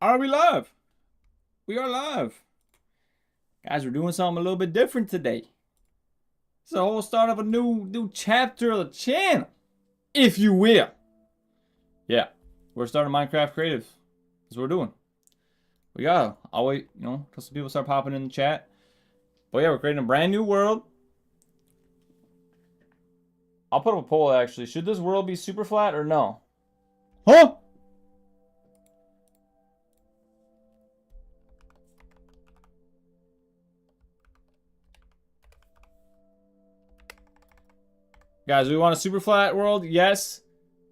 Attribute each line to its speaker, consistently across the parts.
Speaker 1: Are we live? We are live. Guys, we're doing something a little bit different today. It's the whole start of a new chapter of the channel, if you will. Yeah, we're starting Minecraft Creative. That's what we're doing. We gotta, I'll wait, till some people start popping in the chat. But yeah, we're creating a brand new world. I'll put up a poll actually. Should this world be super flat or no? Huh? Guys, we want a super flat world? Yes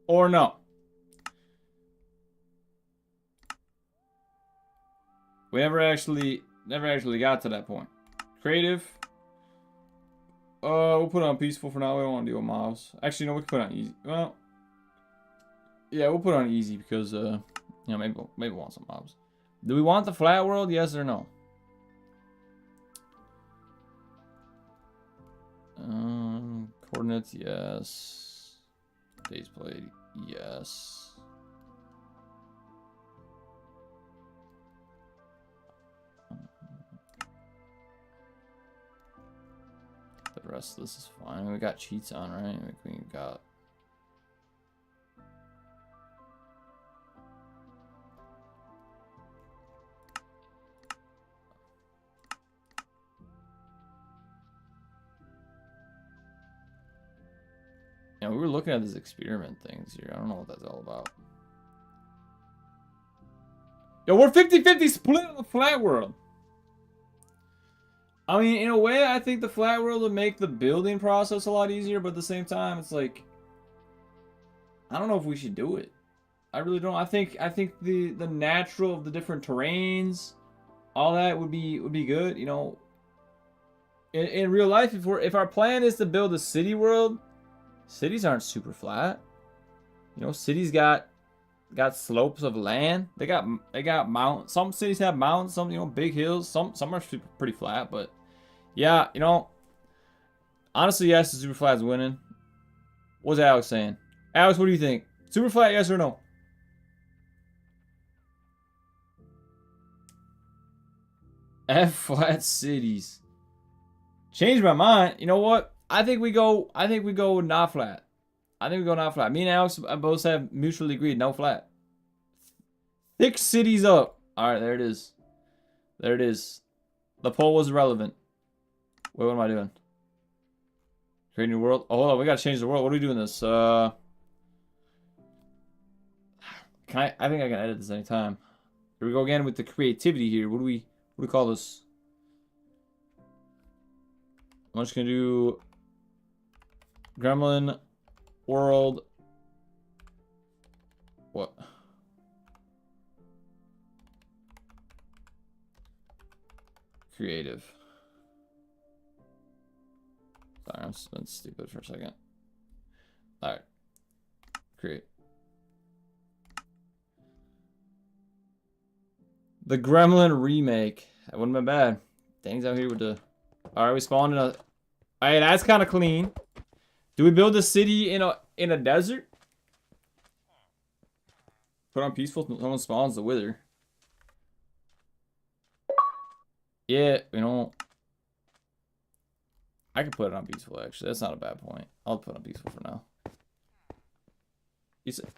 Speaker 1: or no? We never actually got to that point. Creative. We'll put on peaceful for now. We don't want to deal with mobs. Actually, no, we can put on easy. Well, yeah, we'll put on easy because maybe we want some mobs. Do we want the flat world? Yes or no? Coordinates, yes. Days played, yes. The rest of this is fine. We got cheats on, right? We got. Yeah, we were looking at these experiment things here. I don't know what that's all about. Yo, we're 50-50 split on the flat world. I mean, in a way, I think the flat world would make the building process a lot easier, but at the same time, it's like, I don't know if we should do it. I really don't. I think the natural of the different terrains, all that would be good. In real life, if our plan is to build a city world, cities aren't super flat. Cities got slopes of land. They got mountains. Some cities have mountains. Some big hills. Some are pretty flat. But yeah, honestly, yes, the super flat is winning. What's Alex saying? Alex, what do you think? Super flat, yes or no? F flat cities. Changed my mind. You know what? I think we go not flat. I think we go not flat. Me and Alex both have mutually agreed no flat. Thick cities up. All right, there it is. There it is. The poll was irrelevant. Wait, what am I doing? Create a new world. Oh, hold on, we gotta change the world. What are we doing this? I think I can edit this anytime. Here we go again with the creativity here. What do we call this? I'm just gonna do Gremlin World. What? Creative. Sorry, I'm been stupid for a second. Alright. Create. The Gremlin remake. That wouldn't have been bad. Danny's out here with the. Alright, we spawned in a. Alright, that's kind of clean. Do we build a city in a desert? Put on peaceful. Someone spawns the wither. Yeah, I could put it on peaceful actually. That's not a bad point. I'll put it on peaceful for now. You said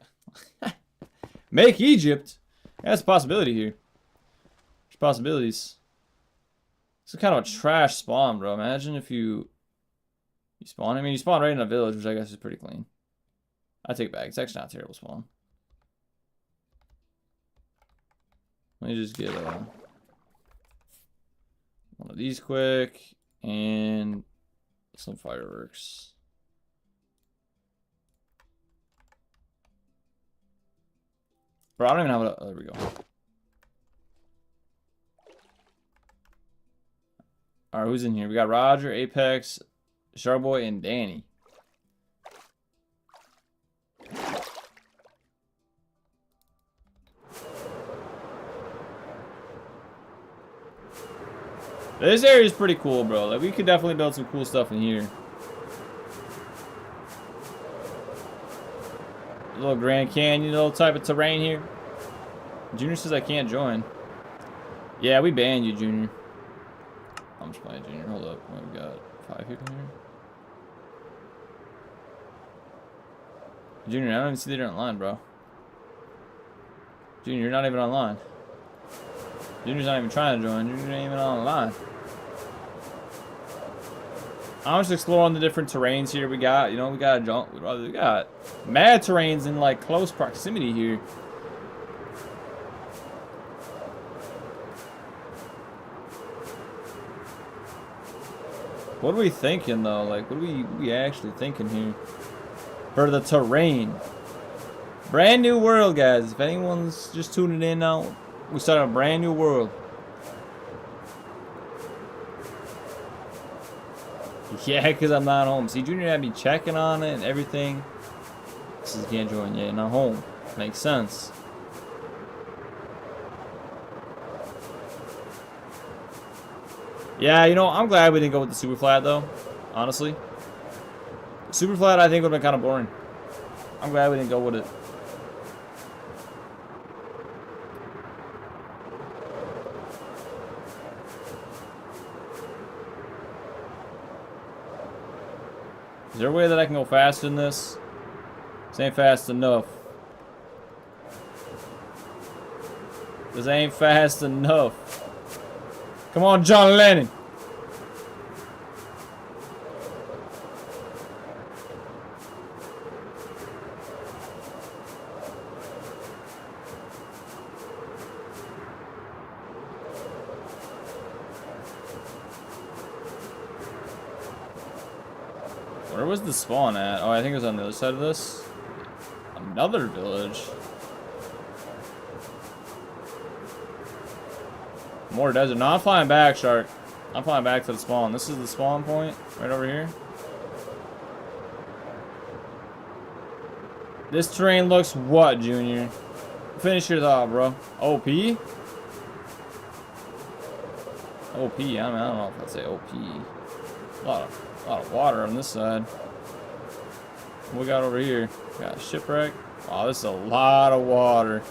Speaker 1: make Egypt. That's a possibility here. There's possibilities. It's kind of a trash spawn, bro. Imagine if you spawn. I mean, you spawn right in a village, which I guess is pretty clean. I take it back. It's actually not a terrible spawn. Let me just get one of these quick and some fireworks. Bro, I don't even have a. There we go. Alright, who's in here? We got Roger, Apex, Sharboy, and Danny. This area is pretty cool, bro. Like, we could definitely build some cool stuff in here. A little Grand Canyon, little type of terrain here. Junior says I can't join. Yeah, we banned you, Junior. I'm just playing Junior. Hold up. What, we got 5 people here? Junior, I don't even see that you're online, bro. Junior, you're not even online. Junior's not even trying to join. Junior ain't even online. I'm just exploring the different terrains here we got. You know, we got we got mad terrains in like close proximity here. What are we thinking though? Like, what are we actually thinking here? For the terrain. Brand new world, guys. If anyone's just tuning in now, we started a brand new world. Yeah, because I'm not home. See, Junior had me checking on it and everything. This is can't join yet. Not home. Makes sense. Yeah, you know, I'm glad we didn't go with the super flat though. Honestly, super flat I think would have been kind of boring. I'm glad we didn't go with it. Is there a way that I can go fast in this? This ain't fast enough. This ain't fast enough. Come on, John Lennon. Where was the spawn at? Oh, I think it was on the other side of this. Another village. More desert. No, I'm flying back, Shark. I'm flying back to the spawn. This is the spawn point right over here. This terrain looks what, Junior? Finish your thought, bro. OP? OP. I don't know if I'd say OP. A lot of water on this side. What we got over here? Got a shipwreck. Oh, this is a lot of water.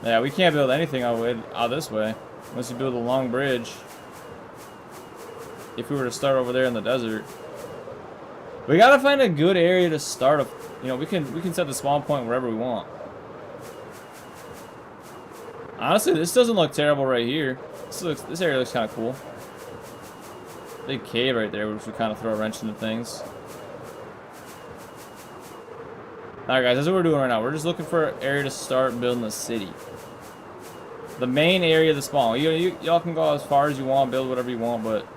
Speaker 1: Yeah, we can't build anything out this way unless you build a long bridge. If we were to start over there in the desert, we gotta find a good area to start. You know, we can set the spawn point wherever we want. Honestly, this doesn't look terrible right here. This area looks kind of cool. Big cave right there, which would kind of throw a wrench into things. Alright guys, that's what we're doing right now. We're just looking for an area to start building a city. The main area of the spawn. Y'all can go as far as you want, build whatever you want, but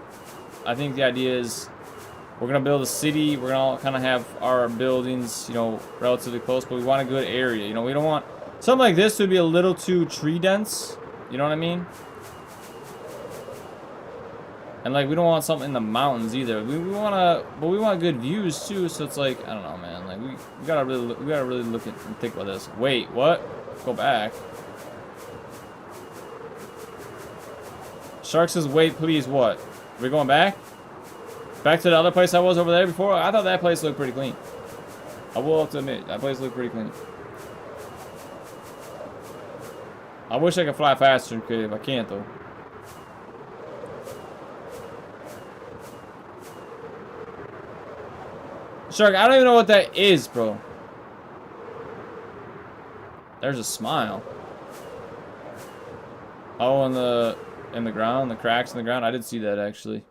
Speaker 1: I think the idea is we're going to build a city. We're going to kind of have our buildings, you know, relatively close, but we want a good area. You know, we don't want... Something like this would be a little too tree dense. You know what I mean? And like, we don't want something in the mountains either. We want to, but we want good views too. So it's like, I don't know, man. Like we gotta really look at and think about this. Wait, what? Go back. Shark says, wait, please. What? Are we going back? Back to the other place I was over there before? I thought that place looked pretty clean. I will have to admit, that place looked pretty clean. I wish I could fly faster in Cave. I can't though. Shark, I don't even know what that is, bro. There's a smile. Oh, in the ground, the cracks in the ground. I did see that actually.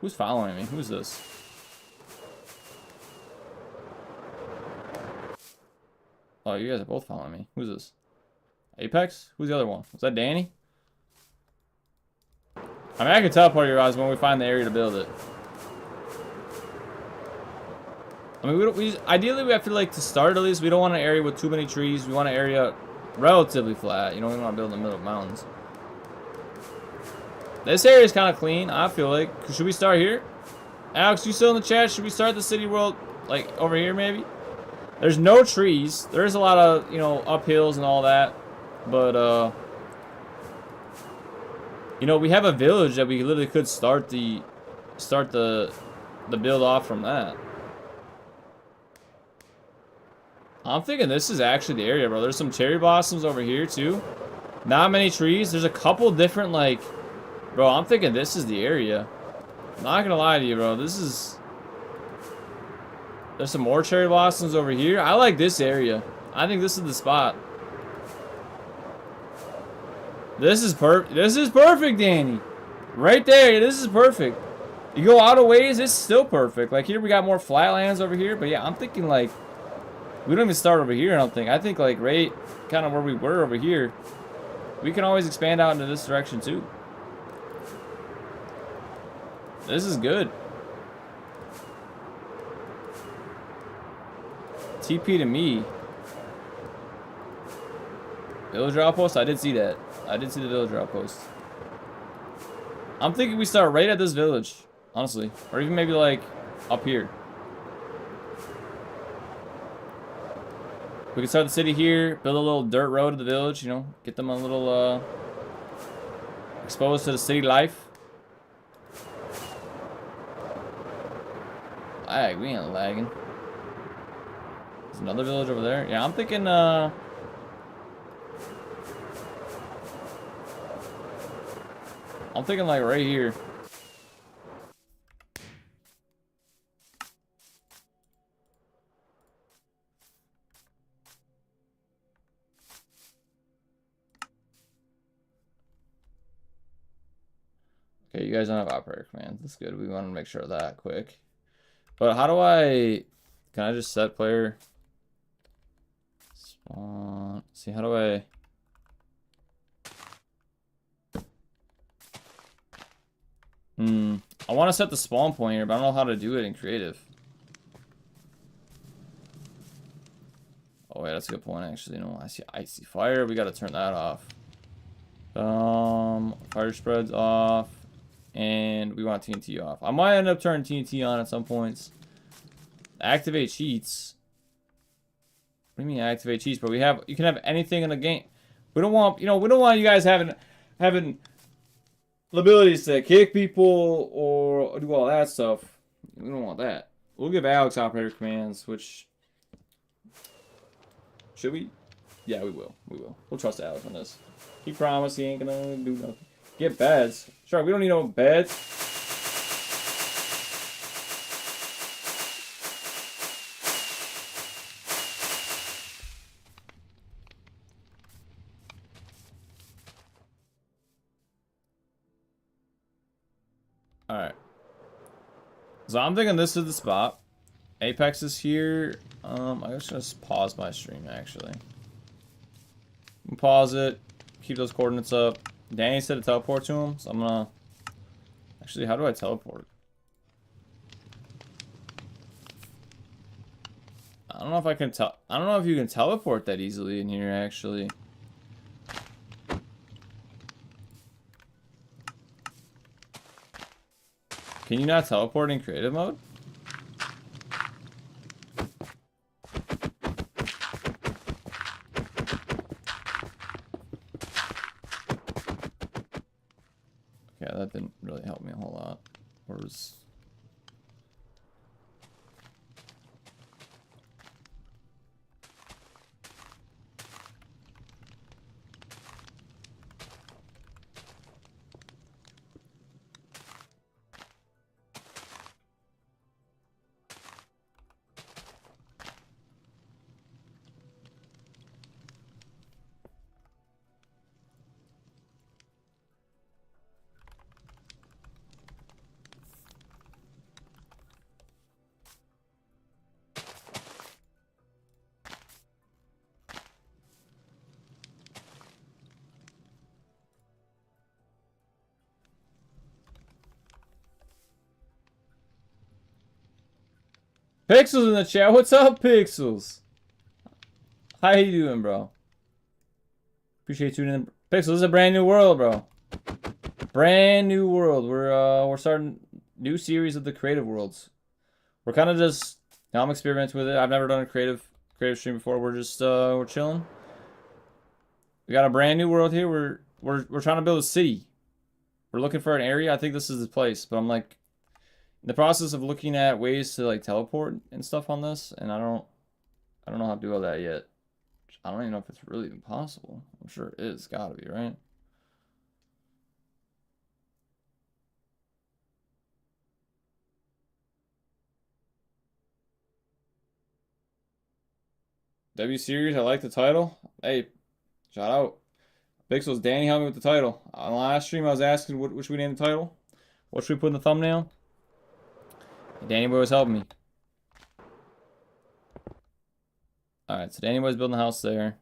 Speaker 1: Who's following me? Who's this? Oh, you guys are both following me. Who's this? Apex? Who's the other one? Was that Danny? I mean, I can teleport you guys when we find the area to build it. I mean, ideally we have to like to start at least. We don't want an area with too many trees. We want an area relatively flat. You know, we don't want to build in the middle of mountains. This area is kind of clean, I feel like. Should we start here? Alex, you still in the chat? Should we start the city world like over here maybe? There's no trees. There's a lot of, you know, uphills and all that. But you know, we have a village that we literally could start the build off from that. I'm thinking this is actually the area, bro. There's some cherry blossoms over here, too. Not many trees. There's a couple different, like... Bro, I'm thinking this is the area. Not gonna lie to you, bro. This is... There's some more cherry blossoms over here. I like this area. I think this is the spot. This is perfect, Danny. Right there. This is perfect. You go out of ways, it's still perfect. Like, here we got more flatlands over here. But, yeah, I'm thinking, like... We don't even start over here, I don't think. I think, like, right kind of where we were over here. We can always expand out into this direction, too. This is good. TP to me. Villager outpost? I did see that. I did see the villager outpost. I'm thinking we start right at this village, honestly. Or even maybe like up here. We can start the city here, build a little dirt road to the village, you know, get them a little exposed to the city life. Lag, we ain't lagging. There's another village over there. Yeah, I'm thinking I'm thinking like right here. Okay, you guys don't have operator commands. That's good. We want to make sure of that quick. But how do I... Can I just set player... Spawn... See, how do I... I want to set the spawn point here, but I don't know how to do it in creative. Oh, wait, that's a good point, actually. No, I see icy fire. We got to turn that off. Fire spreads off. And we want TNT off. I might end up turning TNT on at some points. Activate cheats. What do you mean activate cheats? But you can have anything in the game. We don't want, you know, we don't want you guys having the abilities to kick people or do all that stuff. We don't want that. We'll give Alex operator commands, which should we? Yeah, we will. We will. We'll trust Alex on this. He promised he ain't gonna do nothing. Get beds. Sure, we don't need no beds. Alright. So I'm thinking this is the spot. Apex is here. I guess just pause my stream actually. Pause it. Keep those coordinates up. Danny said to teleport to him, so I'm gonna... Actually, how do I teleport? I don't know if I can tell. I don't know if you can teleport that easily in here, actually. Can you not teleport in creative mode? Okay, that didn't really help me a whole lot. Where's... Pixels in the chat. What's up, Pixels? How you doing, bro? Appreciate you tuning in. Pixels, this is a brand new world, bro. Brand new world. We're starting new series of the creative worlds. We're kind of just I'm experimenting with it. I've never done a creative stream before. We're just we're chilling. We got a brand new world here. We're trying to build a city. We're looking for an area. I think this is the place, but I'm like in the process of looking at ways to like teleport and stuff on this, and I I don't know how to do all that yet. I don't even know if it's really even possible. I'm sure it is. Gotta be, right? W Series, I like the title. Hey, shout out. Pixels, Danny helped me with the title. On the last stream, I was asking what should we name the title? What should we put in the thumbnail? Danny Boy was helping me. Alright, so Danny Boy's building a house there.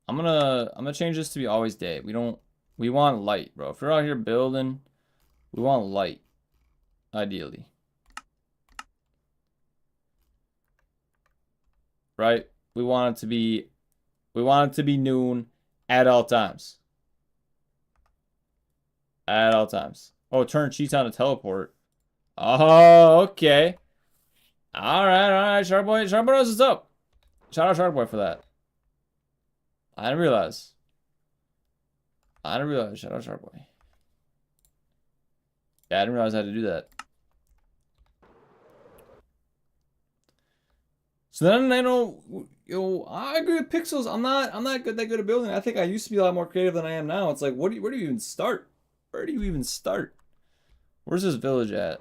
Speaker 1: I'm gonna change this to be always day. We want light, bro. If we're out here building, we want light, ideally. Right? We want it to be noon at all times. At all times. Oh, turn cheats on to teleport. Oh, okay. Alright, Shark Boy. Shark Boy knows what's up. Shout out Shark Boy for that. I didn't realize. Shout out Shark Boy. Yeah, I didn't realize I had to do that. So then I know, I agree with Pixels. I'm not that good at building. I think I used to be a lot more creative than I am now. It's like, where do you even start? Where do you even start? Where's this village at?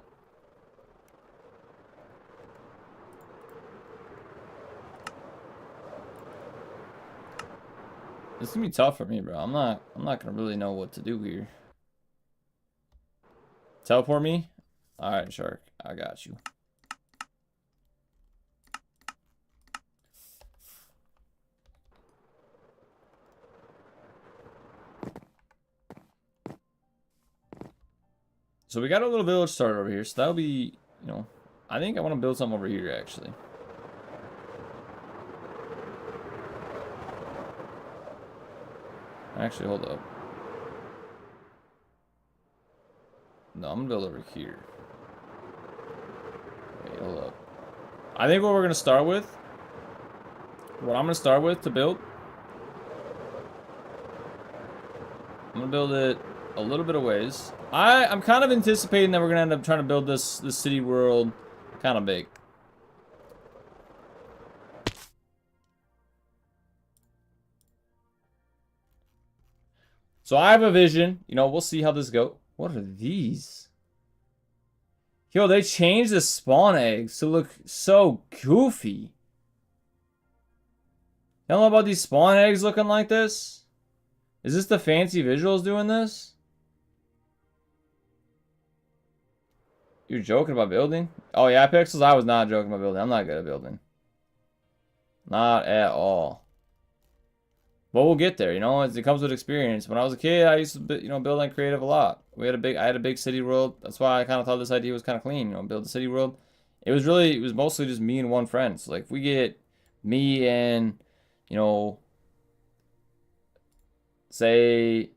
Speaker 1: This is gonna be tough for me, bro. I'm not gonna really know what to do here. Teleport me? Alright, Shark. I got you. So we got a little village started over here. So that'll be, I think I want to build something over here, actually. Actually, hold up. No, I'm gonna build over here. Wait, hold up. I think what I'm gonna start with to build, I'm gonna build it a little bit of ways. I'm kind of anticipating that we're gonna end up trying to build this city world kind of big. So I have a vision. We'll see how this goes. What are these? Yo, they changed the spawn eggs to look so goofy. You don't know about these spawn eggs looking like this? Is this the fancy visuals doing this? You're joking about building? Oh yeah, Pixels, I was not joking about building. I'm not good at building. Not at all. But we'll get there, it comes with experience. When I was a kid, I used to, build like creative a lot. I had a big city world. That's why I kind of thought this idea was kind of clean, build a city world. It was mostly just me and one friend. So like, if we get me and, say,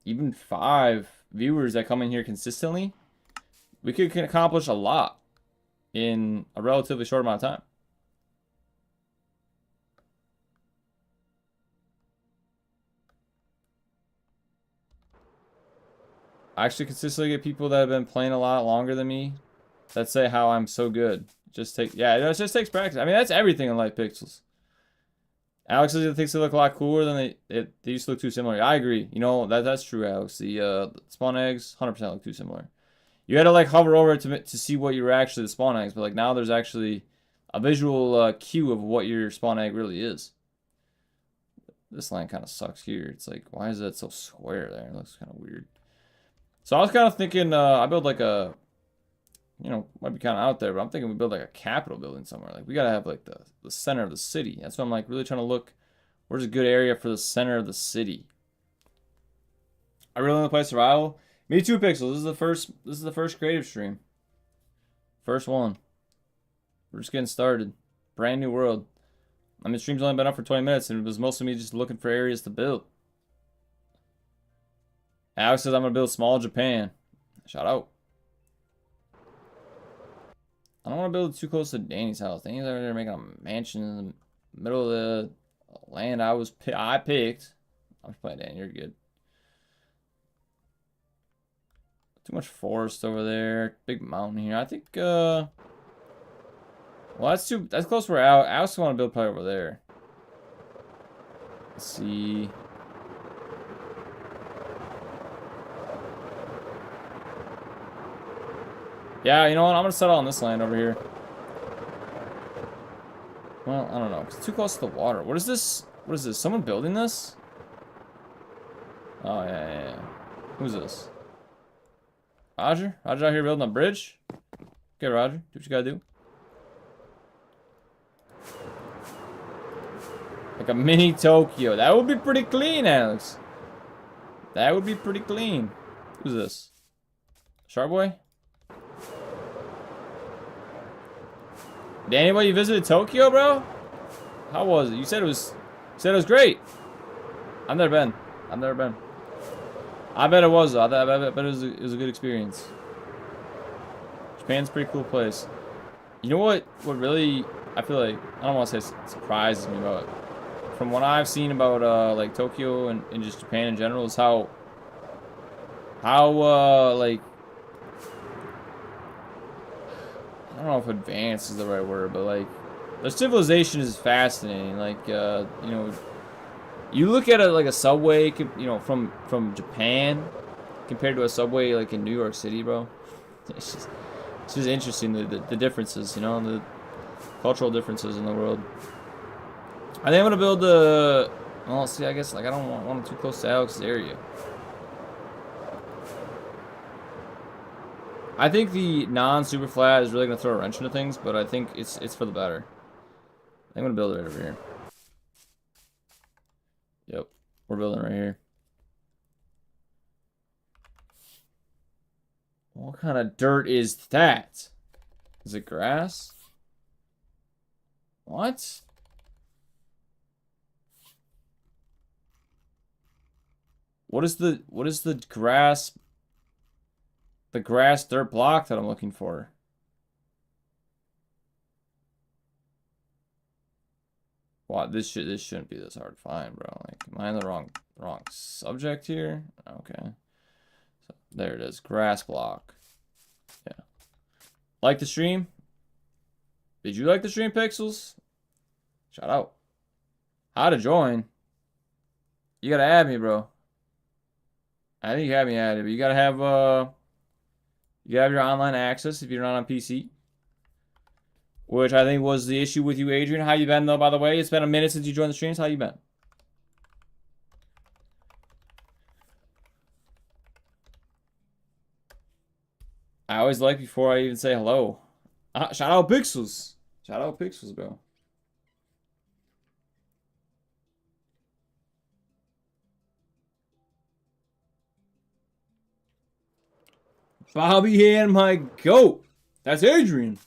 Speaker 1: even 5 viewers that come in here consistently, we could accomplish a lot in a relatively short amount of time. I actually consistently get people that have been playing a lot longer than me that say how I'm so good. It just takes practice. I mean, that's everything in Light Pixels. Alex thinks they look a lot cooler than they used to look too similar. I agree. That's true, Alex. The spawn eggs 100% look too similar. You had to like hover over it to see what you were actually the spawn eggs, but like now there's actually a visual cue of what your spawn egg really is. This line kind of sucks here. It's like, why is that so square there? It looks kind of weird. So I was kind of thinking, I build like a, might be kind of out there, but I'm thinking we build like a Capitol building somewhere. Like we gotta have like the center of the city. That's why I'm like really trying to look, where's a good area for the center of the city. I really want to play survival. Me too, Pixel. This is the first creative stream. First one. We're just getting started. Brand new world. I mean, stream's only been up for 20 minutes, and it was mostly me just looking for areas to build. Alex says I'm gonna build small Japan. Shout out. I don't want to build it too close to Danny's house. Danny's over there making a mansion in the middle of the land I picked. I'm just playing Danny. You're good. Too much forest over there. Big mountain here. I think, Well, that's close to where I also want to build probably over there. Let's see. Yeah, you know what? I'm gonna settle on this land over here. Well, I don't know. It's too close to the water. What is this? What is this? Someone building this? Oh, yeah. Who's this? Roger? Roger out here building a bridge? Okay, Roger. Do what you gotta do. Like a mini Tokyo. That would be pretty clean, Alex. That would be pretty clean. Who's this? Shark Boy? Did anybody visited Tokyo, bro? How was it? You said it was great. I've never been. I bet it was though. I bet it was a good experience. Japan's a pretty cool place. You know what really I feel like, I don't want to say surprises me, but from what I've seen about like Tokyo and just Japan in general is how like, I don't know if advanced is the right word, but like their civilization is fascinating. Like you know, you look at it like a subway, you know, from Japan compared to a subway like in New York City, bro. It's just interesting the differences, you know, the cultural differences in the world. I think I'm gonna build the. Well, see, I guess like I don't want it too close to Alex's area. I think the non-super flat is really gonna throw a wrench into things, but I think it's for the better. I'm gonna build it right over here. Yep, we're building right here. What kind of dirt is that? Is it grass? What? What is the grass? The grass dirt block that I'm looking for. Wow, this shouldn't be this hard to find, bro. Like, am I in the wrong subject here? Okay. So there it is. Grass block. Yeah. Like the stream? Did you like the stream, Pixels? Shout out. How to join? You gotta add me, bro. I think you have me added, but you gotta have your online access if you're not on PC. Which I think was the issue with you, Adrian. How you been, though, by the way? It's been a minute since you joined the streams. How you been? I always like before I even say hello. Shout out Pixels. Shout out Pixels, bro. Bobby Ann, my goat. That's Adrian.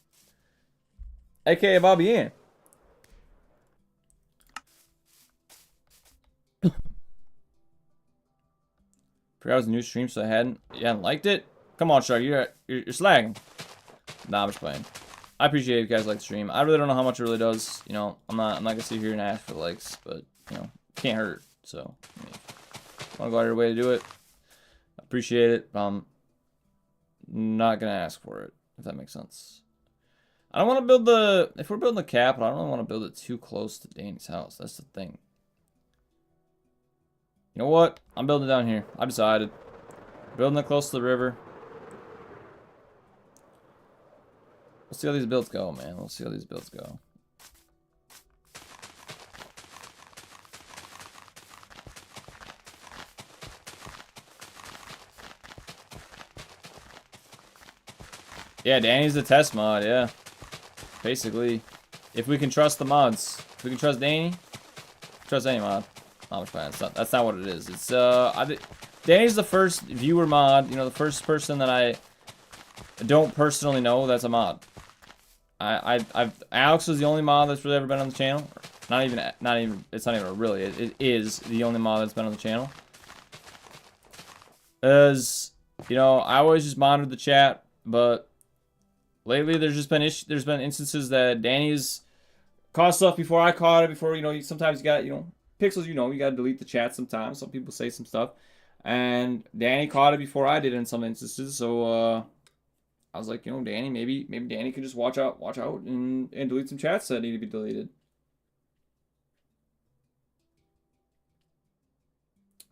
Speaker 1: AKA Bobby Ann. Forgot it was a new stream, so you hadn't liked it. Come on, Shark, you're slagging. Nah, I'm just playing. I appreciate if you guys like the stream. I really don't know how much it really does. You know, I'm not gonna sit here and ask for likes, but you know, can't hurt. So, I mean, wanna go out of your way to do it. Appreciate it. Not gonna ask for it, if that makes sense. I don't want to build if we're building the capital, I don't want to build it too close to Danny's house. That's the thing. You know what? I'm building it down here. I decided. Building it close to the river. Let's see how these builds go, man. Let's see how these builds go. Yeah, Danny's the test mod, yeah. Basically, if we can trust the mods, if we can trust Danny, trust any mod. Not much fun. That's not what it is. It's Danny's the first viewer mod. You know, the first person that I don't personally know that's a mod. Alex was the only mod that's really ever been on the channel. Not even. It's not even really. It is the only mod that's been on the channel. As you know, I always just monitored the chat, but lately, there's been instances that Danny's caught stuff before I caught it. Before, you know, sometimes you got, you know, Pixels, you know, you got to delete the chat sometimes. Some people say some stuff, and Danny caught it before I did in some instances. So I was like, Danny, maybe Danny could just watch out and delete some chats that need to be deleted.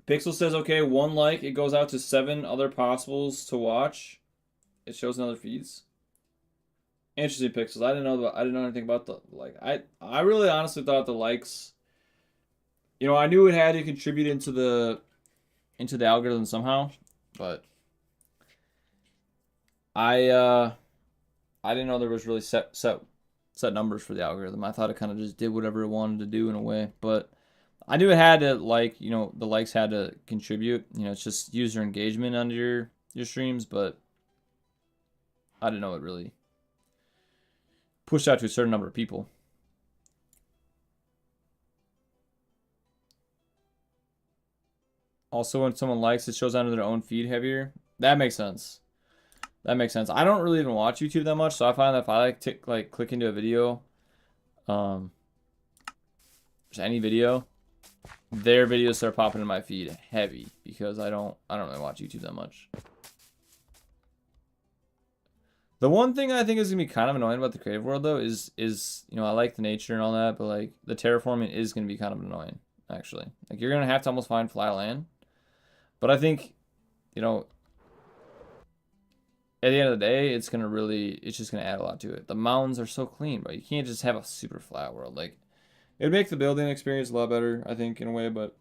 Speaker 1: Pixel says, okay, 1 like. It goes out to 7 other possibles to watch. It shows in other feeds. Interesting, Pixels. I didn't know anything about the like. I really honestly thought the likes. I knew it had to contribute into the algorithm somehow, but I didn't know there was really set numbers for the algorithm. I thought it kind of just did whatever it wanted to do in a way, but I knew it had to the likes had to contribute. It's just user engagement under your streams, but I didn't know it really pushed out to a certain number of people. Also, when someone likes, it shows under their own feed heavier. That makes sense. That makes sense. I don't really even watch YouTube that much, so I find that if I click into a video, just any video, their videos start popping in my feed heavy because I don't really watch YouTube that much. The one thing I think is gonna be kind of annoying about the creative world though is I like the nature and all that, but like the terraforming is gonna be kind of annoying actually. Like you're gonna have to almost find flat land, but I think at the end of the day, it's just gonna add a lot to it. The mountains are so clean, but you can't just have a super flat world. Like it'd make the building experience a lot better, I think, in a way, but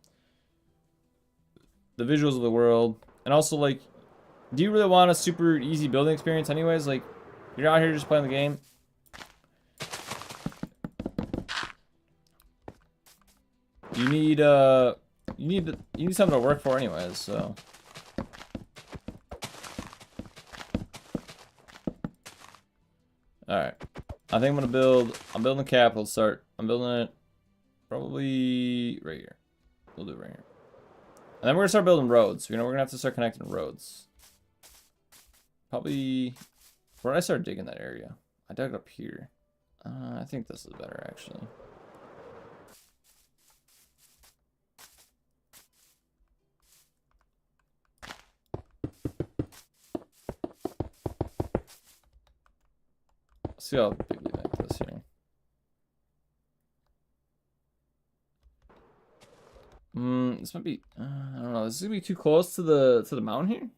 Speaker 1: the visuals of the world, and also like, do you really want a super easy building experience anyways? Like, you're out here just playing the game. You need something to work for anyways, so. Alright. I think I'm building the capital start. I'm building it probably right here. We'll do it right here. And then we're gonna start building roads. We're gonna have to start connecting roads. Probably where did I start digging that area? I dug up here. I think this is better actually. Let's see how big we make this here. This might be I don't know, this is gonna be too close to the mountain here.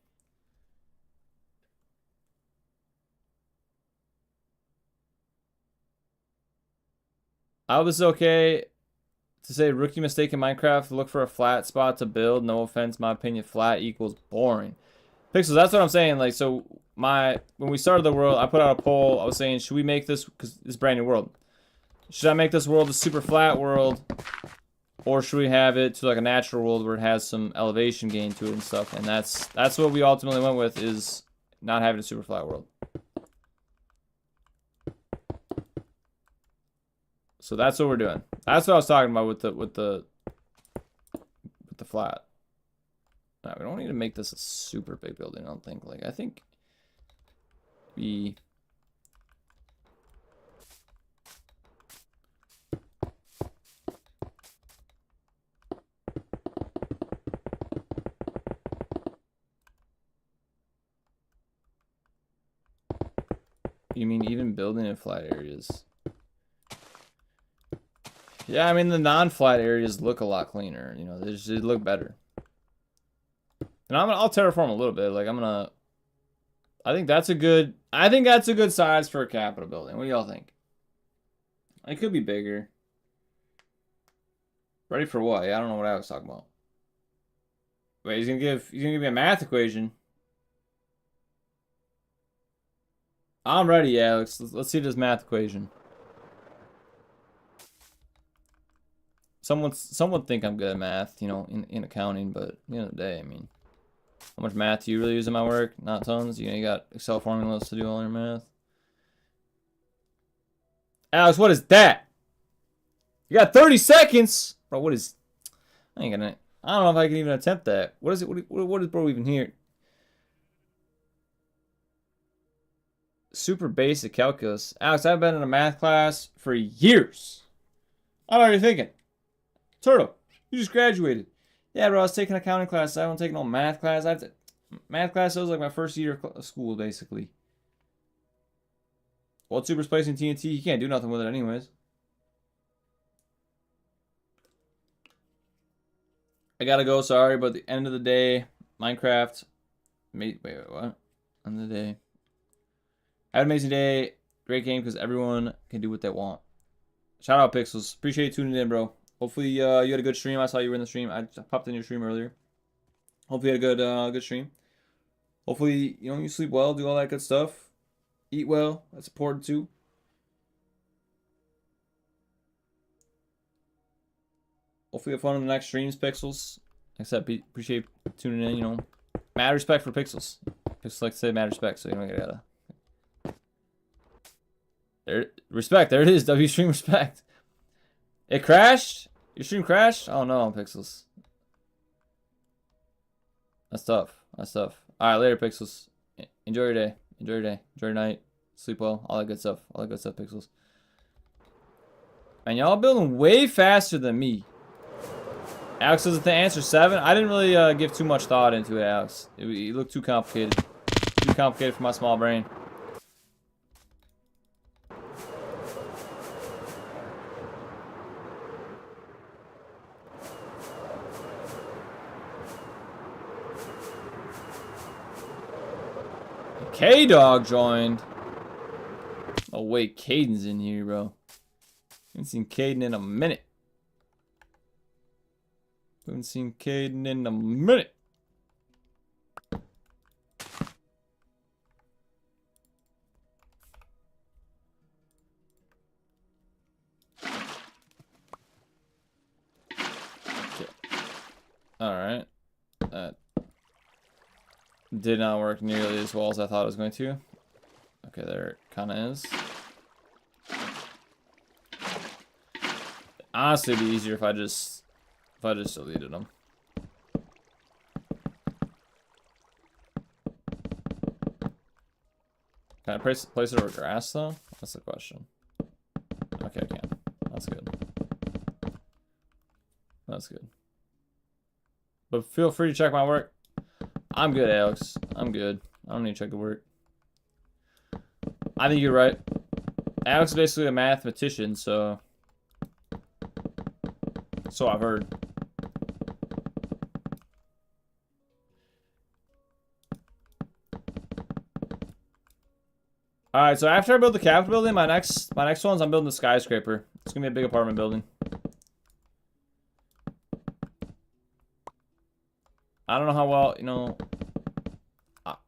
Speaker 1: I hope this is okay to say rookie mistake in Minecraft. Look for a flat spot to build. No offense, my opinion, flat equals boring. Pixels, that's what I'm saying. Like, so when we started the world, I put out a poll. I was saying, should we make this, because it's a brand new world, should I make this world a super flat world, or should we have it to like a natural world where it has some elevation gain to it and stuff? And that's what we ultimately went with, is not having a super flat world. So that's what we're doing. That's what I was talking about with the flat. No, we don't need to make this a super big building, I don't think. Like, I think we... You mean even building in flat areas? Yeah, I mean, the non-flat areas look a lot cleaner. They look better. And I'll terraform a little bit. Like, I think that's a good size for a capital building. What do y'all think? It could be bigger. Ready for what? Yeah, I don't know what I was talking about. Wait, he's gonna give me a math equation. I'm ready, Alex. Let's see this math equation. Someone think I'm good at math, in accounting, but at the end of the day, I mean, how much math do you really use in my work? Not tons. You got Excel formulas to do all your math. Alex, what is that? You got 30 seconds, bro. What is? I don't know if I can even attempt that. What is it? What is bro even here? Super basic calculus. Alex, I've been in a math class for years. I don't know what you're thinking. Turtle, you just graduated. Yeah, bro, I was taking accounting class. I don't take no math class. Math class was like my first year of school, basically. World Super's placing TNT. He can't do nothing with it anyways. I gotta go, sorry, but at the end of the day, Minecraft. Wait, what? End of the day. Have an amazing day. Great game because everyone can do what they want. Shout out Pixels. Appreciate you tuning in, bro. Hopefully you had a good stream. I saw you were in the stream. I popped in your stream earlier. Hopefully you had a good stream. Hopefully, you sleep well, do all that good stuff. Eat well. That's important too. Hopefully you have fun in the next streams, Pixels. Like I said, appreciate tuning in, Mad respect for Pixels. Pixels like to say mad respect, so I gotta... Respect, there it is, W stream respect. It crashed? Your stream crashed? Oh no, Pixels. That's tough. Alright, later, Pixels. Enjoy your day. Enjoy your night. Sleep well. All that good stuff. Pixels. And y'all building way faster than me. Alex says the answer 7. I didn't really give too much thought into it, Alex. It looked too complicated. Too complicated for my small brain. K-Dog joined. Oh wait, Caden's in here, bro. Haven't seen Caden in a minute. Haven't seen Caden in a minute. Okay. Alright. That did not work nearly as well as I thought it was going to. Okay, there it kind of is. Honestly, it'd be easier if I just deleted them. Can I place it over grass though? That's the question. Okay, I can. That's good. That's good. But feel free to check my work. I'm good, Alex. I'm good. I don't need to check the work. I think you're right. Alex is basically a mathematician, so I've heard. Alright, so after I build the Capitol building, my next one's I'm building the skyscraper. It's gonna be a big apartment building. I don't know how well,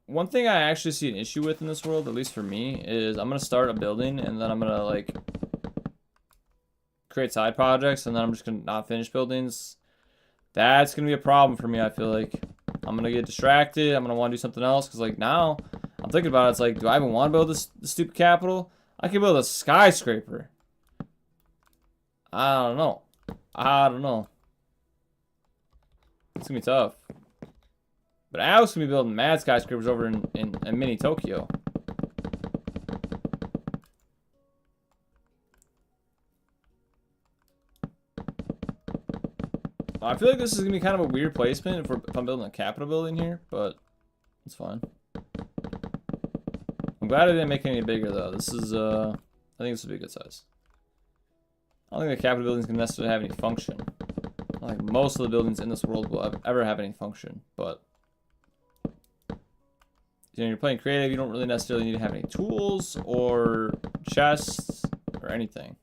Speaker 1: one thing I actually see an issue with in this world, at least for me, is I'm gonna start a building and then I'm gonna like create side projects and then I'm just gonna not finish buildings. That's gonna be a problem for me. I feel like I'm gonna get distracted. I'm gonna want to do something else because like now I'm thinking about it. It's like, do I even want to build this stupid Capitol? I can build a skyscraper. I don't know. It's gonna be tough. But Alex gonna be building mad skyscrapers over in mini Tokyo. I feel like this is gonna be kind of a weird placement if I'm building a Capitol building here, but it's fine. I'm glad I didn't make it any bigger though. This is I think this will be a good size. I don't think the Capitol building is gonna necessarily have any function. I don't think most of the buildings in this world will ever have any function, but you're playing creative, you don't really necessarily need to have any tools or chests or anything.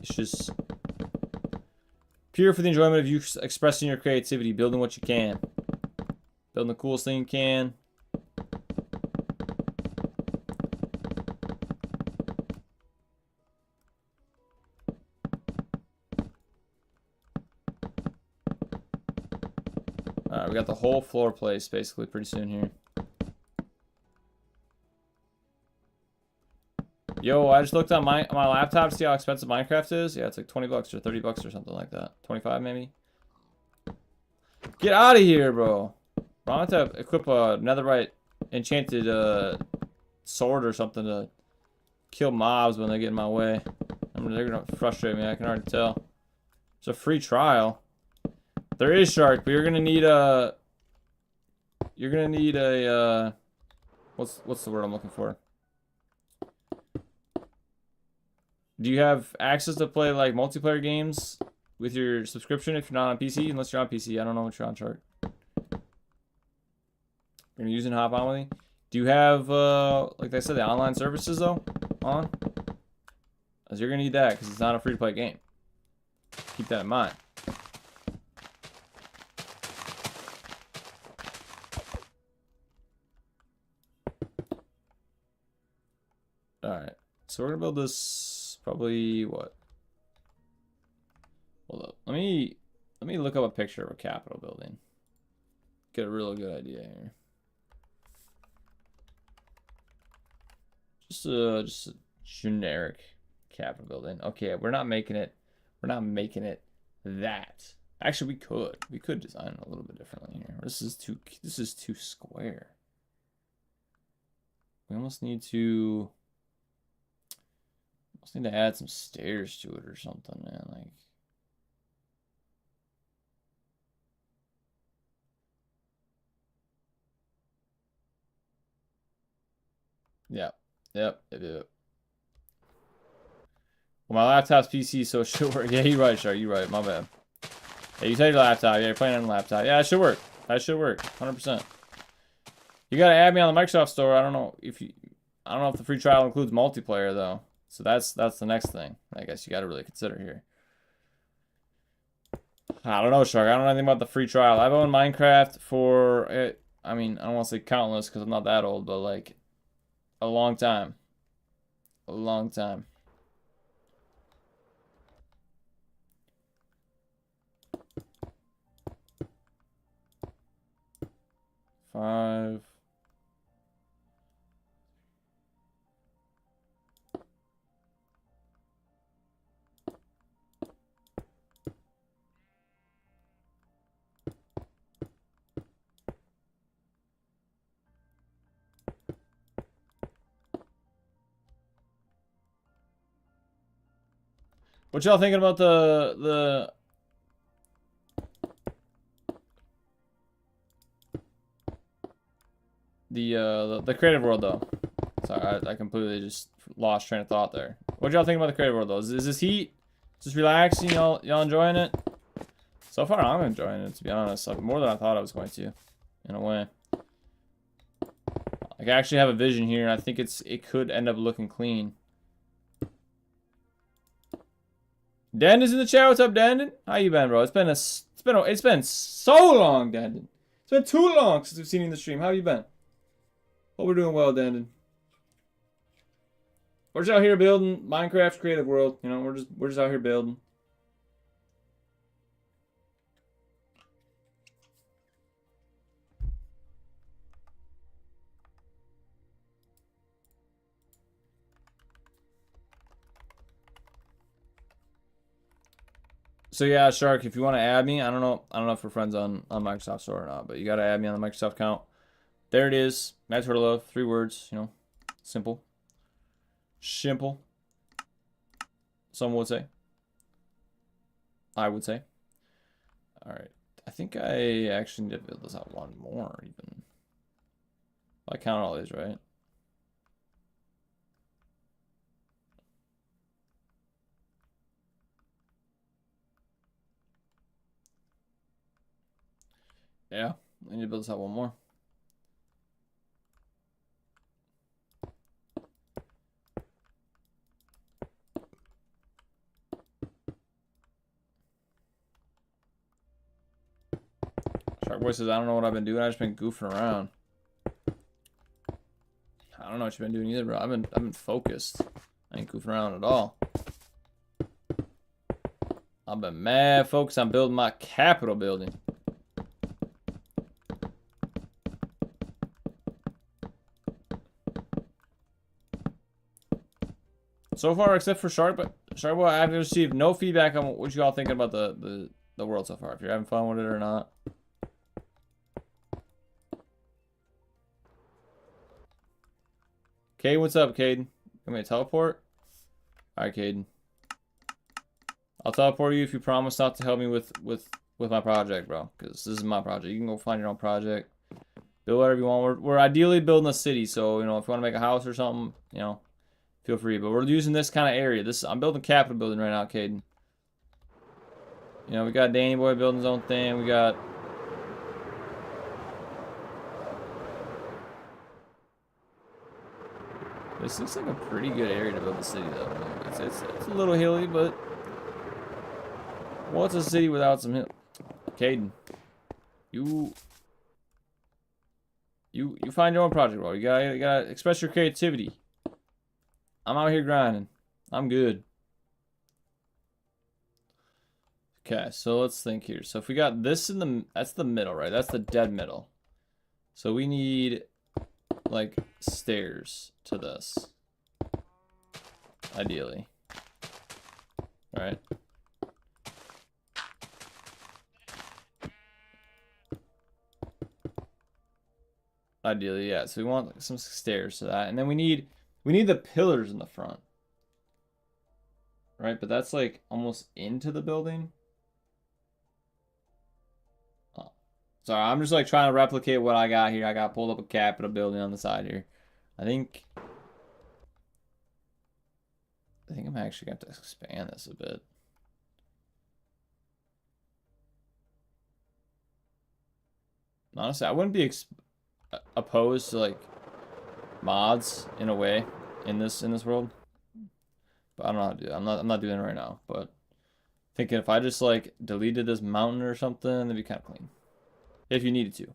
Speaker 1: It's just pure for the enjoyment of you expressing your creativity, building what you can. Building the coolest thing you can. Alright, we got the whole floor placed basically pretty soon here. Yo, I just looked on my laptop to see how expensive Minecraft is. Yeah, it's like 20 bucks or 30 bucks or something like that. 25 maybe. Get out of here, bro. I'm going to have to equip a netherite enchanted sword or something to kill mobs when they get in my way. I mean, they're going to frustrate me, I can already tell. It's a free trial. There is shark, but you're going to need a... what's the word I'm looking for? Do you have access to play like multiplayer games with your subscription if you're not on PC? Unless you're on PC, I don't know what you're on, Shark. You're using Hop On with me. Do you have like I said, the online services though on? Because you're gonna need that because it's not a free-to-play game. Keep that in mind. All right, so we're gonna build this probably what? Hold up. Let me look up a picture of a Capitol building. Get a real good idea here. Just a generic Capitol building. Okay, we're not making it. We're not making it that. Actually, we could. We could design it a little bit differently here. This is too square. We almost need to add some stairs to it or something, man. Like, yep. Well, my laptop's PC, so it should work. Yeah, you're right, Shark. You're right. My bad. Yeah, you said your laptop. Yeah, you're playing on a laptop. Yeah, it should work. That should work. 100%. You gotta add me on the Microsoft Store. I don't know if the free trial includes multiplayer though. So that's the next thing. I guess you gotta really consider here. I don't know, Shark. I don't know anything about the free trial. I've owned Minecraft for it. I mean, I don't want to say countless because I'm not that old, but like a long time. A long time. Five. What y'all thinking about the creative world though? Sorry, I completely just lost train of thought there. What y'all think about the creative world though? Is this heat? Just relaxing? Y'all enjoying it? So far, I'm enjoying it, to be honest. Like, more than I thought I was going to, in a way. Like, I actually have a vision here, and I think it could end up looking clean. Dandon's in the chat. What's up, Dandon? How you been, bro? It's been so long, Dandon. It's been too long since we've seen you in the stream. How you been? Hope we're doing well, Dandon. We're just out here building Minecraft's creative world. You know, we're just out here building. So yeah, Shark, if you want to add me, I don't know if we're friends on Microsoft Store or not, but you gotta add me on the Microsoft account. There it is. Mad Turtle Love, 3 words, you know, simple. Simple. Some would say. I would say. Alright. I think I actually need to build this out one more, even. I count all these, right? Yeah, I need to build this out one more. Shark Boy says, I don't know what I've been doing. I've just been goofing around. I don't know what you've been doing either, bro. I've been focused. I ain't goofing around at all. I've been mad focused on building my Capitol building. So far, except for Shark Boy, I've received no feedback on what you all thinking about the world so far. If you're having fun with it or not. Caden, what's up, Caden? Can we teleport? Alright, Caden. I'll teleport you if you promise not to help me with my project, bro. Because this is my project. You can go find your own project. Build whatever you want. We're ideally building a city, so you know if you want to make a house or something, you know, feel free. But we're using this kind of area. I'm building Capitol building right now, Caden. You know, we got Danny Boy building his own thing. We got this looks like a pretty good area to build a city, though. It's a little hilly, but what's a city without some hill? Caden, you find your own project, bro. You gotta express your creativity. I'm out here grinding. I'm good. Okay, so let's think here. So if we got this in that's the middle, right? That's the dead middle. So we need like stairs to this. Ideally. Right? Ideally, yeah. So we want some stairs to that. And then we need the pillars in the front. Right? But that's like almost into the building. Oh. Sorry, I'm just like trying to replicate what I got here. I got pulled up a Capitol building on the side here. I think I'm actually going to have to expand this a bit. Honestly, I wouldn't be opposed to like mods in a way in this world, but I don't know how to do it. I'm not doing it right now. But thinking if I just like deleted this mountain or something, that'd be kind of clean. If you needed to.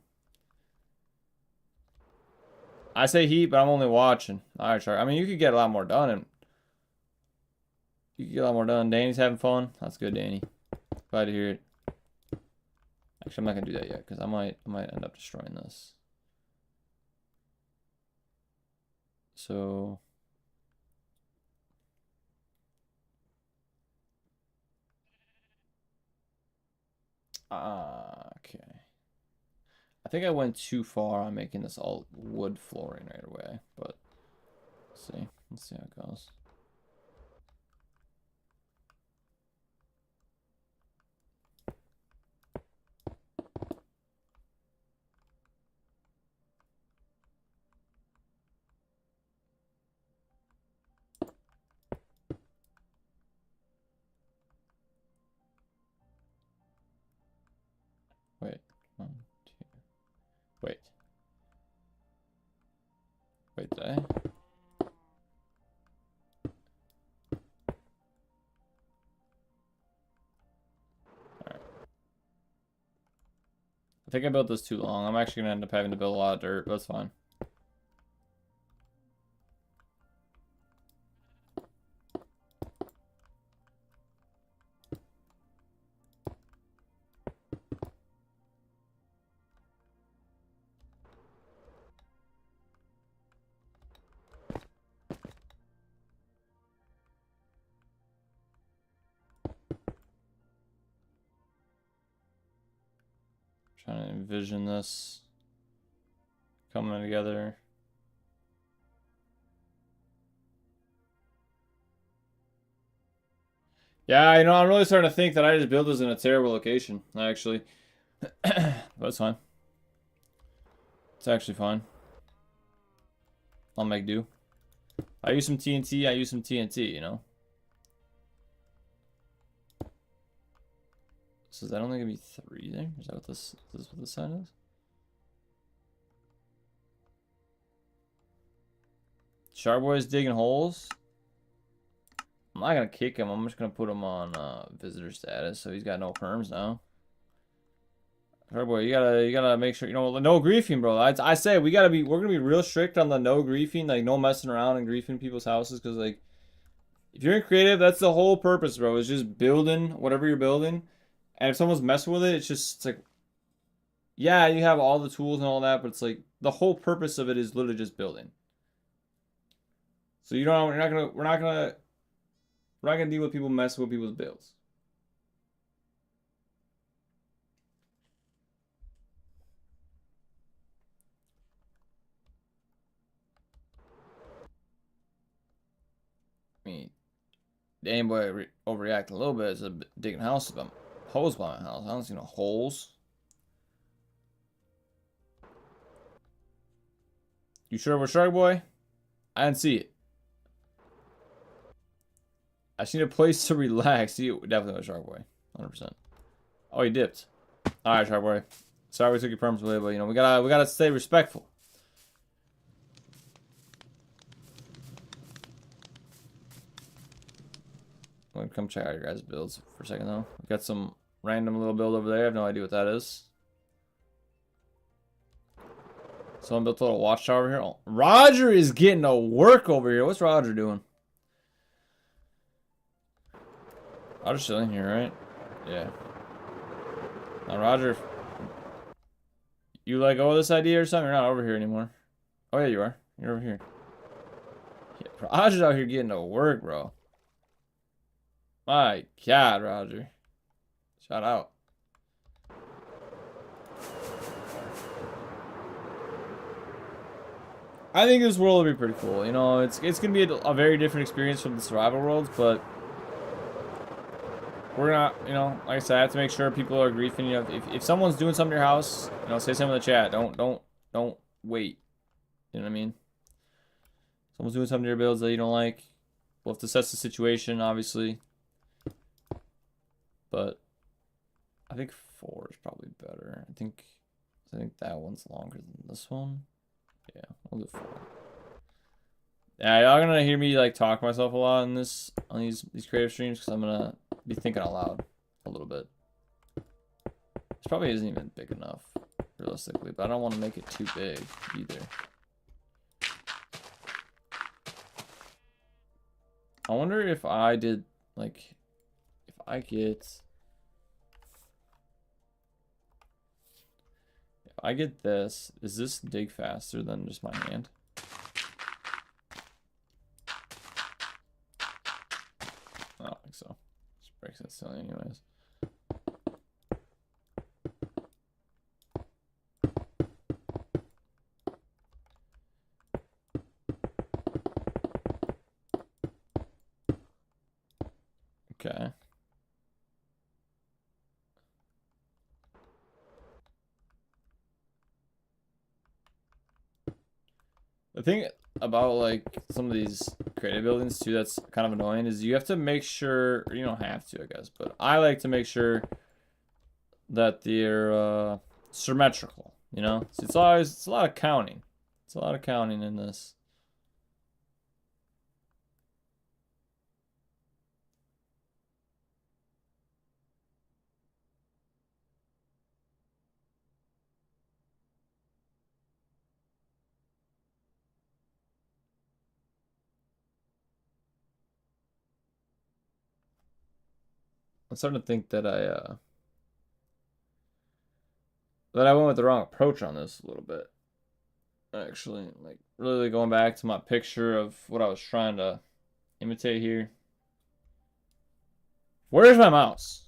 Speaker 1: I say heat, but I'm only watching. All right, sure. I mean, you could get a lot more done, and you could get a lot more done. Danny's having fun. That's good, Danny. Glad to hear it. Actually, I'm not gonna do that yet because I might end up destroying this. So okay. I think I went too far on making this all wood flooring right away, but let's see how it goes. Wait, 1, 2. Wait, did I? Alright. I think I built this too long. I'm actually gonna end up having to build a lot of dirt, but that's fine. Trying to envision this coming together. Yeah, you know, I'm really starting to think that I just built this in a terrible location, actually. But it's fine. It's actually fine. I'll make do. I use some TNT, you know? So is that only gonna be 3 there? Is that what this is what this sign is? Sharkboy's digging holes. I'm not gonna kick him. I'm just gonna put him on visitor status, so he's got no perms now. Sharkboy, you gotta make sure, you know, no griefing, bro. I say we're gonna be real strict on the no griefing, like no messing around and griefing people's houses, because like if you're in creative, that's the whole purpose, bro. Is just building whatever you're building. And if someone's messing with it, it's like, yeah, you have all the tools and all that, but it's like the whole purpose of it is literally just building. So we're not gonna deal with people messing with people's builds. I mean, Danny Boy overreact a little bit as a digging house, but holes by my house. I don't see no holes. You sure we're Shark Boy? I didn't see it. I just need a place to relax. You definitely was Shark Boy. 100%. Oh, he dipped. Alright, Shark Boy. Sorry we took your perms away, but you know, we gotta stay respectful. I'm gonna come check out your guys' builds for a second though. We got some random little build over there. I have no idea what that is. Someone built a little watchtower here. Oh, Roger is getting to work over here. What's Roger doing? Roger's still in here, right? Yeah. Now, Roger, you let go of this idea or something? You're not over here anymore. Oh, yeah, you are. You're over here. Yeah, Roger's out here getting to work, bro. My God, Roger. Shout out. I think this world will be pretty cool. You know, it's gonna be a very different experience from the survival worlds, but we're not, you know, like I said, I have to make sure people are griefing. You know, if someone's doing something in your house, you know, say something in the chat. Don't wait. You know what I mean? Someone's doing something to your builds that you don't like. We'll have to assess the situation, obviously. But I think 4 is probably better. I think that one's longer than this one. Yeah, we'll do 4. Yeah, y'all gonna hear me like talk myself a lot on these creative streams because I'm gonna be thinking out loud a little bit. This probably isn't even big enough, realistically, but I don't want to make it too big either. I wonder if I did like if I get this, is this dig faster than just my hand? I don't think so. Just breaks it silly anyways. Okay. The thing about like some of these creative buildings too that's kind of annoying is you have to make sure, or you don't have to, I guess, but I like to make sure that they're symmetrical, you know? So it's a lot of counting. It's a lot of counting in this. I'm starting to think that I went with the wrong approach on this a little bit. Actually, like really going back to my picture of what I was trying to imitate here. Where's my mouse?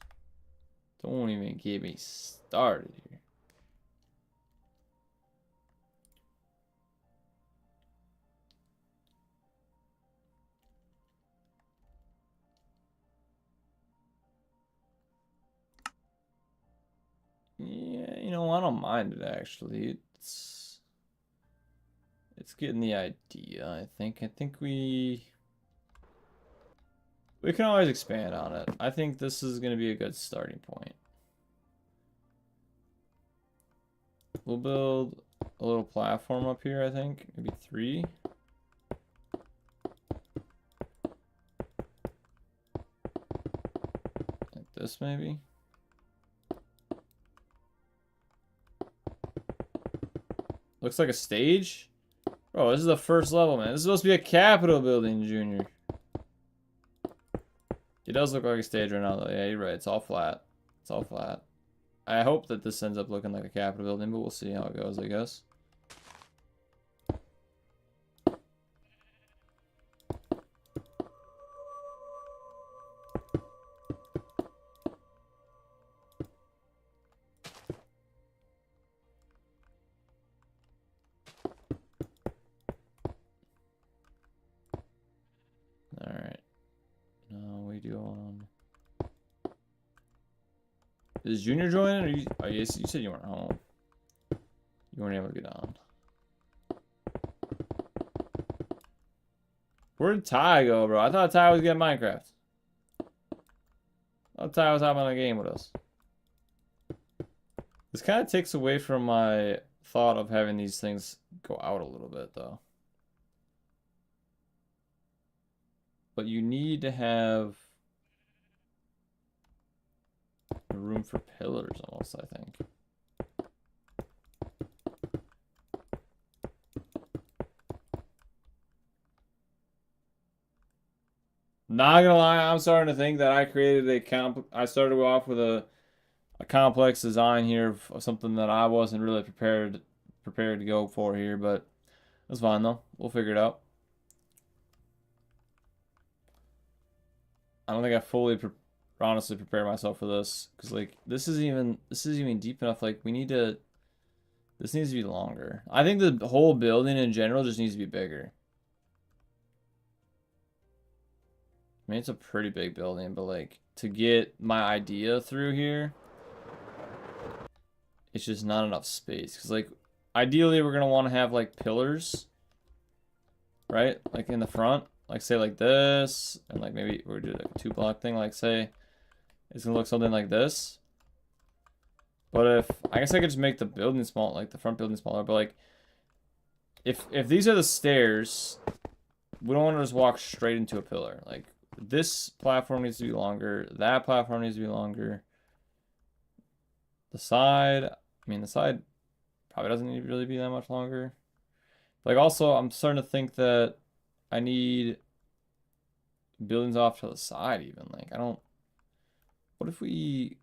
Speaker 1: Don't even get me started here. Yeah, you know, I don't mind it actually. It's getting the idea, I think. I think we can always expand on it. I think this is going to be a good starting point. We'll build a little platform up here, I think. Maybe 3. Like this, maybe. Looks like a stage. Bro, this is the first level, man. This is supposed to be a Capitol building, Junior. It does look like a stage right now, though. Yeah, you're right. It's all flat. It's all flat. I hope that this ends up looking like a Capitol building, but we'll see how it goes, I guess. Alright. No, we do on... Is Junior joining? Or you... Oh, yes, you said you weren't home. You weren't able to get on. Where did Ty go, bro? I thought Ty was getting Minecraft. I thought Ty was hopping on a game with us. This kind of takes away from my thought of having these things go out a little bit, though. But you need to have a room for pillars, almost, I think. Not gonna lie, I'm starting to think that I created I started off with a complex design here of something that I wasn't really prepared to go for here, but that's fine though. We'll figure it out. I don't think I fully honestly prepared myself for this because like this isn't even deep enough. Like this needs to be longer. I think the whole building in general just needs to be bigger. I mean, it's a pretty big building, but like to get my idea through here, it's just not enough space. Because like ideally we're gonna want to have like pillars, right? Like in the front, like say like this, and like maybe we're gonna do like a 2-block thing. Like say it's gonna look something like this. But if I guess I could just make the building small, like the front building smaller. But like if these are the stairs, we don't want to just walk straight into a pillar. Like this platform needs to be longer. That platform needs to be longer. The side probably doesn't need to really be that much longer. Like also, I'm starting to think that I need buildings off to the side even. Like I don't. What if we?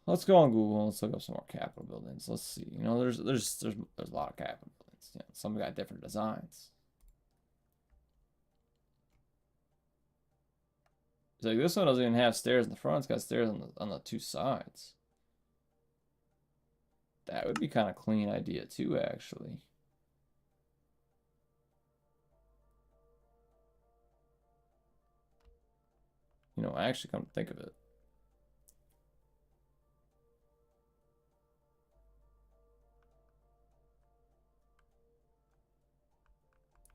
Speaker 1: Let's go on Google and let's look up some more Capitol buildings. Let's see. You know, there's a lot of Capitol buildings. You know, some got different designs. It's like this one doesn't even have stairs in the front. It's got stairs on the 2 sides. That would be kind of clean idea too, actually. You know, actually come to think of it.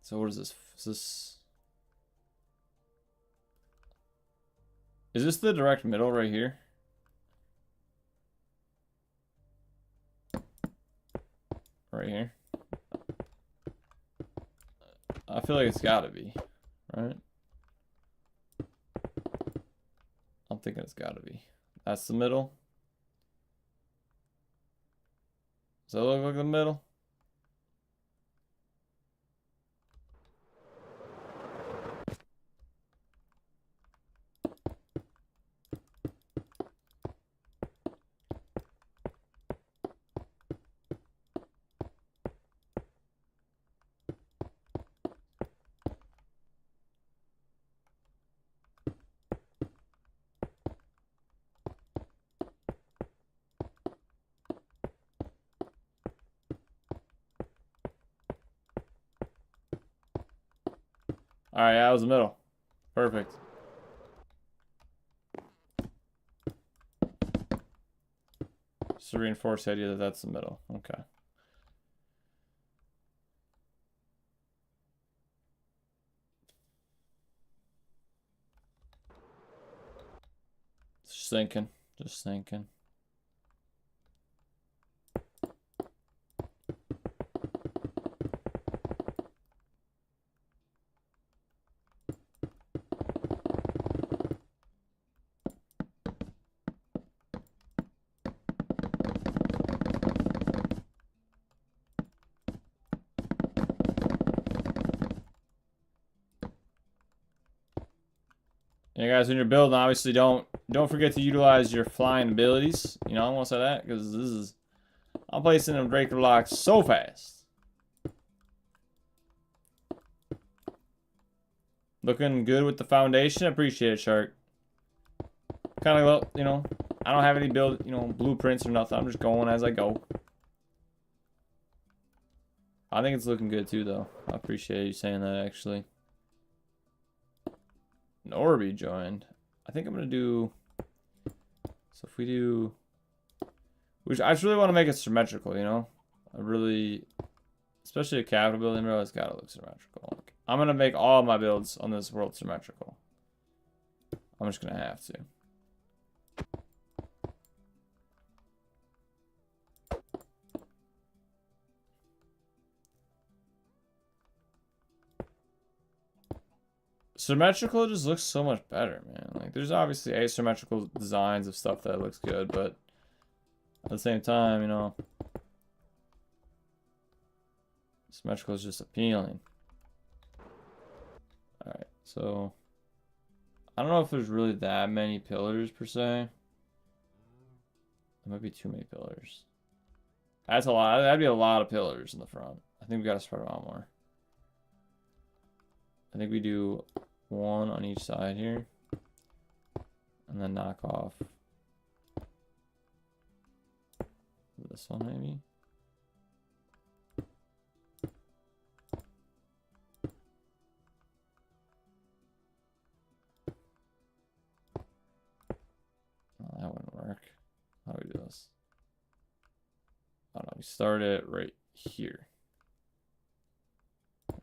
Speaker 1: So what is this? Is this the direct middle right here? Right here. I feel like it's gotta be, right? I'm thinking it's gotta be. That's the middle. Does that look like the middle? Alright, yeah, that was the middle. Perfect. Just to reinforce the idea that that's the middle. Okay. Just thinking. Just thinking. Yeah, guys, when you're building, obviously don't forget to utilize your flying abilities. You know, I want to say that because I'm placing them breaker blocks so fast. Looking good with the foundation. Appreciate it, Shark. Kind of, you know, I don't have any blueprints or nothing. I'm just going as I go. I think it's looking good too, though. I appreciate you saying that, actually. Norby joined. I think I'm gonna do. So if we do Which I just really want to make it symmetrical, you know? I really, especially a capital building, bro, it's gotta look symmetrical. Like, I'm gonna make all my builds on this world symmetrical. I'm just gonna have to. Symmetrical just looks so much better, man. Like, there's obviously asymmetrical designs of stuff that looks good, but at the same time, you know, symmetrical is just appealing. Alright, so I don't know if there's really that many pillars per se. There might be too many pillars. That's a lot. That'd be a lot of pillars in the front. I think we gotta spread them out more. I think we do one on each side here. And then knock off this one maybe. Oh, that wouldn't work. How do we do this? I don't know. We start it right here.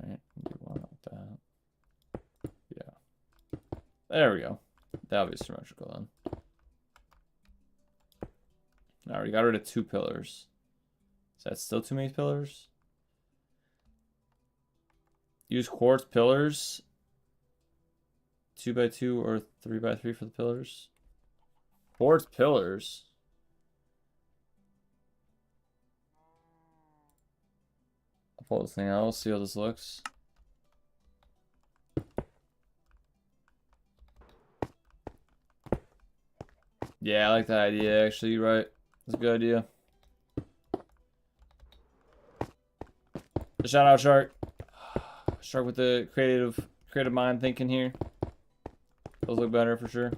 Speaker 1: Right, do one like that. Yeah. There we go. That'll be symmetrical then. Now we got rid of 2 pillars. Is that still too many pillars? Use quartz pillars. 2x2 or 3x3 for the pillars. Quartz pillars. I'll pull this thing out. We'll see how this looks. Yeah, I like that idea, actually. You're right. That's a good idea. Shout out, Shark. Shark with the creative mind thinking here. Those look better for sure.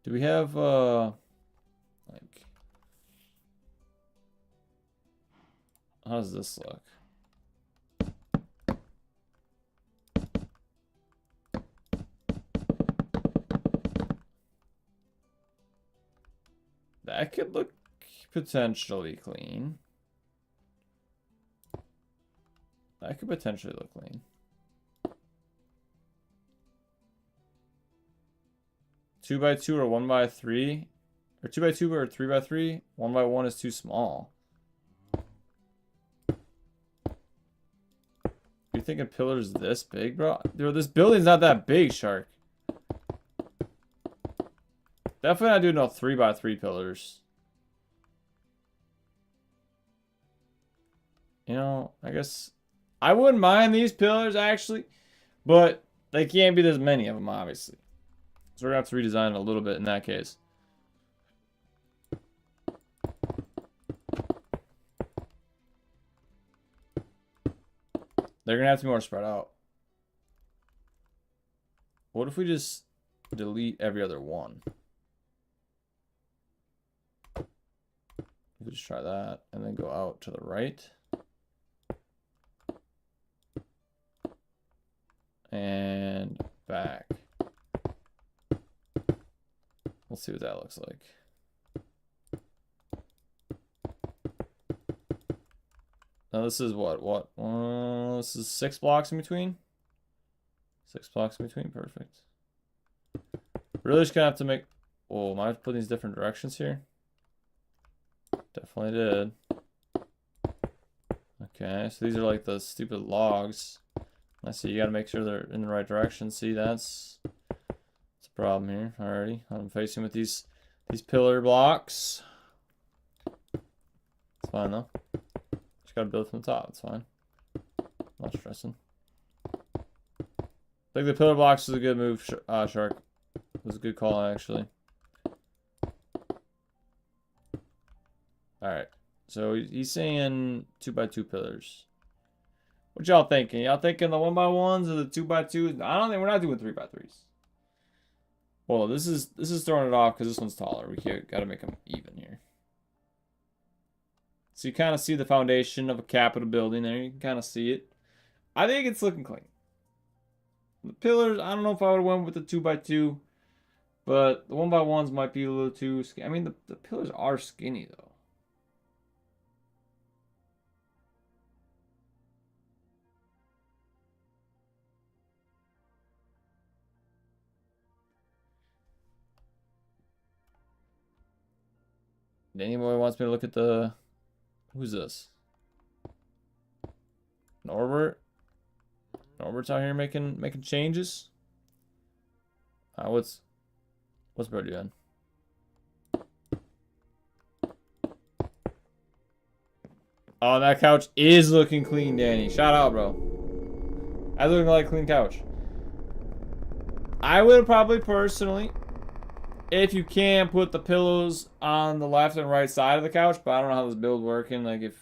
Speaker 1: Do we have like, how does this look? That could look potentially clean. That could potentially look clean. 2x2 or 1x3, or 2x2 or 3x3. 1x1 is too small. You're thinking pillars this big, bro? Dude, this building's not that big, Shark. Definitely not doing no 3x3 pillars. You know, I guess I wouldn't mind these pillars actually, but they can't be this many of them, obviously. So we're gonna have to redesign it a little bit in that case. They're gonna have to be more spread out. What if we just delete every other one? We just try that and then go out to the right. And back. We'll see what that looks like. Now this is what? This is 6 blocks in between? 6 blocks in between, perfect. Really just gonna have to make, oh, am I putting these different directions here? Definitely did. Okay, so these are like the stupid logs. I see you gotta make sure they're in the right direction. See, that's a problem here already. I'm facing with these pillar blocks. It's fine though. Just gotta build from the top. It's fine. Not stressing. I think the pillar blocks is a good move, Shark. It was a good call actually. All right. So he's saying 2x2 pillars. What y'all thinking? Y'all thinking the 1x1s or the 2x2s? I don't think we're not doing 3x3s. Well, this is throwing it off because this one's taller. We got to make them even here. So you kind of see the foundation of a Capitol building there. You can kind of see it. I think it's looking clean. The pillars, I don't know if I would have went with the 2x2, but the 1x1s might be a little too skinny. I mean, the pillars are skinny though. Anybody wants me to look at the... Who's this? Norbert? Norbert's out here making changes? What's bro doing? Oh, that couch is looking clean, Danny. Shout out, bro. That's looking like a clean couch. I would probably personally, if you can, put the pillows on the left and right side of the couch, but I don't know how this build working. Like if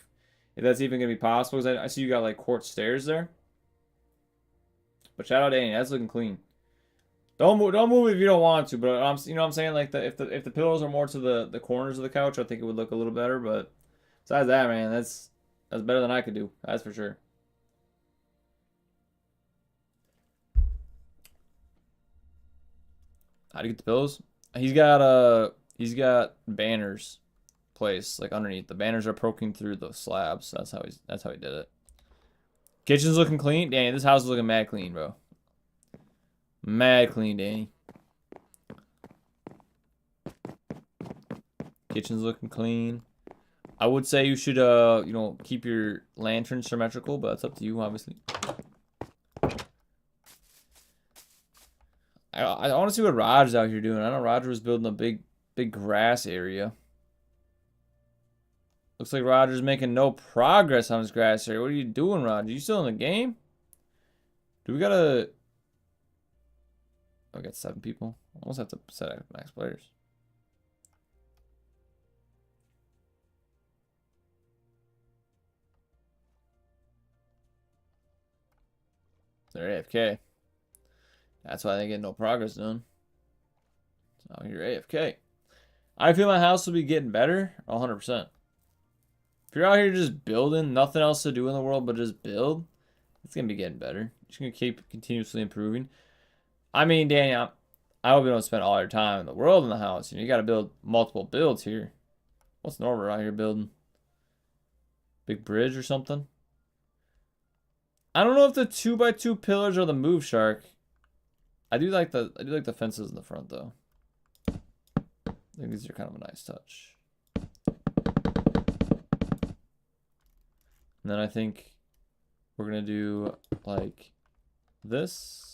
Speaker 1: that's even gonna be possible. Because I see you got like quartz stairs there. But shout out Danny, that's looking clean. Don't move if you don't want to. But you know what I'm saying, like if the pillows are more to the corners of the couch, I think it would look a little better. But besides that, man, that's better than I could do. That's for sure. How do you get the pillows? He's got banners placed like underneath. The banners are poking through the slabs. That's how he did it. Kitchen's looking clean. Danny, this house is looking mad clean, bro. Mad clean, Danny. Kitchen's looking clean. I would say you should you know, keep your lantern symmetrical, but it's up to you, obviously. I want to see what Roger's out here doing. I know Roger was building a big grass area. Looks like Roger's making no progress on his grass area. What are you doing, Roger? You still in the game? Do we gotta... Oh, I got 7 people. Almost have to set up max players. They're AFK. That's why they get no progress done. So you're AFK. I feel my house will be getting better 100%. If you're out here just building, nothing else to do in the world but just build, it's going to be getting better. You're just going to keep continuously improving. I mean, Danny, I hope you don't spend all your time in the world in the house. You know, you got to build multiple builds here. What's Norbert out here building? Big bridge or something? I don't know if the 2x2 pillars are the move shark. I do like the fences in the front though. I think these are kind of a nice touch. And then I think we're gonna do like this.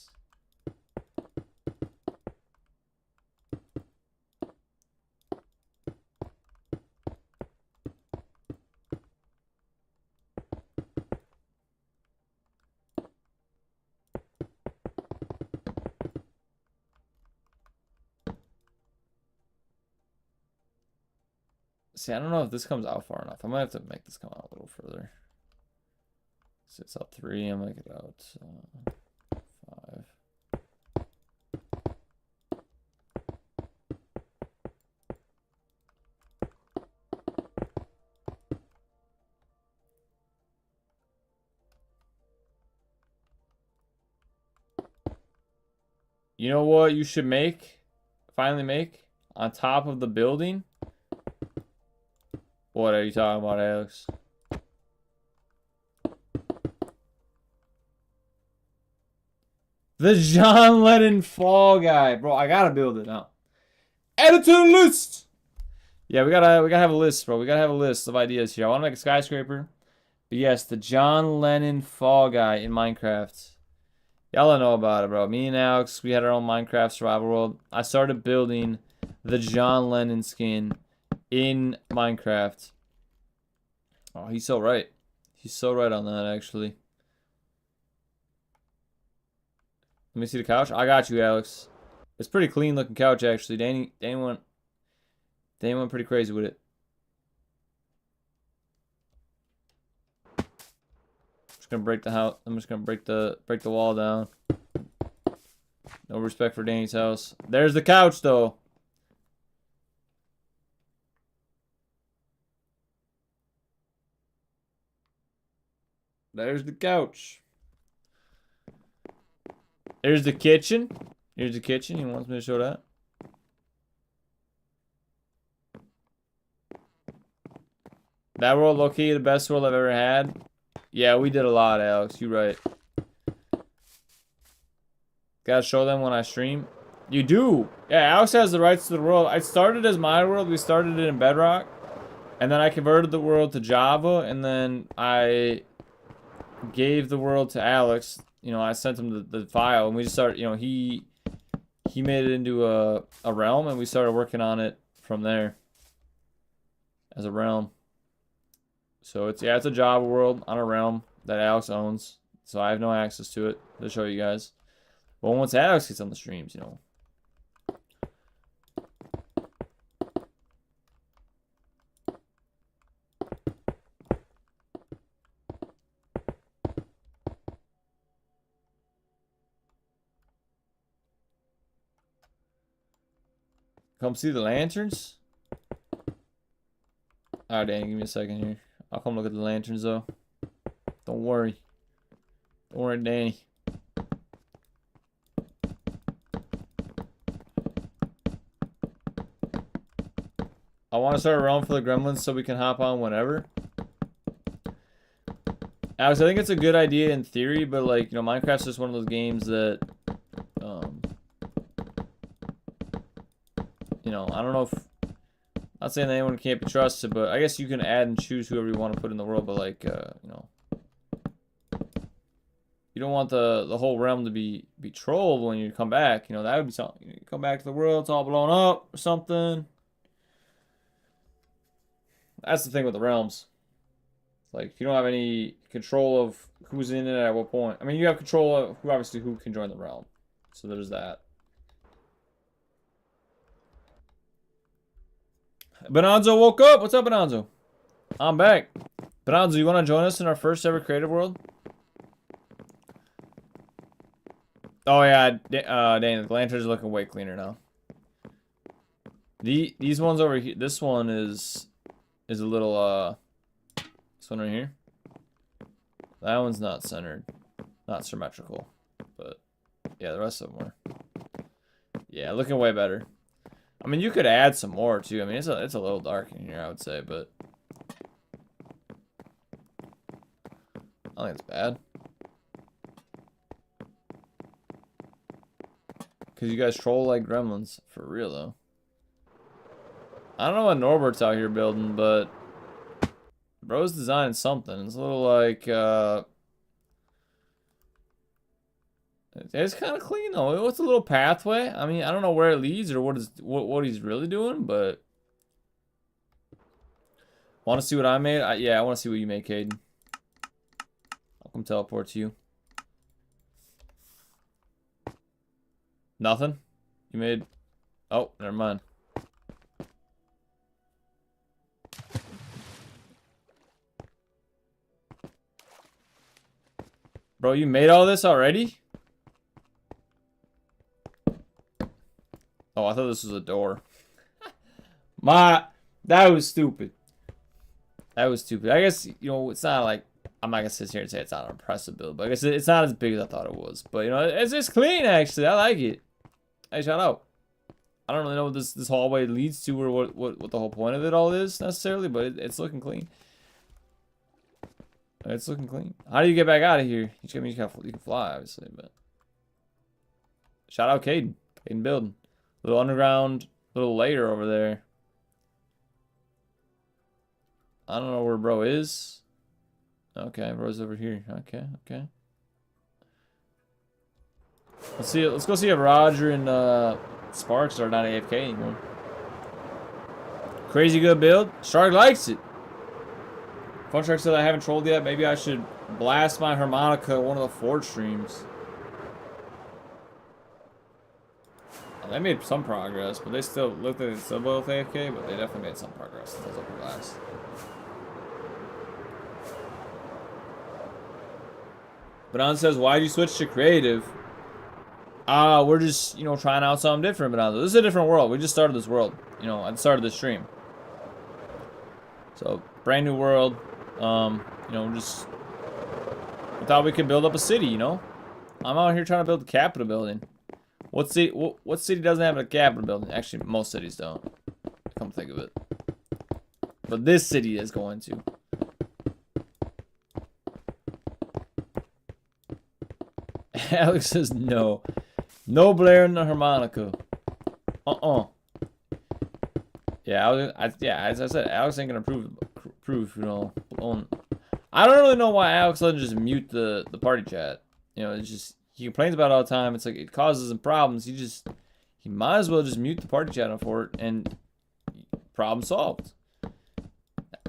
Speaker 1: See, I don't know if this comes out far enough. I might have to make this come out a little further. So it's out 3, I'll make it out 5. You know what you should finally make on top of the building? What are you talking about, Alex? The John Lennon Fall Guy. Bro, I gotta build it now. Add it to the list! Yeah, we gotta have a list, bro. We gotta have a list of ideas here. I wanna make a skyscraper. But yes, the John Lennon Fall Guy in Minecraft. Y'all know about it, bro. Me and Alex, we had our own Minecraft survival world. I started building the John Lennon skin in Minecraft. Oh, he's so right. He's so right on that, actually. Let me see the couch. I got you, Alex. It's pretty clean looking couch, actually. Danny went pretty crazy with it. Just gonna break the house. I'm just gonna break the wall down. No respect for Danny's house. There's the couch, though. There's the couch. Here's the kitchen. Here's the kitchen. He wants me to show that. That world, low-key, the best world I've ever had. Yeah, we did a lot, Alex. You're right. Gotta show them when I stream. You do. Yeah, Alex has the rights to the world. I started as my world. We started it in Bedrock. And then I converted the world to Java. And then I gave the world to Alex. You know, I sent him the file. And we just started, you know, he made it into a realm. And we started working on it from there. As a realm. So it's a Java world on a realm that Alex owns. So I have no access to it to show you guys. But once Alex gets on the streams, you know. Come see the lanterns? Alright, Danny, give me a second here. I'll come look at the lanterns, though. Don't worry. Don't worry, Danny. I want to start a realm for the gremlins so we can hop on whenever. Alex, I think it's a good idea in theory, but, like, you know, Minecraft's just one of those games that, you know, I don't know if... Not saying that anyone can't be trusted, but I guess you can add and choose whoever you want to put in the world, but, like, you know... You don't want the whole realm to be trolled when you come back. You know, that would be something. You come back to the world, it's all blown up or something. That's the thing with the realms. Like, you don't have any control of who's in it at what point. I mean, you have control of who can join the realm. So there's that. Bonanzo woke up. What's up, Bonanzo? I'm back. Bonanzo, you want to join us in our first ever creative world? Oh yeah, Dang, the lanterns are looking way cleaner now. These ones over here. This one is a little this one right here. That one's not centered, not symmetrical, but yeah, the rest of them were. Yeah, looking way better. I mean, you could add some more too. I mean, it's a little dark in here, I would say, but I don't think it's bad. Because you guys troll like gremlins. For real, though. I don't know what Norbert's out here building, but... Bro's designing something. It's a little like, It's kind of clean, though. It's a little pathway. I mean, I don't know where it leads or what he's really doing, but... Want to see what I made? Yeah, I want to see what you made, Caden. I'll come teleport to you. Nothing? You made... Oh, never mind. Bro, you made all this already? Oh, I thought this was a door. That was stupid. That was stupid. I guess, you know, it's not like... I'm not gonna sit here and say it's not an impressive build, but I guess it's not as big as I thought it was. But, you know, it's just clean, actually. I like it. Hey, shout out. I don't really know what this hallway leads to or what the whole point of it all is, necessarily, but it's looking clean. It's looking clean. How do you get back out of here? You can fly, obviously, but... Shout out Caden. Caden building. Little underground, little layer over there. I don't know where bro is. Okay, bro's over here. Okay, okay. Let's go see if Roger and Sparks are not AFK anymore. Crazy good build. Shark likes it. Fun Shark said I haven't trolled yet. Maybe I should blast my harmonica at one of the Forge streams. They made some progress, but they still looked like they still both AFK, but they definitely made some progress since I was up here last. Banan says, why'd you switch to creative? We're just, you know, trying out something different, Banan. This is a different world. We just started this world, you know, at the start of the stream. So, brand new world. You know, just... We thought we could build up a city, you know? I'm out here trying to build the Capitol building. What city doesn't have a Capitol building? Actually, most cities don't. Come to think of it. But this city is going to. Alex says no. No blaring the harmonica. Yeah, as I said, Alex ain't gonna prove, you know. I don't really know why Alex doesn't just mute the party chat. You know, it's just, he complains about it all the time. It's like, it causes him problems. He might as well just mute the party chat for it, and problem solved.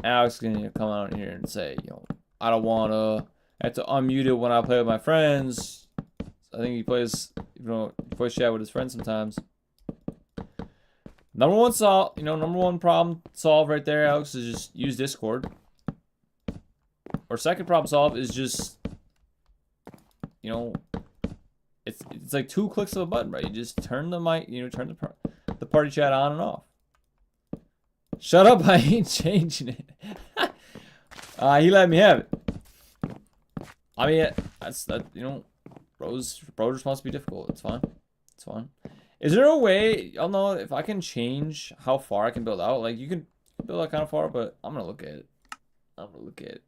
Speaker 1: Alex is gonna come out here and say, you know, I don't wanna have to unmute it when I play with my friends. I think he plays, you know, voice chat with his friends sometimes. Number one problem solved right there, Alex, is just use Discord. Or second problem solved is just, you know, it's like 2 clicks of a button, right? You just turn the mic, you know, turn the party chat on and off. Shut up, I ain't changing it. He let me have it. I mean, you know, bro's response to be difficult. It's fine. It's fine. Is there a way, y'all know, if I can change how far I can build out? Like, you can build out kind of far, but I'm gonna look at it.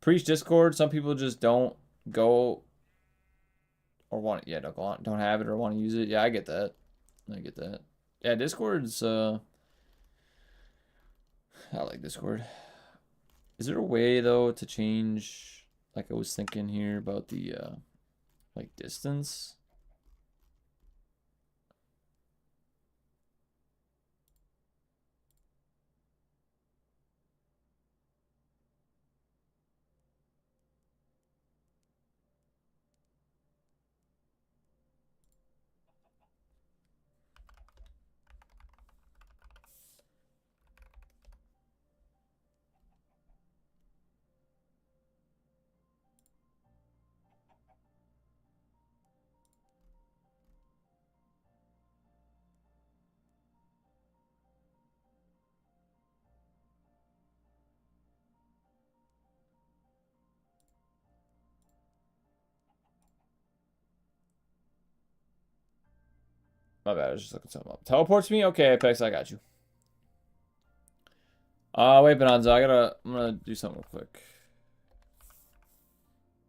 Speaker 1: Preach Discord. Some people just don't go or want it. Yeah, don't have it or want to use it. Yeah, I get that. Yeah, Discord's I like Discord. Is there a way though to change, like I was thinking here about the like distance? My bad, I was just looking something up. Teleports me? Okay, Apex, I got you. Wait, Bonanza, I'm gonna do something real quick.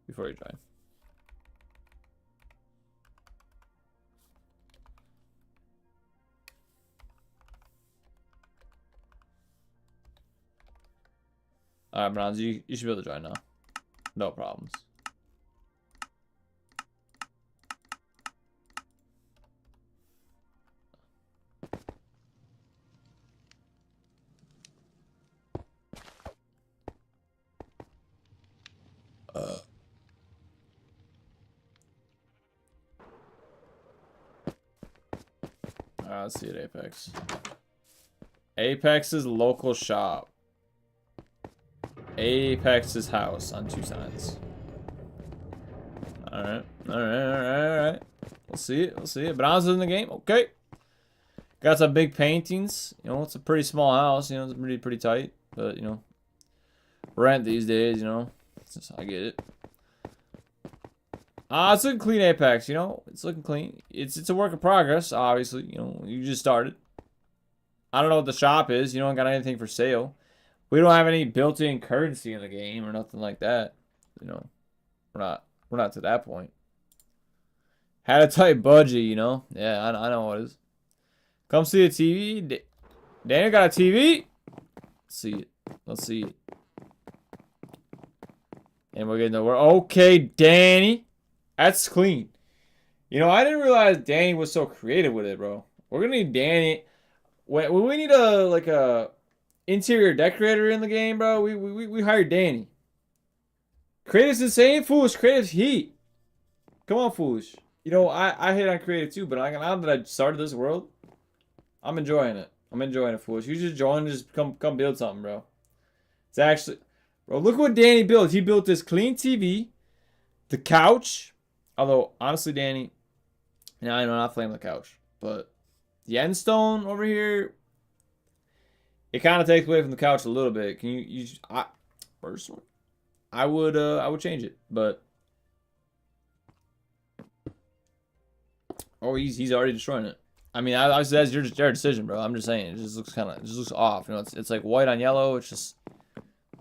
Speaker 1: Before you join. Alright, Bonanza, you should be able to join now. No problems. Alright, let's see it, Apex. Apex's local shop. Apex's house on 2 signs. Alright. We'll see it. Bonanza's in the game. Okay. Got some big paintings. You know, it's a pretty small house. You know, it's pretty tight. But, you know, rent these days, you know. I get it. It's looking clean, Apex, you know. It's looking clean. It's a work in progress, obviously. You know, you just started. I don't know what the shop is. You don't got anything for sale. We don't have any built-in currency in the game or nothing like that. You know, we're not to that point. Had a tight budget, you know. Yeah, I know what it is. Come see the TV. Daniel got a TV. Let's see it. And we're getting nowhere. Okay, Danny. That's clean. You know, I didn't realize Danny was so creative with it, bro. We're gonna need Danny. When we need a interior decorator in the game, bro, we hired Danny. Creative's insane, Foolish. Creative's heat. Come on, Foolish. You know, I hate on creative too, but now that I started this world, I'm enjoying it. Foolish. You just join and just come build something, bro. It's actually, bro, look what Danny built. He built this clean TV, the couch. Although, honestly, Danny, now I know not flame the couch, but the end stone over here, it kind of takes away from the couch a little bit. Can personally, I would change it, but Oh, he's already destroying it. I mean, obviously that's your decision, bro. I'm just saying, it just looks it just looks off. You know, it's like white on yellow. It just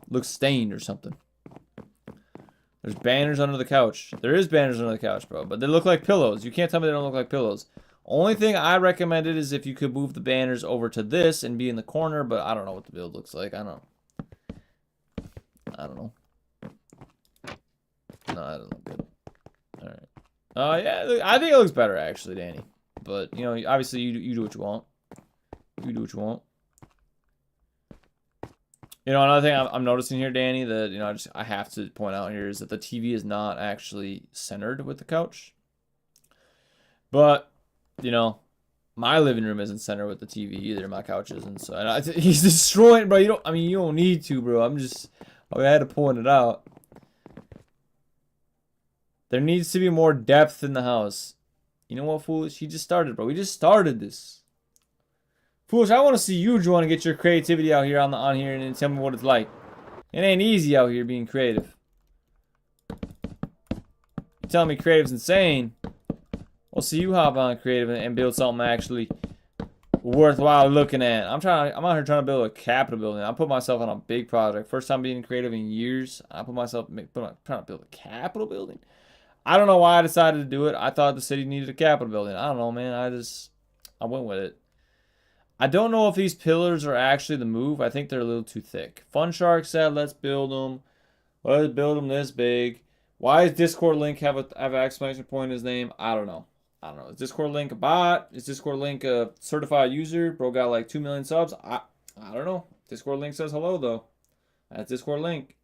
Speaker 1: looks stained or something. There's banners under the couch. There is banners under the couch, bro, but they look like pillows. You can't tell me they don't look like pillows. Only thing I recommended is if you could move the banners over to this and be in the corner, but I don't know what the build looks like. I don't know. No, that doesn't look good. All right. Yeah, I think it looks better actually, Danny. But you know, obviously you do what you want. You do what you want. You know, another thing I'm noticing here, Danny, that, you know, I have to point out here is that the TV is not actually centered with the couch. But, you know, my living room isn't centered with the TV either. My couch isn't. So he's destroying, bro. You don't need to, bro. I had to point it out. There needs to be more depth in the house. You know what, Foolish? He just started, bro. We just started this. Foolish, I want to see you, Joanna, get your creativity out here on here and tell me what it's like. It ain't easy out here being creative. You're telling me creative's insane. We'll see you hop on creative and build something actually worthwhile looking at. I'm out here trying to build a Capitol building. I put myself on a big project. First time being creative in years. I trying to build a Capitol building. I don't know why I decided to do it. I thought the city needed a Capitol building. I don't know, man. I went with it. I don't know if these pillars are actually the move. I think they're a little too thick. Fun Shark said, let's build them. Let's build them this big. Why does Discord Link have an exclamation point in his name? I don't know. Is Discord Link a bot? Is Discord Link a certified user? Bro got like 2 million subs. I don't know. Discord Link says hello, though. That's Discord Link.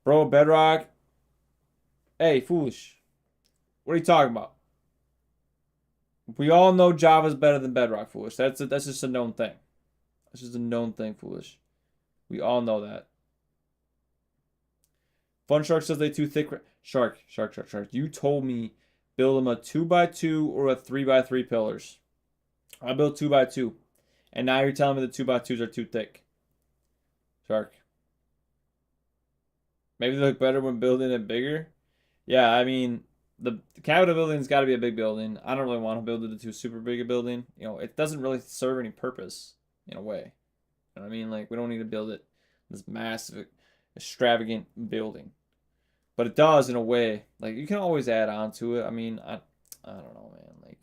Speaker 1: Bro, Bedrock. Hey, Foolish. What are you talking about? We all know Java's better than Bedrock, Foolish. That's just a known thing. That's just a known thing, Foolish. We all know that. Fun Shark says they too thick. Shark. You told me build them a 2x2 or a 3x3 pillars. I built 2x2. And now you're telling me the 2x2s are too thick. Shark. Maybe they look better when building it bigger. Yeah, I mean, the Capitol building's got to be a big building. I don't really want to build it into super big a building. You know, it doesn't really serve any purpose in a way. You know what I mean? Like, we don't need to build it this massive, extravagant building. But it does in a way. Like, you can always add on to it. I mean, I don't know, man. Like,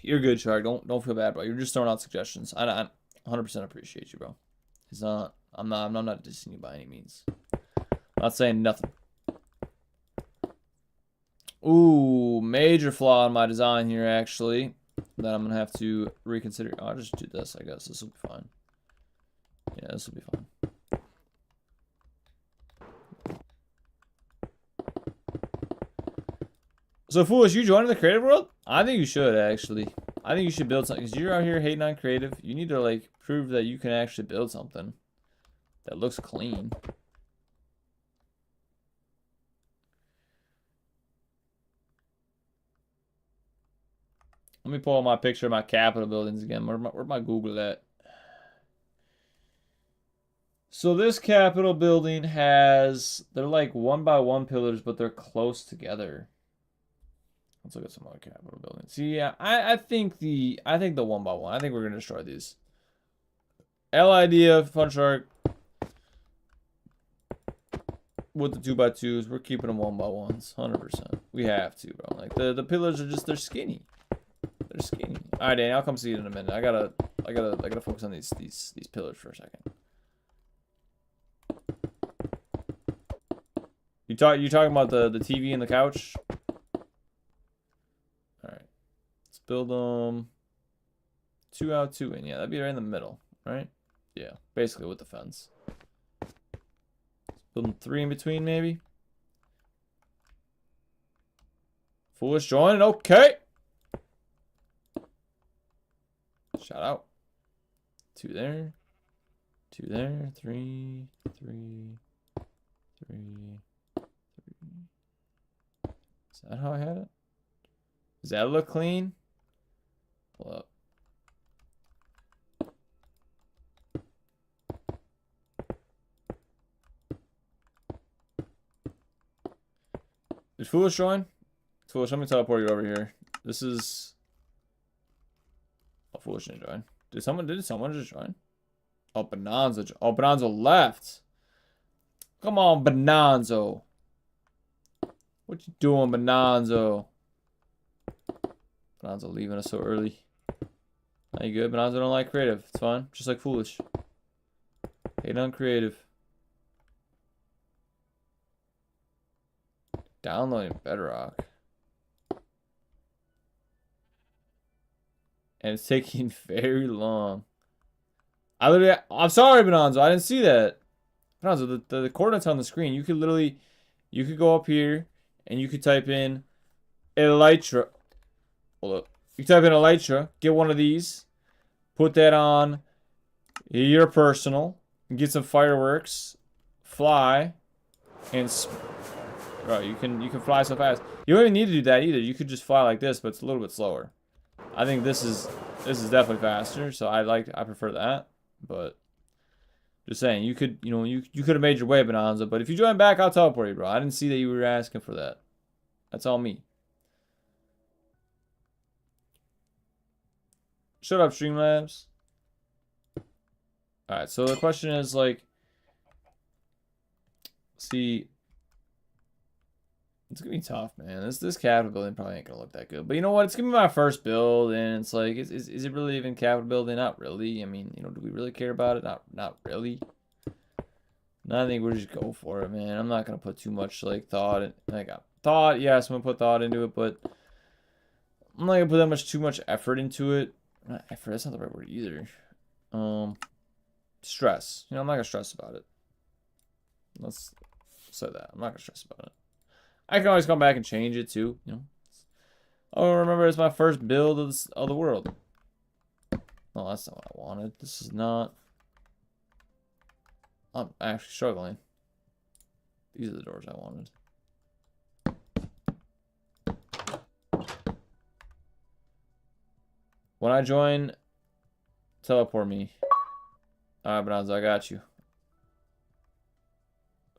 Speaker 1: you're good, Shark. Don't feel bad, bro. You're just throwing out suggestions. I 100% appreciate you, bro. It's not. I'm not dissing you by any means. I'm not saying nothing. Ooh, major flaw in my design here, actually, that I'm gonna have to reconsider. I'll just do this, I guess. This will be fine. Yeah, this will be fine. So, Foolish, you joining the creative world? I think you should, actually. I think you should build something, because you're out here hating on creative. You need to, like, prove that you can actually build something that looks clean. Let me pull up my picture of my Capitol buildings again. Where's my Google at? So this Capitol building has, they're like 1x1 pillars, but they're close together. Let's look at some other Capitol buildings. See, yeah, I think the 1x1. I think we're gonna destroy these. L idea, Fun Shark. With the 2x2s, we're keeping them 1x1s, 100%. We have to, bro. Like the pillars are just, they're skinny. They're skinny. All right, Danny, I'll come see you in a minute. I gotta focus on these pillars for a second. You talking about the TV and the couch? All right, let's build them 2 out, 2 in. Yeah, that'd be right in the middle, right? Yeah, basically with the fence. Let's build them 3 in between, maybe. Foolish joining. Okay. Shout out. 2 there. 2 there. 3, 3, 3, 3. Is that how I had it? Does that look clean? Pull up. Is Foolish join? Foolish, let me teleport you over here. This is... Oh, Foolish didn't join. Did someone just join? Oh, Bonanza. Oh, Bonanza left. Come on, Bonanza. What you doing, Bonanza? Bonanza leaving us so early. Are you good? Bonanza don't like creative. It's fine. Just like Foolish. Hate on creative. Downloading Bedrock. And it's taking very long. I'm sorry, Bonanza. I didn't see that. Bonanza, the coordinates on the screen. You could literally, you could go up here and you could type in Elytra. Hold up. You type in Elytra, get one of these, put that on your personal, get some fireworks, fly, and bro, you can fly so fast. You don't even need to do that either. You could just fly like this, but it's a little bit slower. I think this is definitely faster, so I prefer that. But just saying, you could have made your way, Bonanza. But if you join back, I'll teleport you, bro. I didn't see that you were asking for that. That's all me. Shut up, Streamlabs. Alright, so the question is, like... See... It's gonna be tough, man. This Capitol building probably ain't gonna look that good. But you know what? It's gonna be my first build, and it's like, is it really even Capitol building? Not really. I mean, do we really care about it? Not really. No, I think we'll just go for it, man. I'm not gonna put too much, like, thought. Yes, I'm gonna put thought into it, but... I'm not gonna put too much effort into it. Not effort, that's not the right word either. Stress. I'm not gonna stress about it. Let's say that. I'm not gonna stress about it. I can always come back and change it too, Oh, remember, it's my first build of the world. No, that's not what I wanted. This is not... I'm actually struggling. These are the doors I wanted. When I join, teleport me. Alright, Bonanza, I got you.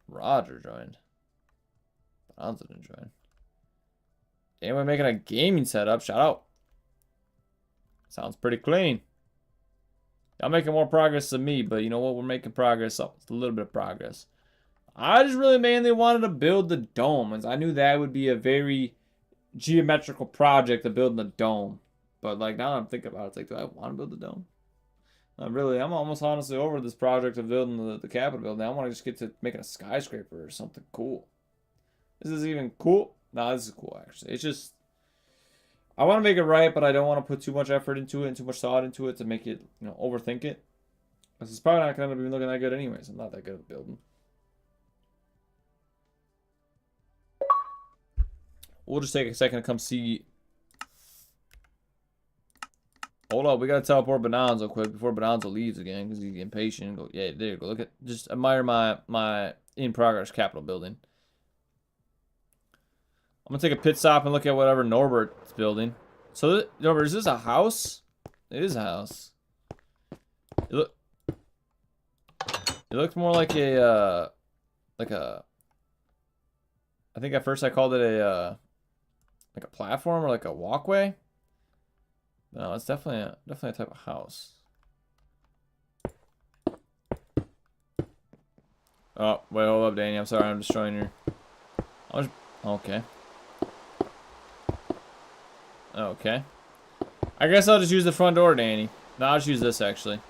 Speaker 1: Roger joined. Bonanza didn't join. Anyone making a gaming setup? Shout out. Sounds pretty clean. Y'all making more progress than me, but you know what? We're making progress. It's a little bit of progress. I just really mainly wanted to build the dome, as I knew that would be a very geometrical project of building the dome. But like now that I'm thinking about it, it's like, do I want to build the dome? Not really. I'm almost honestly over this project of building the Capitol building. I want to just get to making a skyscraper or something cool. This is even cool. No, this is cool actually. It's just I want to make it right, but I don't want to put too much effort into it and too much thought into it to make it, overthink it. Because it's probably not going to be looking that good anyways. I'm not that good at building. We'll just take a second to come see. Hold up, we gotta teleport Bonanza quick before Bonanza leaves again because he's impatient. Go, yeah, there you go. Look at, just admire my in progress Capitol building. I'm gonna take a pit stop and look at whatever Norbert's building. So, Norbert, is this a house? It is a house. It looks more like a I think at first I called it a platform or like a walkway. No, it's definitely a type of house. Oh, wait, hold up, Danny. I'm sorry, I'm destroying your... Okay. Okay. I guess I'll just use the front door, Danny. No, I'll just use this, actually.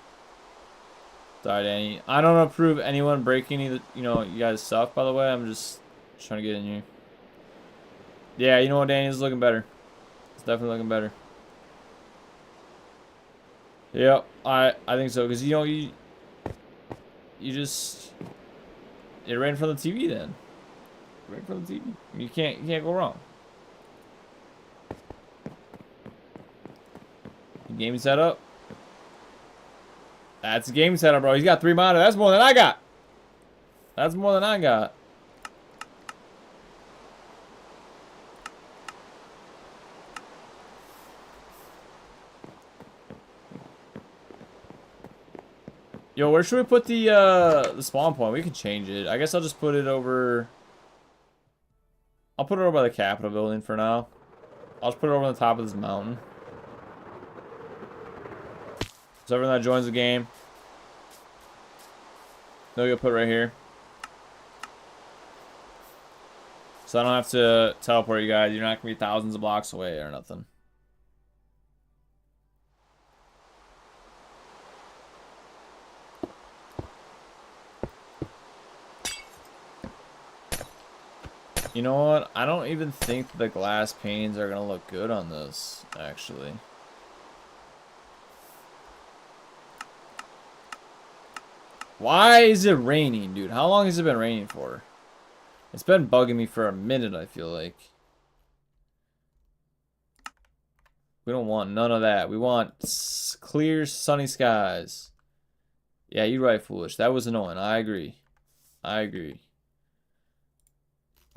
Speaker 1: Sorry, Danny. I don't approve anyone breaking any, you guys' stuff, by the way. I'm just trying to get in here. Yeah, you know what, Danny? It's looking better. It's definitely looking better. Yep, I think so, because you just you're right in front of the TV then. Right in front of the TV. You can't go wrong. Gaming setup. That's a gaming setup, bro. He's got 3 monitors. That's more than I got. That's more than I got. Yo, where should we put the spawn point? We can change it. I guess I'll just put it over. I'll put it over by the Capitol building for now. I'll just put it over on the top of this mountain. So everyone that joins the game, they'll get put right here. So I don't have to teleport you guys. You're not going to be thousands of blocks away or nothing. You know what? I don't even think the glass panes are going to look good on this, actually. Why is it raining, dude? How long has it been raining for? It's been bugging me for a minute, I feel like. We don't want none of that. We want clear, sunny skies. Yeah, you're right, Foolish. That was annoying. I agree. I agree.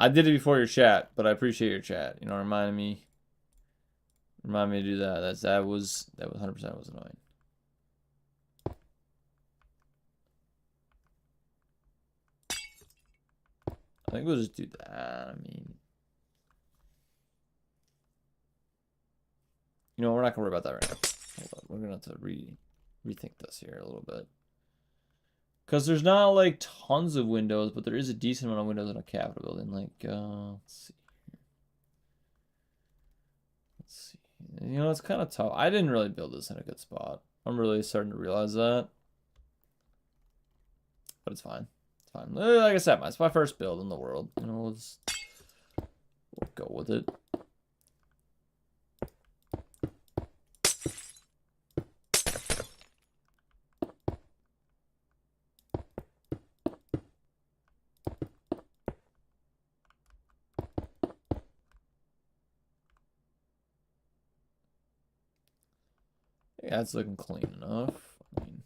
Speaker 1: I did it before your chat, but I appreciate your chat. You know, remind me to do that. That was 100% was annoying. I think we'll just do that. I mean, you know, we're not gonna worry about that right now. Hold on. We're gonna have to rethink this here a little bit. Because there's not, like, tons of windows, but there is a decent amount of windows in a Capitol building. Like, let's see. Let's see. You know, it's kind of tough. I didn't really build this in a good spot. I'm really starting to realize that. But it's fine. It's fine. Like I said, it's my first build in the world. You know, we'll go with it. Yeah, it's looking clean enough. I mean,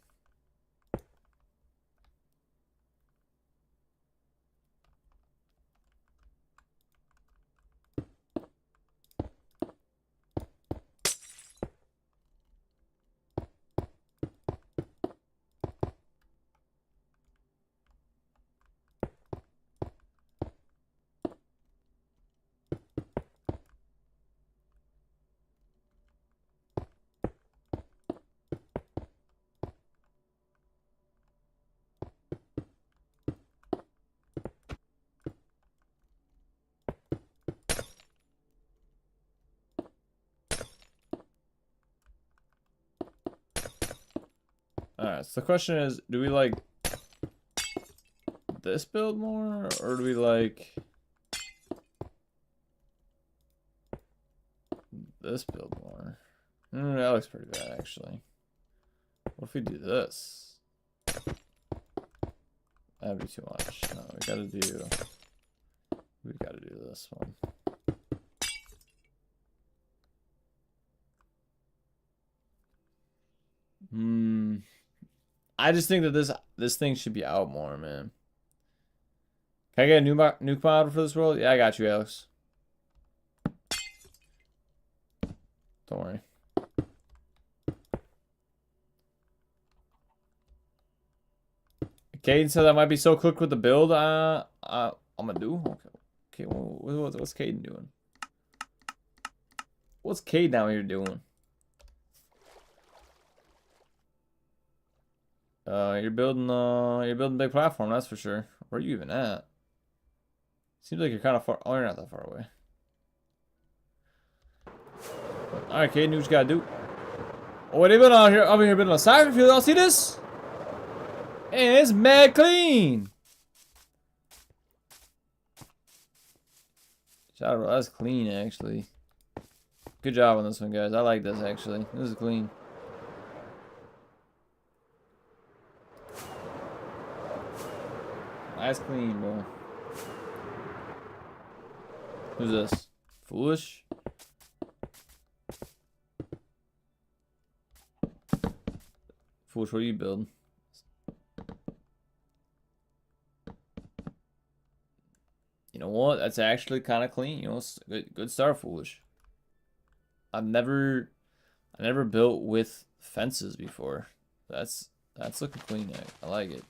Speaker 1: alright, so the question is, do we like this build more, or do we like this build more? That looks pretty bad, actually. What if we do this? That'd be too much. No, we gotta do this one. I just think that this thing should be out more, man. Can I get a nuke mod for this world? Yeah, I got you, Alex. Don't worry. Caden said I might be so cooked with the build. I'm gonna do. Okay. What's Caden doing? What's Caden out here doing? You're building big platform, that's for sure. Where are you even at? Seems like you're kind of far. Oh, you're not that far away. All right, Caden, what you gotta do? Oh, what have you been out here? Over here building a soccer field. Y'all see this? And it's mad clean. Shout out, that's clean actually. Good job on this one, guys. I like this actually. This is clean. That's clean, bro. Who's this? Foolish? Foolish, what are you building? You know what? That's actually kind of clean. You know, it's good start, Foolish. I've never built with fences before. That's looking clean. I like it.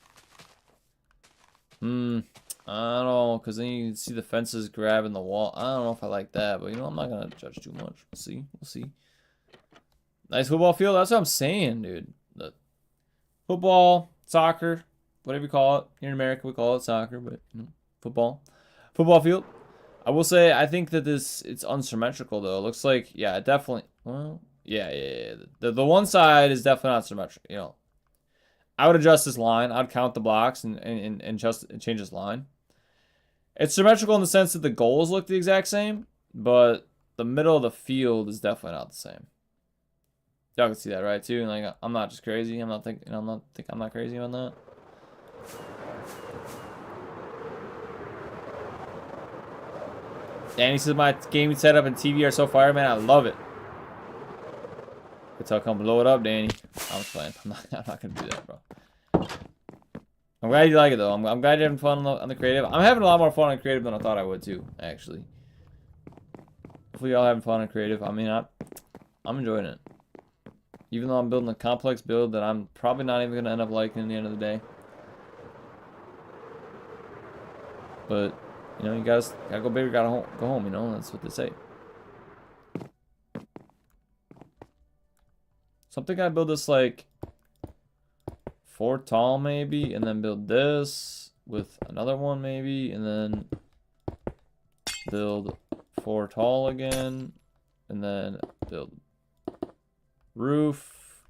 Speaker 1: I don't know, because then you can see the fences grabbing the wall. I don't know if I like that, but you know, I'm not going to judge too much. We'll see. We'll see. Nice football field. That's what I'm saying, dude. The football, soccer, whatever you call it. Here in America, we call it soccer, but you know, football. Football field. I will say, I think that it's unsymmetrical, though. It looks like, yeah, it definitely, well, yeah. The one side is definitely not symmetrical, you know. I would adjust this line. I'd count the blocks and change this line. It's symmetrical in the sense that the goals look the exact same, but the middle of the field is definitely not the same. Y'all can see that, right? Too. And like, I'm not just crazy. I'm not crazy on that. Danny says my gaming setup and TV are so fire, man. I love it. Good talk, come blow it up, Danny. I'm playing. I'm not gonna do that, bro. I'm glad you like it though. I'm glad you're having fun on the creative. I'm having a lot more fun on creative than I thought I would too, actually. Hopefully y'all having fun on creative. I mean, I'm enjoying it. Even though I'm building a complex build that I'm probably not even gonna end up liking at the end of the day. But you know, you guys gotta go big or gotta go home. You know, that's what they say. So I'm thinking I build this like 4 tall maybe, and then build this with another one maybe, and then build 4 tall again, and then build roof,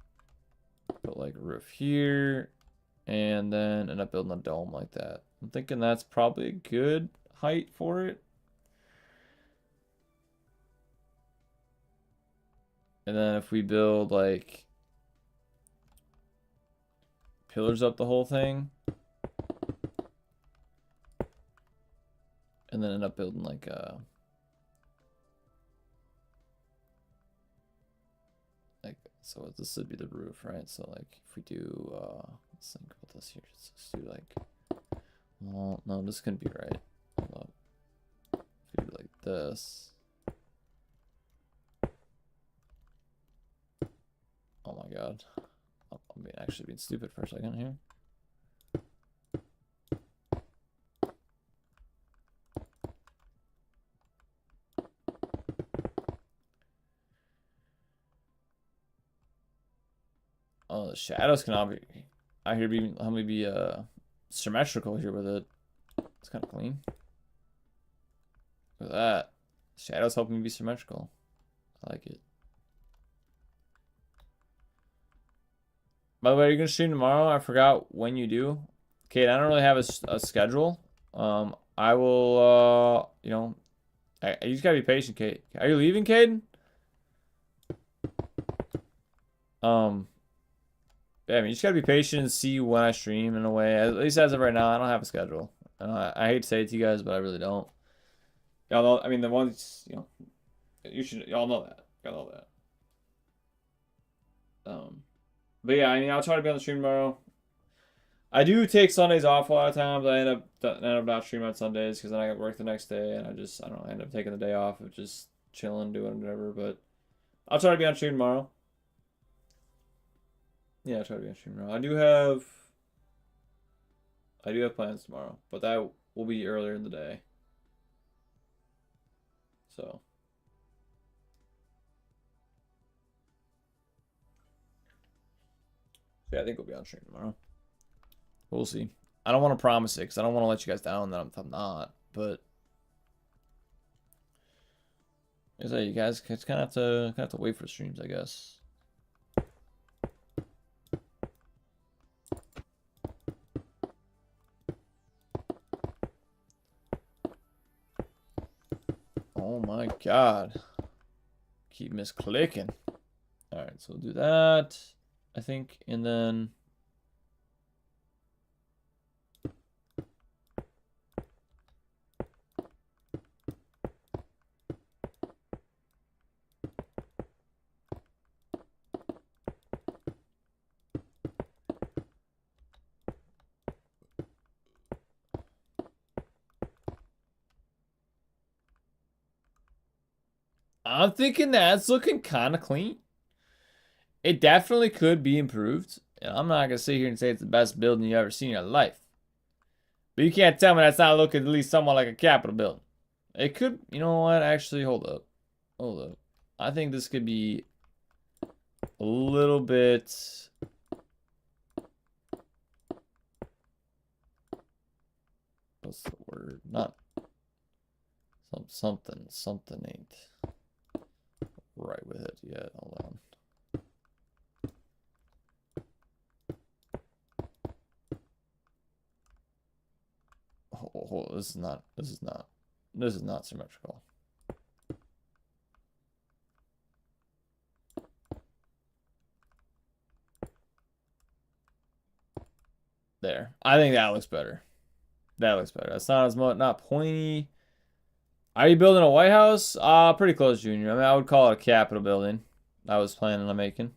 Speaker 1: put like a roof here, and then end up building a dome like that. I'm thinking that's probably a good height for it. And then if we build like pillars up the whole thing, and then end up building like a so this would be the roof, right? So like if we do let's think about this here. Let's do like, well, no, this couldn't be right. Hold up. If we do like this. Oh my god. I'm actually being stupid for a second here. Oh, the shadows can all be out here be how many be symmetrical here with it. It's kind of clean. Look at that. Shadows helping me be symmetrical. I like it. By the way, are you gonna stream tomorrow? I forgot when you do. Kate, I don't really have a schedule. I will you know, you just gotta be patient, Kate. Are you leaving, Kate? Yeah, I mean, you just gotta be patient and see when I stream in a way. At least as of right now, I don't have a schedule. I hate to say it to you guys, but I really don't. Y'all know, I mean, the ones, you know, y'all know that. Y'all know that. But yeah, I mean, I'll try to be on the stream tomorrow. I do take Sundays off a lot of times. I end up not streaming on Sundays because then I got work the next day, and I don't know, I end up taking the day off of just chilling, doing whatever. But I'll try to be on stream tomorrow. Yeah, I'll try to be on stream tomorrow. I do have plans tomorrow, but that will be earlier in the day. So. Yeah, I think we'll be on stream tomorrow. We'll see. I don't want to promise it because I don't want to let you guys down that I'm not. But I say you guys kind of have to wait for streams, I guess. Oh my god. Keep misclicking. Alright, so we'll do that, I think, and then I'm thinking that's looking kind of clean. It definitely could be improved. And I'm not going to sit here and say it's the best building you've ever seen in your life. But you can't tell me that's not looking at least somewhat like a Capitol building. It could, you know what? Actually, hold up. Hold up. I think this could be a little bit. What's the word? Not something ain't right with it yet. Hold on. Oh, this is not symmetrical. There. I think that looks better. That looks better. That's not as much, not pointy. Are you building a White House? Pretty close, Junior. I mean, I would call it a Capitol building. I was planning on making.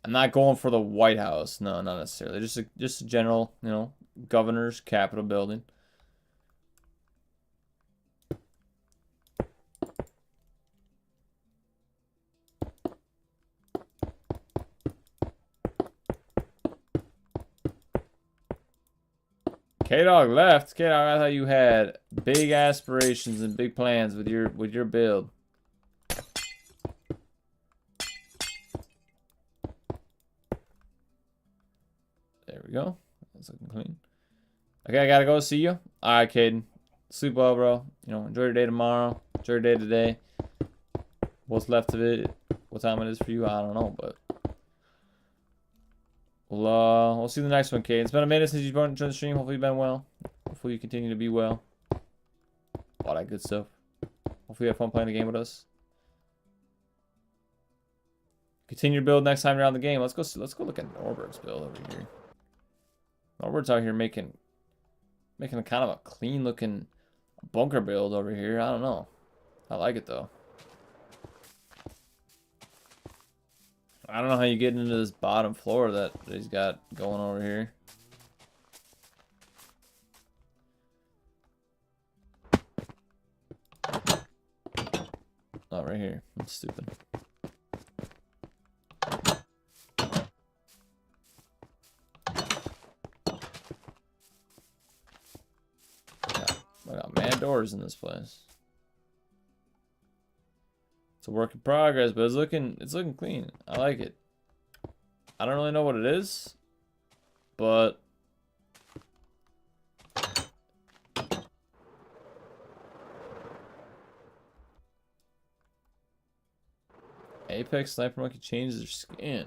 Speaker 1: I'm not going for the White House. No, not necessarily. Just a general, you know, governor's Capitol building. K-Dog left. K-Dog, I thought you had big aspirations and big plans with your build. There we go. That's looking clean. Okay, I gotta go. See you. All right, Caden. Sleep well, bro. You know, enjoy your day tomorrow. Enjoy your day today. What's left of it? What time it is for you? I don't know, but we'll see the next one, Caden. It's been a minute since you've joined the stream. Hopefully you've been well. Hopefully you continue to be well. All that good stuff. Hopefully you have fun playing the game with us. Continue to build next time you're on the game. Let's go look at Norbert's build over here. Norbert's out here making a kind of a clean looking bunker build over here. I don't know. I like it though. I don't know how you get into this bottom floor that he's got going over here. Oh, right here. That's stupid. I got mad doors in this place. It's a work in progress, but it's looking clean. I like it. I don't really know what it is, but Apex Sniper Monkey changes their skin.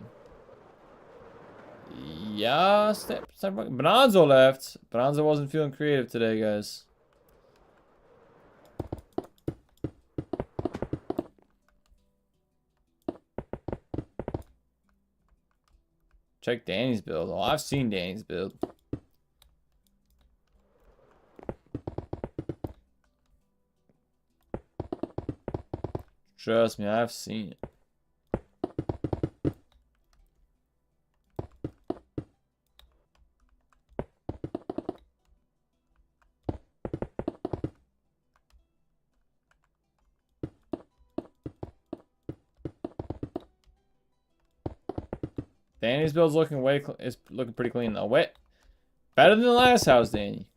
Speaker 1: Yeah, Sniper Monkey. Bonanzo left. Bonanzo wasn't feeling creative today, guys. Check Danny's build. Oh, I've seen Danny's build. Trust me, I've seen it. Danny's build's looking looking pretty clean though. Wait, better than the last house, Danny.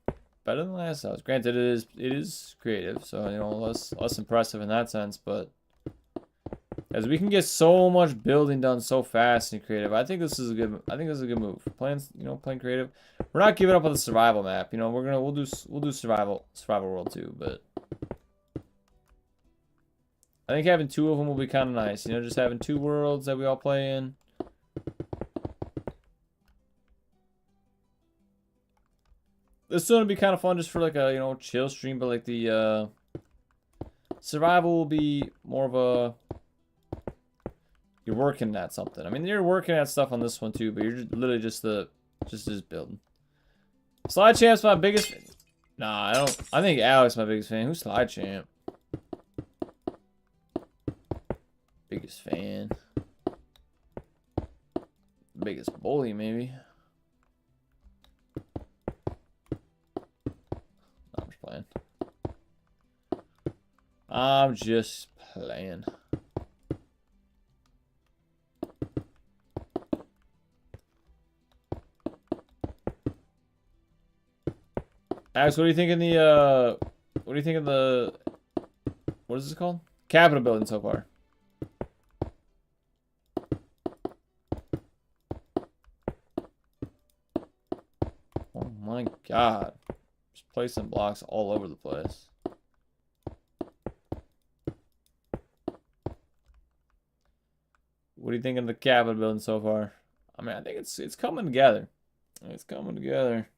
Speaker 1: Better than the last house. Granted, it is creative, so you know less impressive in that sense, but as we can get so much building done so fast and creative, I think this is a good move. Playing creative. We're not giving up on the survival map. You know, we'll do survival world too, but I think having two of them will be kind of nice. You know, just having two worlds that we all play in. This is gonna be kind of fun just for like a chill stream, but like the survival will be more of a you're working at something. I mean, you're working at stuff on this one too, but you're literally just building. Slide Champ's my biggest. Nah, I don't. I think Alex my biggest fan. Who's Slide Champ? Biggest fan. Biggest bully, maybe. I'm just playing. Alex, what do you think in the what do you think of the, what is this called? Capitol building so far? Oh my god. Just placing blocks all over the place. What do you think of the Capitol building so far? I mean, I think it's coming together. It's coming together.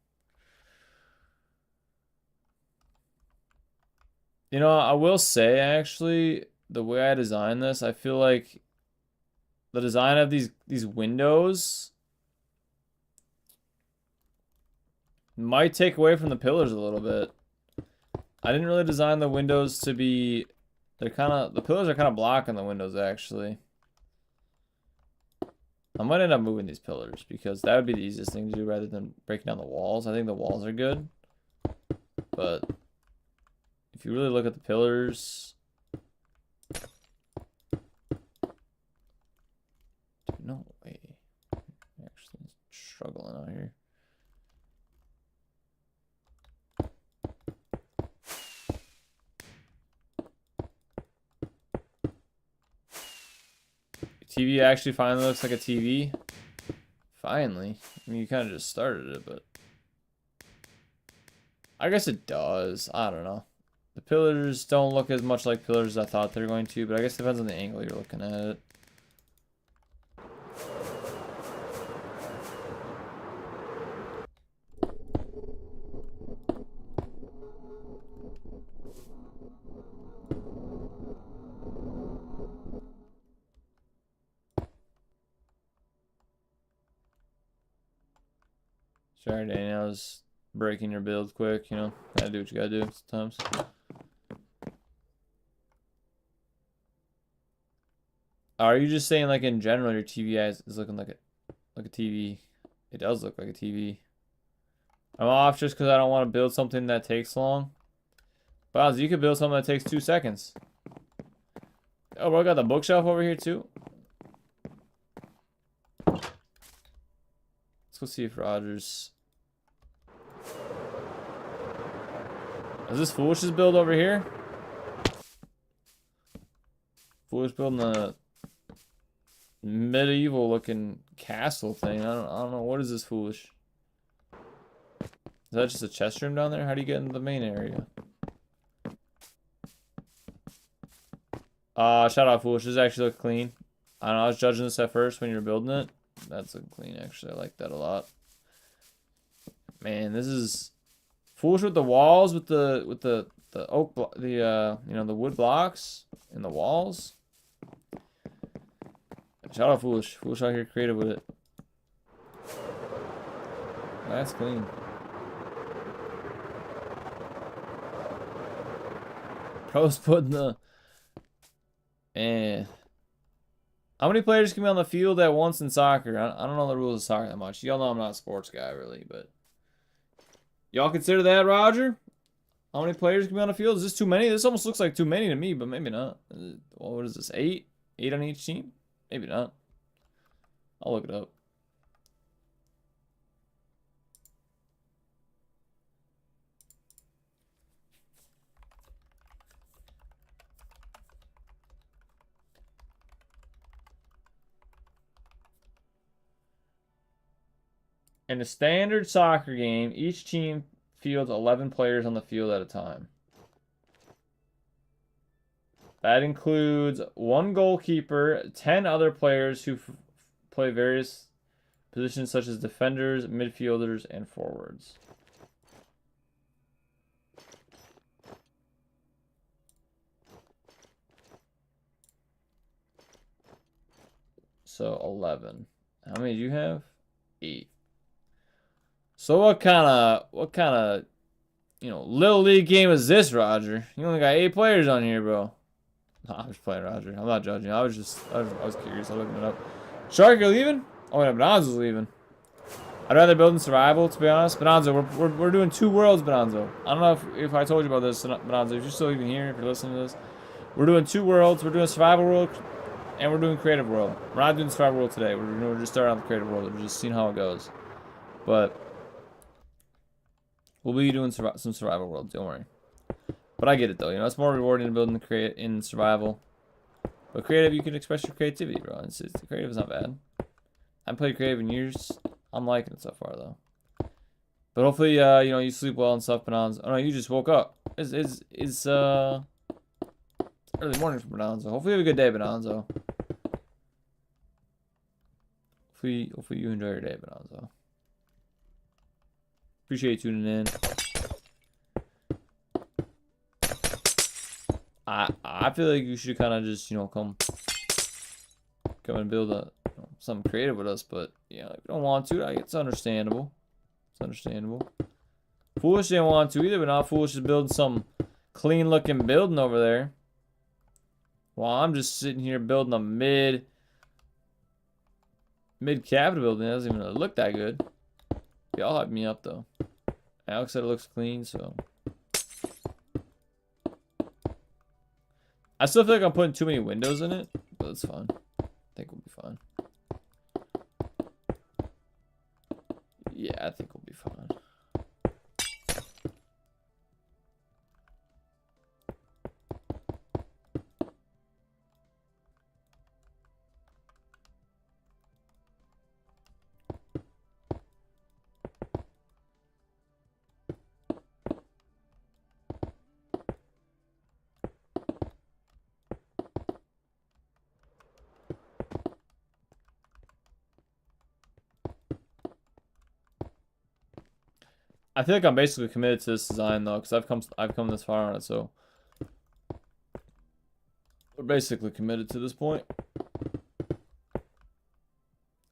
Speaker 1: You know, I will say actually, the way I designed this, I feel like the design of these windows might take away from the pillars a little bit. I didn't really design the windows to be, the pillars are kind of blocking the windows actually. I might end up moving these pillars because that would be the easiest thing to do rather than breaking down the walls. I think the walls are good, but if you really look at the pillars, no way. I'm actually struggling out here. TV actually finally looks like a TV. Finally. I mean, you kind of just started it, but I guess it does. I don't know. The pillars don't look as much like pillars as I thought they were going to, but I guess it depends on the angle you're looking at it. Sorry, Daniel, I was breaking your build quick, you know. Gotta do what you gotta do sometimes. Are you just saying, like, in general, your TV is looking like a TV? It does look like a TV. I'm off just because I don't want to build something that takes long. But you could build something that takes 2 seconds. Oh, bro, I got the bookshelf over here, too. Let's go see if Roger's... Is this Foolish's build over here? Foolish building the medieval looking castle thing. I don't know. What is this Foolish? Is that just a chest room down there? How do you get into the main area? Shout out Foolish. This actually look clean. I don't know, I was judging this at first when you were building it. That's looking clean actually. I like that a lot. Man, this is Foolish with the walls, with the oak, you know, the wood blocks and the walls. Shout out Foolish. Foolish out here creative with it. That's clean. Pro's putting the... Eh. How many players can be on the field at once in soccer? I don't know the rules of soccer that much. Y'all know I'm not a sports guy, really, but... Y'all consider that, Roger? How many players can be on the field? Is this too many? This almost looks like too many to me, but maybe not. Well, what is this, 8? 8 on each team? Maybe not. I'll look it up. In a standard soccer game, each team fields 11 players on the field at a time. That includes 1 goalkeeper, 10 other players who play various positions such as defenders, midfielders, and forwards. So 11. How many do you have? 8. So what kind of, you know, little league game is this, Roger? You only got 8 players on here, bro. No, I'm just playing, Roger. I'm not judging. I was curious. I was looking it up. Shark, you're leaving? Oh, yeah, Bonanzo's leaving. I'd rather build in survival, to be honest. Bonanzo, we're doing 2 worlds, Bonanzo. I don't know if I told you about this, Bonanzo. If you're still even here, if you're listening to this, we're doing 2 worlds. We're doing survival world, and we're doing creative world. We're not doing survival world today. We're just starting on the creative world. We're just seeing how it goes. But We'll be doing some survival worlds, don't worry. But I get it though, you know, it's more rewarding to build and create in survival. But creative, you can express your creativity, bro. Creative is not bad. I haven't played creative in years. I'm liking it so far though. But hopefully, you know, you sleep well and stuff, Bonanza. Oh no, you just woke up. It's early morning for Bonanza. Hopefully you have a good day, Bonanza. Hopefully you enjoy your day, Bonanza. Appreciate you tuning in. I feel like you should kind of just, you know, come and build something creative with us, but yeah, if you don't want to, it's understandable. It's understandable. Foolish didn't want to either, but not foolish is building some clean looking building over there. While I'm just sitting here building a mid cabinet building. It doesn't even really look that good. Y'all hype me up though. Alex said it looks clean, so I still feel like I'm putting too many windows in it, but it's fine. I think we'll be fine. Yeah, I think we'll be fine. I feel like I'm basically committed to this design though, because I've come this far on it, so we're basically committed to this point.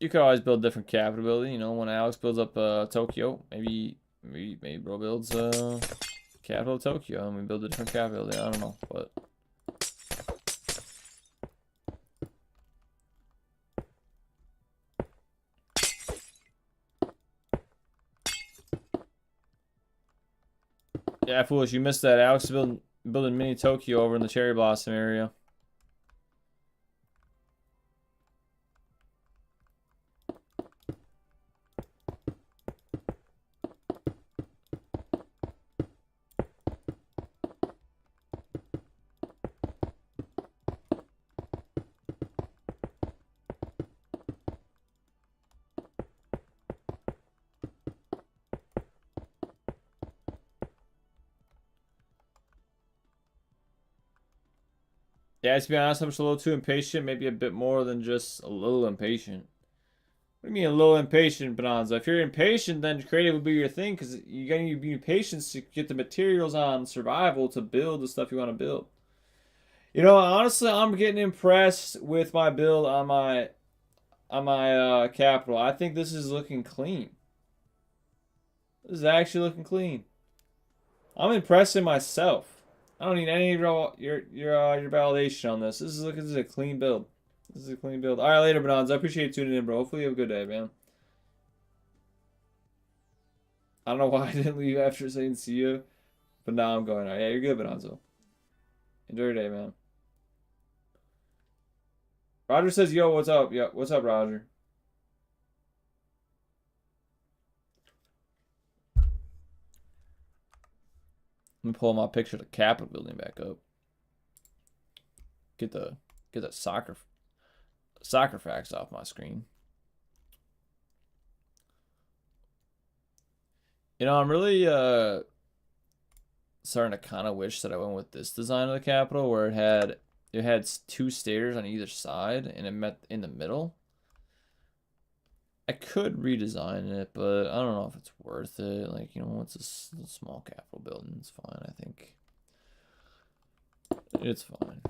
Speaker 1: You could always build different capital building, you know, when Alex builds up Tokyo, maybe bro builds capital of Tokyo and we build a different capital building. I don't know, but yeah, foolish, you missed that. Alex is building mini Tokyo over in the Cherry Blossom area. Yeah, to be honest, I'm just a little too impatient. Maybe a bit more than just a little impatient. What do you mean a little impatient, Bonanza? If you're impatient, then creative will be your thing, because you gotta be patient to get the materials on survival to build the stuff you want to build. You know, honestly, I'm getting impressed with my build on my capital. I think this is looking clean. This is actually looking clean. I'm impressing myself. I don't need any of your validation on this. This is a clean build. This is a clean build. All right, later, Bonanza. I appreciate you tuning in, bro. Hopefully you have a good day, man. I don't know why I didn't leave after saying see you, but now I'm going. All right, yeah, you're good, Bonanza. Enjoy your day, man. Roger says, yo, what's up? Yeah, what's up, Roger? Let me pull my picture of the Capitol building back up. Get the soccer facts off my screen. You know, I'm really starting to kind of wish that I went with this design of the Capitol, where it had two stairs on either side and it met in the middle. I could redesign it, but I don't know if it's worth it. Like, you know, it's a small Capitol building. It's fine, I think. It's fine.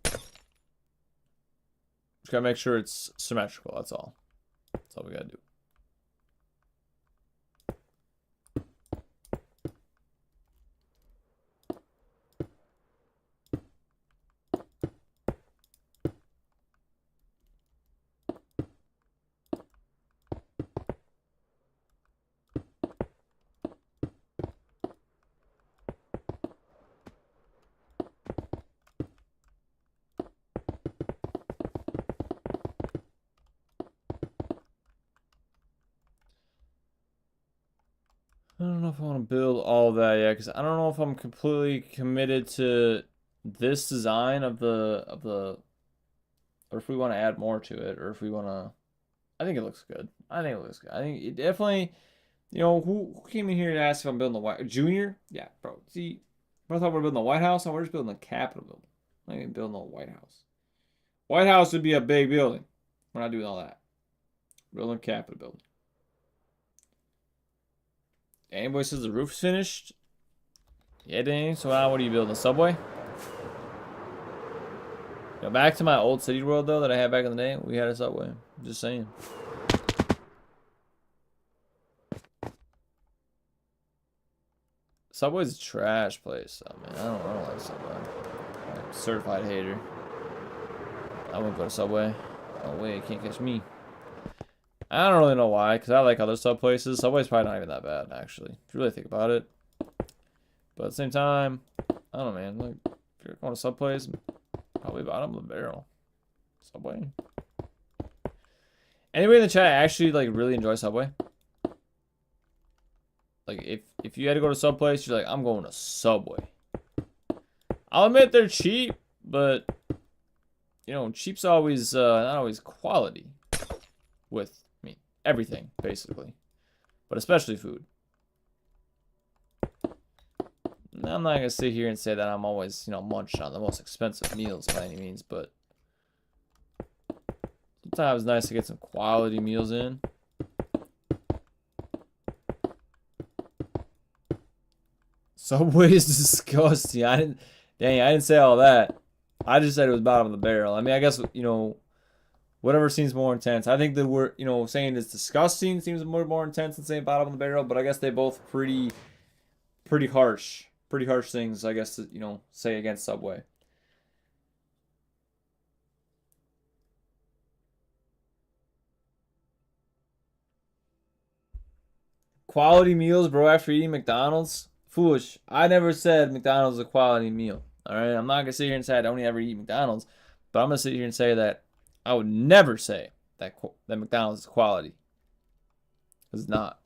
Speaker 1: Just gotta make sure it's symmetrical, that's all. That's all we gotta do. know if I want to build all of that yet, because I don't know if I'm completely committed to this design of the, or if we want to add more to it, or if we want to. I think it looks good. I think it looks good. I think it definitely. You know, who came in here to ask if I'm building the White Junior? Yeah, bro. See, I thought we were building the White House, and we're just building the Capitol building. I'm not even building the White House. White House would be a big building. We're not doing all that. Building Capitol building. Anybody says the roof's finished? Yeah, dang. So now what are you building? A subway? Go back to my old city world though that I had back in the day. We had a subway. Just saying. Subway's a trash place. I mean, I don't like Subway. I'm a certified hater. I wouldn't go to Subway. No way, can't catch me. I don't really know why, because I like other sub places. Subway's probably not even that bad, actually, if you really think about it. But at the same time, I don't know, man. Like, if you're going to sub place, probably bottom of the barrel. Subway. Anybody in the chat actually like really enjoy Subway? Like, if you had to go to some place, you're like, I'm going to Subway. I'll admit they're cheap, but, you know, cheap's always, not always quality. With, I mean, everything, basically. But especially food. I'm not going to sit here and say that I'm always, you know, munching on the most expensive meals by any means, but sometimes it's nice to get some quality meals in. Subway is disgusting. I didn't say all that. I just said it was bottom of the barrel. I mean, I guess, you know, whatever seems more intense. I think the word, you know, saying it's disgusting seems more intense than saying bottom of the barrel, but I guess they both pretty harsh. Pretty harsh things, I guess, to, you know, say against Subway. Quality meals, bro, after eating McDonald's? Foolish. I never said McDonald's is a quality meal. Alright? I'm not going to sit here and say I don't ever eat McDonald's. But I'm going to sit here and say that I would never say that McDonald's is quality. Because it's not.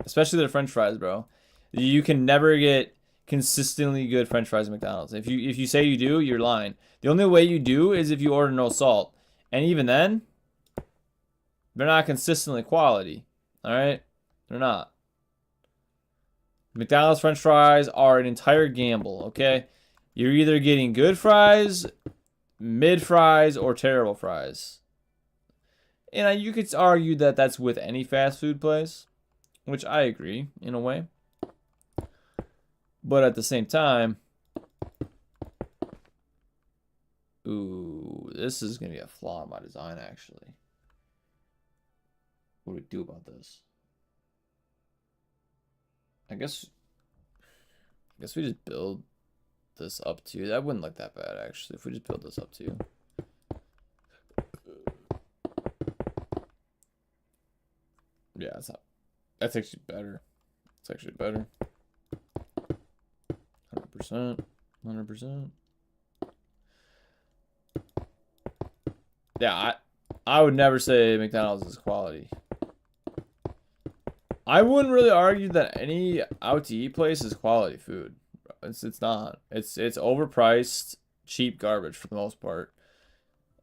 Speaker 1: Especially their french fries, bro. You can never get consistently good french fries at McDonald's. If you say you do, you're lying. The only way you do is if you order no salt. And even then, they're not consistently quality. Alright? They're not. McDonald's french fries are an entire gamble, okay? You're either getting good fries, mid fries, or terrible fries. And you could argue that that's with any fast food place, which I agree, in a way. But at the same time, ooh, this is going to be a flaw in my design, actually. What do we do about this? I guess we just build this up too. That wouldn't look that bad, actually, if we just build this up too. Yeah, that's actually better. It's actually better. 100%. 100%. Yeah, I would never say McDonald's is quality. I wouldn't really argue that any out to eat place is quality food. It's not. It's overpriced, cheap garbage for the most part.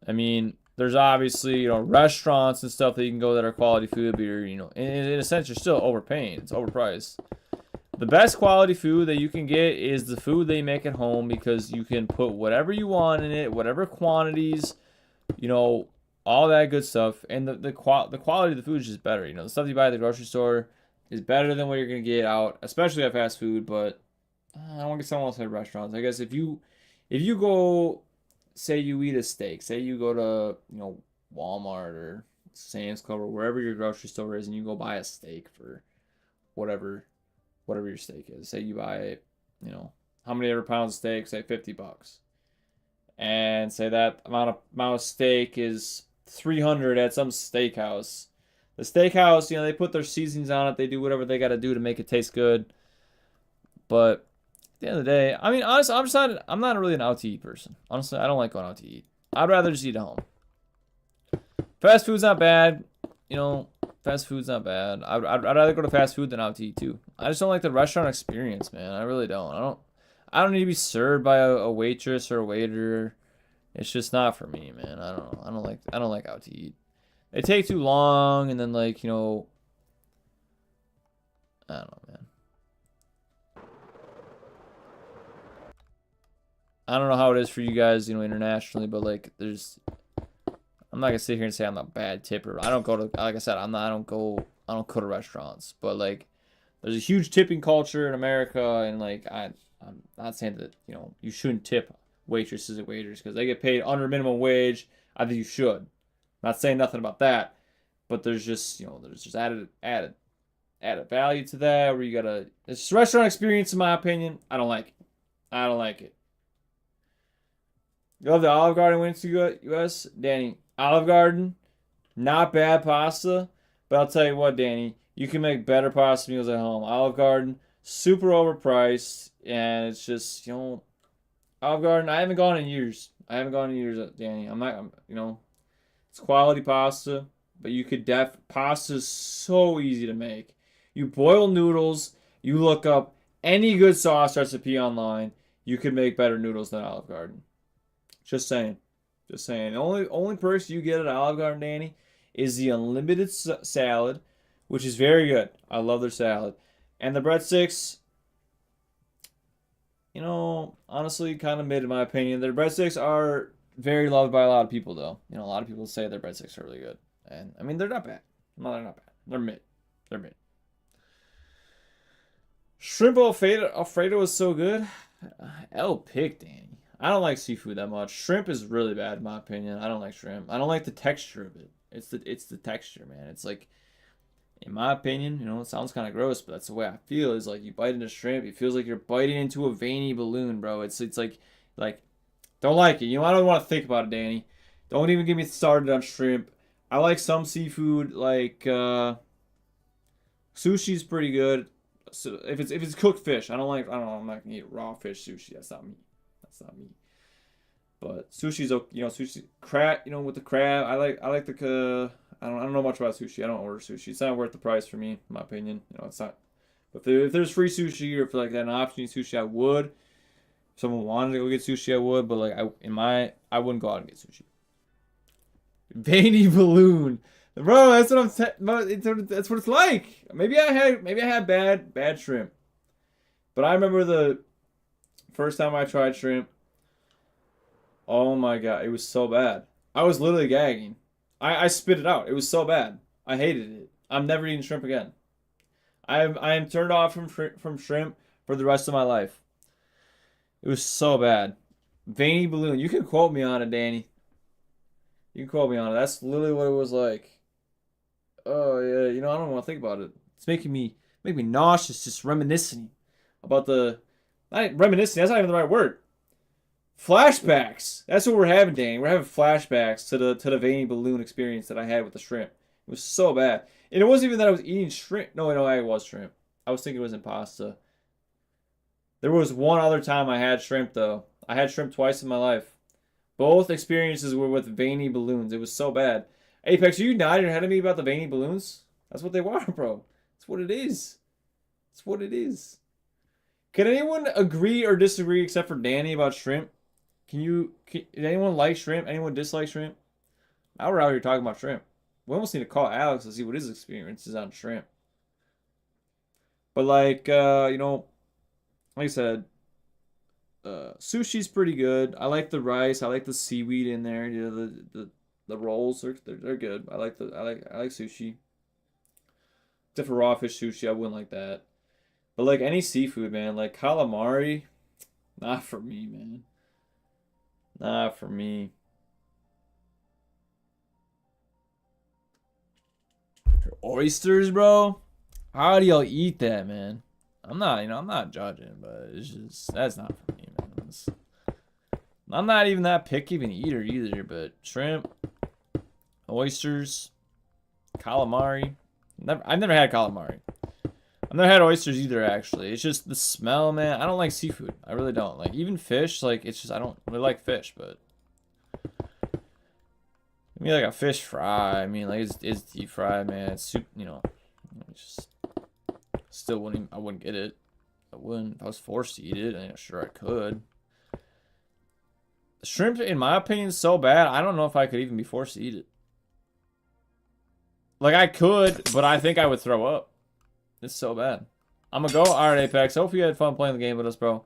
Speaker 1: I mean, there's obviously, you know, restaurants and stuff that you can go that are quality food, but you're, you know, in a sense, you're still overpaying. It's overpriced. The best quality food that you can get is the food they make at home, because you can put whatever you want in it, whatever quantities, you know, all that good stuff. And the quality of the food is just better. You know, the stuff you buy at the grocery store is better than what you're going to get out, especially at fast food. But I don't want to get someone else at restaurants. I guess if you go, say you eat a steak, say you go to, you know, Walmart or Sam's Club or wherever your grocery store is, and you go buy a steak for whatever your steak is. Say you buy, you know, how many ever pounds of steak, say $50. And say that amount of steak is 300 at some steakhouse. The steakhouse, you know, they put their seasonings on it. They do whatever they got to do to make it taste good. But at the end of the day, I mean, honestly, I'm not really an out to eat person. Honestly, I don't like going out to eat. I'd rather just eat at home. Fast food's not bad. You know, Fast food's not bad. I'd rather go to fast food than out to eat too. I just don't like the restaurant experience, man. I really don't. I don't need to be served by a waitress or a waiter. It's just not for me, man. I don't know. I don't like out to eat. They take too long, and then like, you know, I don't know, man. I don't know how it is for you guys, you know, internationally, but like I'm not gonna sit here and say I'm a bad tipper. I don't go to, like I said, I don't go to restaurants, but like there's a huge tipping culture in America, and like I'm not saying that, you know, you shouldn't tip waitresses and waiters because they get paid under minimum wage. I think you should. Not saying nothing about that, but there's just, you know, there's just added value to that where you gotta. It's just restaurant experience, in my opinion. I don't like it. I don't like it. You love the Olive Garden went to US, Danny. Olive Garden, not bad pasta, but I'll tell you what, Danny, you can make better pasta meals at home. Olive Garden, super overpriced, and it's just, you know, Olive Garden. I haven't gone in years. Danny. You know, it's quality pasta, but you could pasta's so easy to make. You boil noodles, you look up any good sauce recipe online, you could make better noodles than Olive Garden. Just saying. Just saying. The only perks you get at Olive Garden, Danny, is the unlimited salad, which is very good. I love their salad. And the breadsticks, you know, honestly, kind of mid in my opinion. Their breadsticks are very loved by a lot of people, though. You know, a lot of people say their breadsticks are really good. And, I mean, they're not bad. No, they're not bad. They're mid. They're mid. Shrimp Alfredo is so good. El Pic, Danny. I don't like seafood that much. Shrimp is really bad in my opinion. I don't like shrimp. I don't like the texture of it. It's the texture, man. It's like, in my opinion, you know, it sounds kind of gross, but that's the way I feel. Is like you bite into shrimp, it feels like you're biting into a veiny balloon, bro. It's like don't like it. You know, I don't want to think about it, Danny. Don't even get me started on shrimp. I like some seafood, like sushi's pretty good. So if it's cooked fish, I don't know, I'm not gonna eat raw fish sushi. That's not me. That's not me. But sushi's, you know, sushi crab, you know, with the crab. I like the I don't know much about sushi. I don't order sushi. It's not worth the price for me, in my opinion. You know, it's not. But if there's free sushi or if like an option to eat sushi, I would. If someone wanted to go get sushi, I would. But like I wouldn't go out and get sushi. Veiny balloon, bro. That's what I'm saying. That's what it's like. Maybe I had bad shrimp. But I remember the first time I tried shrimp. Oh my god, it was so bad. I was literally gagging. I spit it out. It was so bad. I hated it. I'm never eating shrimp again. I am turned off from shrimp for the rest of my life. It was so bad. Veiny balloon. You can quote me on it, Danny. You can quote me on it. That's literally what it was like. Oh yeah, you know, I don't want to think about it. It's making me nauseous just reminiscing about the. Not reminiscing. That's not even the right word. Flashbacks. That's what we're having, Danny. We're having flashbacks to the veiny balloon experience that I had with the shrimp. It was so bad, and it wasn't even that I was eating shrimp. No, I was shrimp. I was thinking it was in pasta. There was one other time I had shrimp though. I had shrimp twice in my life. Both experiences were with veiny balloons. It was so bad. Apex, are you nodding your head at me about the veiny balloons? That's what they were, bro. That's what it is. That's what it is. Can anyone agree or disagree except for Danny about shrimp? Did anyone like shrimp? Anyone dislike shrimp? Now we're out here talking about shrimp. We almost need to call Alex to see what his experience is on shrimp. But like, you know, like I said, sushi's pretty good. I like the rice. I like the seaweed in there. You know, the rolls they're good. I like sushi. Except for raw fish sushi, I wouldn't like that. But like any seafood, man, like calamari, not for me, man. Not for me. Oysters, bro. How do y'all eat that, man? I'm not judging, but it's just that's not for me, man. I'm not even that picky of an eater either, but shrimp, oysters, calamari. I've never had calamari. I've never had oysters either, actually. It's just the smell, man. I don't like seafood. I really don't. Like, even fish, like, it's just, I don't really like fish, but. I mean, like a fish fry. I mean, like it's deep fried, man. It's soup, you know. Just still wouldn't. I wouldn't get it. I wouldn't. If I was forced to eat it, I'm sure I could. The shrimp, in my opinion, is so bad. I don't know if I could even be forced to eat it. Like I could, but I think I would throw up. It's so bad. I'm gonna go. All right, Apex. Hope you had fun playing the game with us, bro.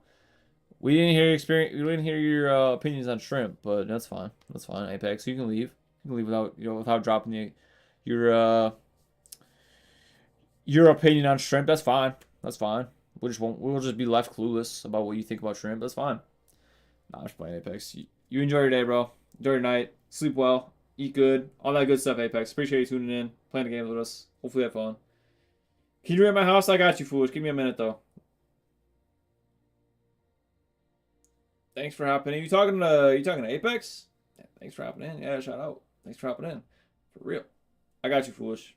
Speaker 1: We didn't hear your experience. We didn't hear your opinions on shrimp, but that's fine. That's fine, Apex. You can leave. You can leave without without dropping your opinion on shrimp. That's fine. That's fine. We'll just be left clueless about what you think about shrimp. That's fine. Nah, I'm just playing Apex. You enjoy your day, bro. Enjoy your night. Sleep well. Eat good. All that good stuff, Apex. Appreciate you tuning in, playing the games with us. Hopefully you have fun. Can you rent my house? I got you, foolish. Give me a minute, though. Thanks for hopping in. You talking to Apex? Yeah, thanks for hopping in. Yeah, shout out. Thanks for hopping in. For real. I got you, foolish.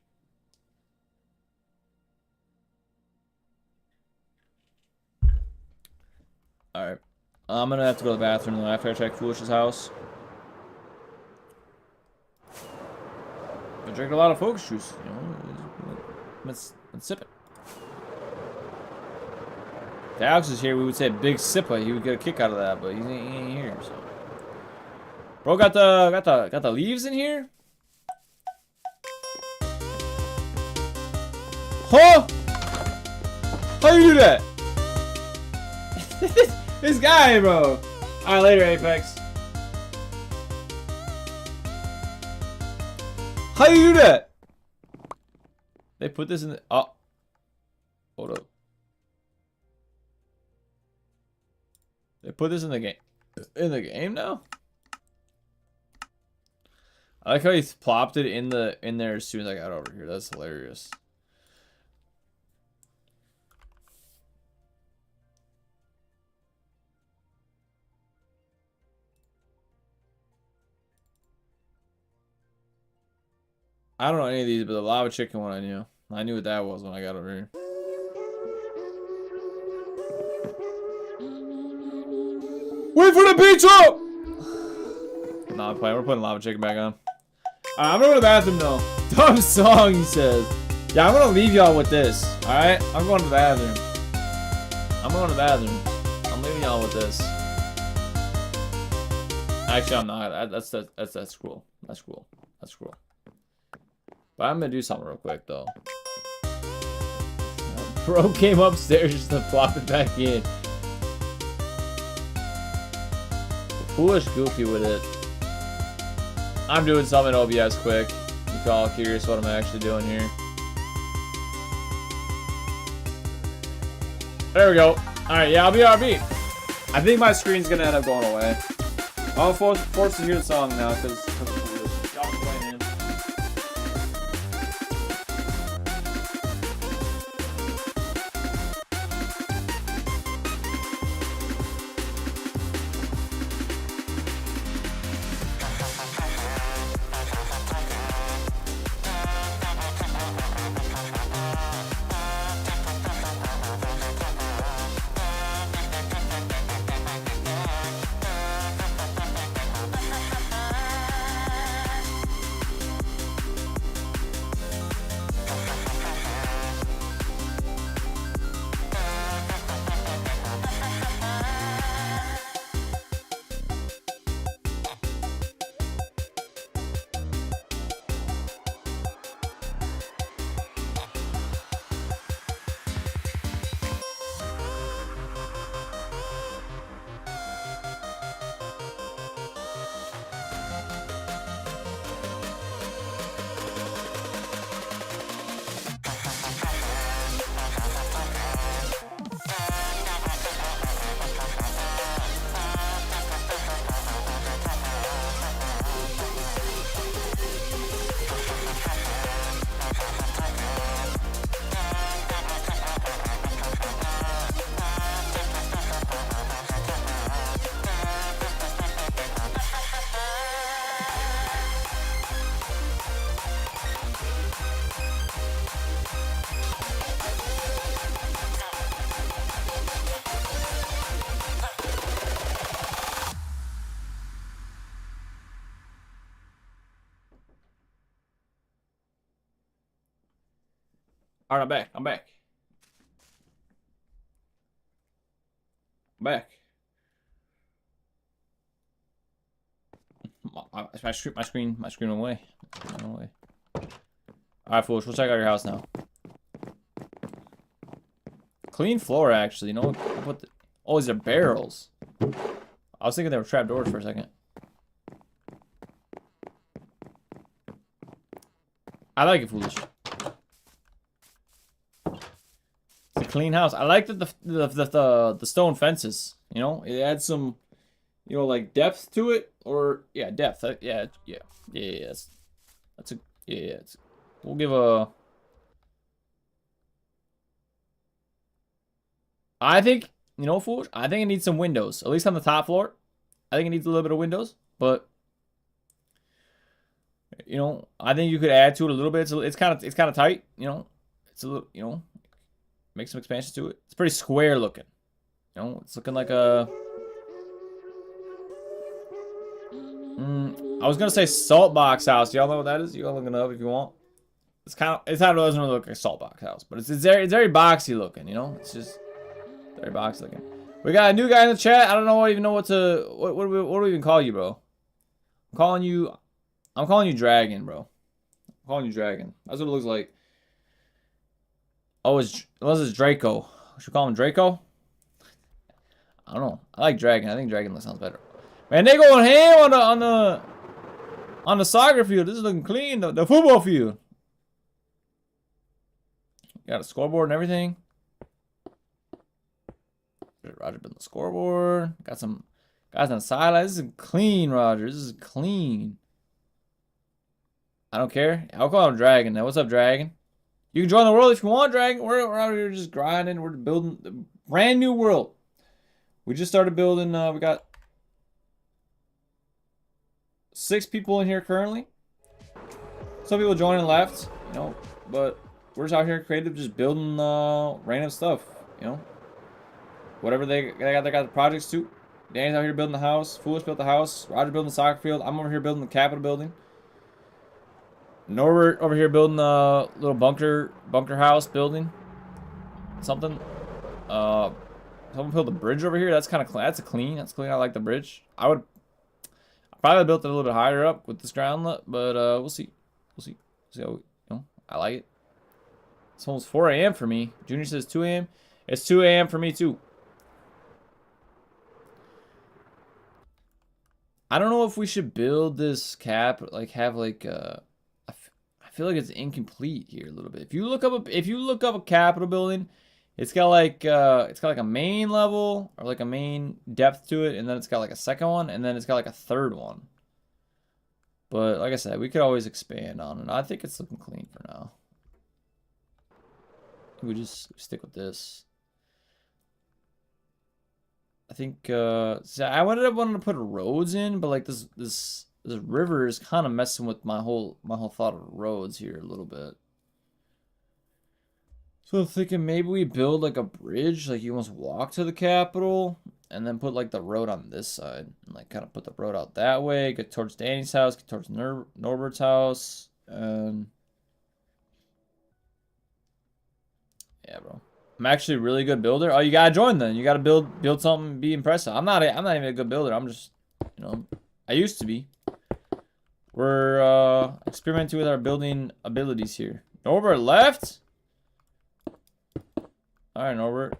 Speaker 1: Alright. I'm gonna have to go to the bathroom though after I check Foolish's house. I drink a lot of focus juice, you know. Let's sip it. If Alex is here, we would say big sipper. He would get a kick out of that, but he ain't here, so. Bro got the leaves in here? Huh? How you do that? This guy, bro. Alright, later, Apex. How you do that? They put this in the... Oh. Hold up. They put this in the game. In the game now? I like how he plopped it in there as soon as I got over here. That's hilarious. I don't know any of these, but the lava chicken one I knew. I knew what that was when I got over here. Wait for the pizza! Nah, I'm playing. We're putting lava chicken back on. I'm gonna go to the bathroom though. Dumb song, he says. Yeah, I'm gonna leave y'all with this. Alright? I'm going to the bathroom. I'm going to the bathroom. I'm leaving y'all with this. Actually, I'm not. That's cool. That's cool. That's cool. But I'm gonna do something real quick though. Bro came upstairs just to plop it back in. Foolish goofy with it. I'm doing something OBS quick. If y'all curious what I'm actually doing here. There we go. Alright, yeah, I'll be RB. I think my screen's gonna end up going away. I'm forced to hear the song now because y'all playing in. All right, I'm back. I'm back. I'm back. My screen went away. All right, fools. We'll check out your house now. Clean floor, actually. You know what? Oh, these are barrels. I was thinking they were trap doors for a second. I like it, foolish. It's a clean house. I like that the stone fences. You know, it adds some, you know, like depth to it, or yeah, depth. Yeah. That's a yeah. We'll give a. I think, you know, foolish. I think it needs some windows, at least on the top floor. I think it needs a little bit of windows, but you know, I think you could add to it a little bit. It's kind of tight. You know, it's a little, you know, make some expansions to it. It's pretty square looking. You know, it's looking like a. I was gonna say salt box house. Y'all know what that is? You all look it up if you want. It's kind of, it doesn't really look like a salt box house, but it's very boxy looking. You know, it's just very boxy looking. We got a new guy in the chat. I don't know even know what do we even call you, bro? I'm calling you Dragon, bro. I'm calling you Dragon. That's what it looks like. Oh, unless it's Draco. Should we call him Draco? I don't know. I like Dragon. I think Dragon sounds better. Man, they going ham on the soccer field. This is looking clean. The football field. Got a scoreboard and everything. Roger building the scoreboard. Got some guys on the sideline. This is clean, Roger. This is clean. I don't care. I'll call him Dragon. Now, what's up, Dragon? You can join the world if you want, Dragon. We're out here just grinding. We're building a brand new world. We just started building. We got 6 people in here currently. Some people joined and left, you know, but we're just out here creative, just building random stuff, you know. Whatever they got the projects to. Danny's out here building the house. Foolish built the house. Roger building the soccer field. I'm over here building the Capitol building. Norbert over here building a little bunker house building. Something. Someone built a bridge over here. That's kind of clean. That's clean. I like the bridge. I probably built it a little bit higher up with this ground, but we'll see. We'll see how, you know, I like it. It's almost 4 a.m. for me. Junior says 2 a.m. It's 2 a.m. for me too. I don't know if we should build this cap, like have like I feel like it's incomplete here a little bit. If you look up a Capitol building, it's got like a main level or like a main depth to it, and then it's got like a second one, and then it's got like a third one. But like I said, we could always expand on it. I think it's looking clean for now. We just stick with this. I think so I ended up wanting to put roads in, but like this river is kind of messing with my whole thought of roads here a little bit. So I'm thinking maybe we build like a bridge, like you almost walk to the Capitol, and then put like the road on this side, and like kind of put the road out that way, get towards Danny's house, get towards Norbert's house, and yeah, bro. I'm actually a really good builder. Oh, you gotta join then. You gotta build something, be impressive. I'm not even a good builder. I'm just, you know, I used to be. We're experimenting with our building abilities here. Norbert left? Alright, Norbert.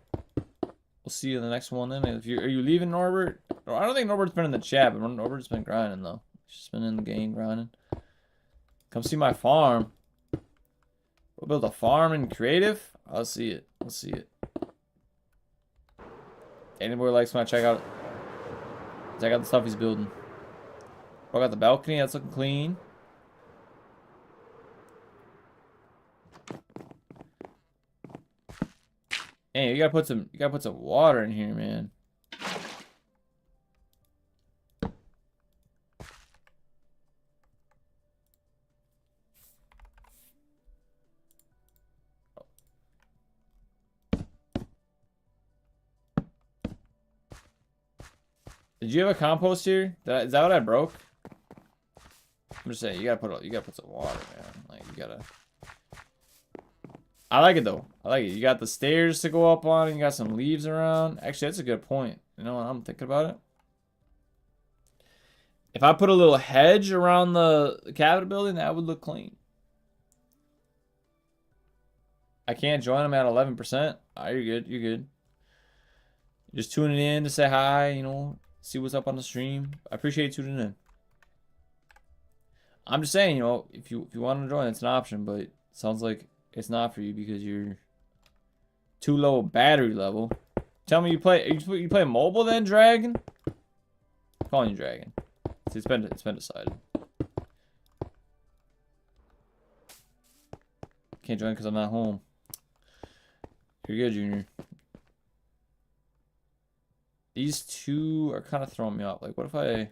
Speaker 1: We'll see you in the next one then. Are you leaving, Norbert? I don't think Norbert's been in the chat, but Norbert's been grinding though. He's just been in the game grinding. Come see my farm. We'll build a farm in creative. I'll see it. We'll see it. Anybody likes when I check out the stuff he's building. I got the balcony. That's looking clean. Hey, you gotta put some water in here, man. Did you have a compost here? Is that what I broke? I'm just saying, you gotta put some water, man. Like you gotta. I like it though. I like it. You got the stairs to go up on. You got some leaves around. Actually, that's a good point. You know what? I'm thinking about it. If I put a little hedge around the cabinet building, that would look clean. I can't join them at 11%. Oh, you're good. You're good. Just tuning in to say hi, you know, see what's up on the stream. I appreciate you tuning in. I'm just saying, you know, if you want to join, it's an option, but it sounds like it's not for you because you're too low battery level. Tell me you play mobile then, Dragon? I'm calling you Dragon. It's been decided. Can't join because I'm not home. You're good, Junior. These two are kind of throwing me off. Like, what if I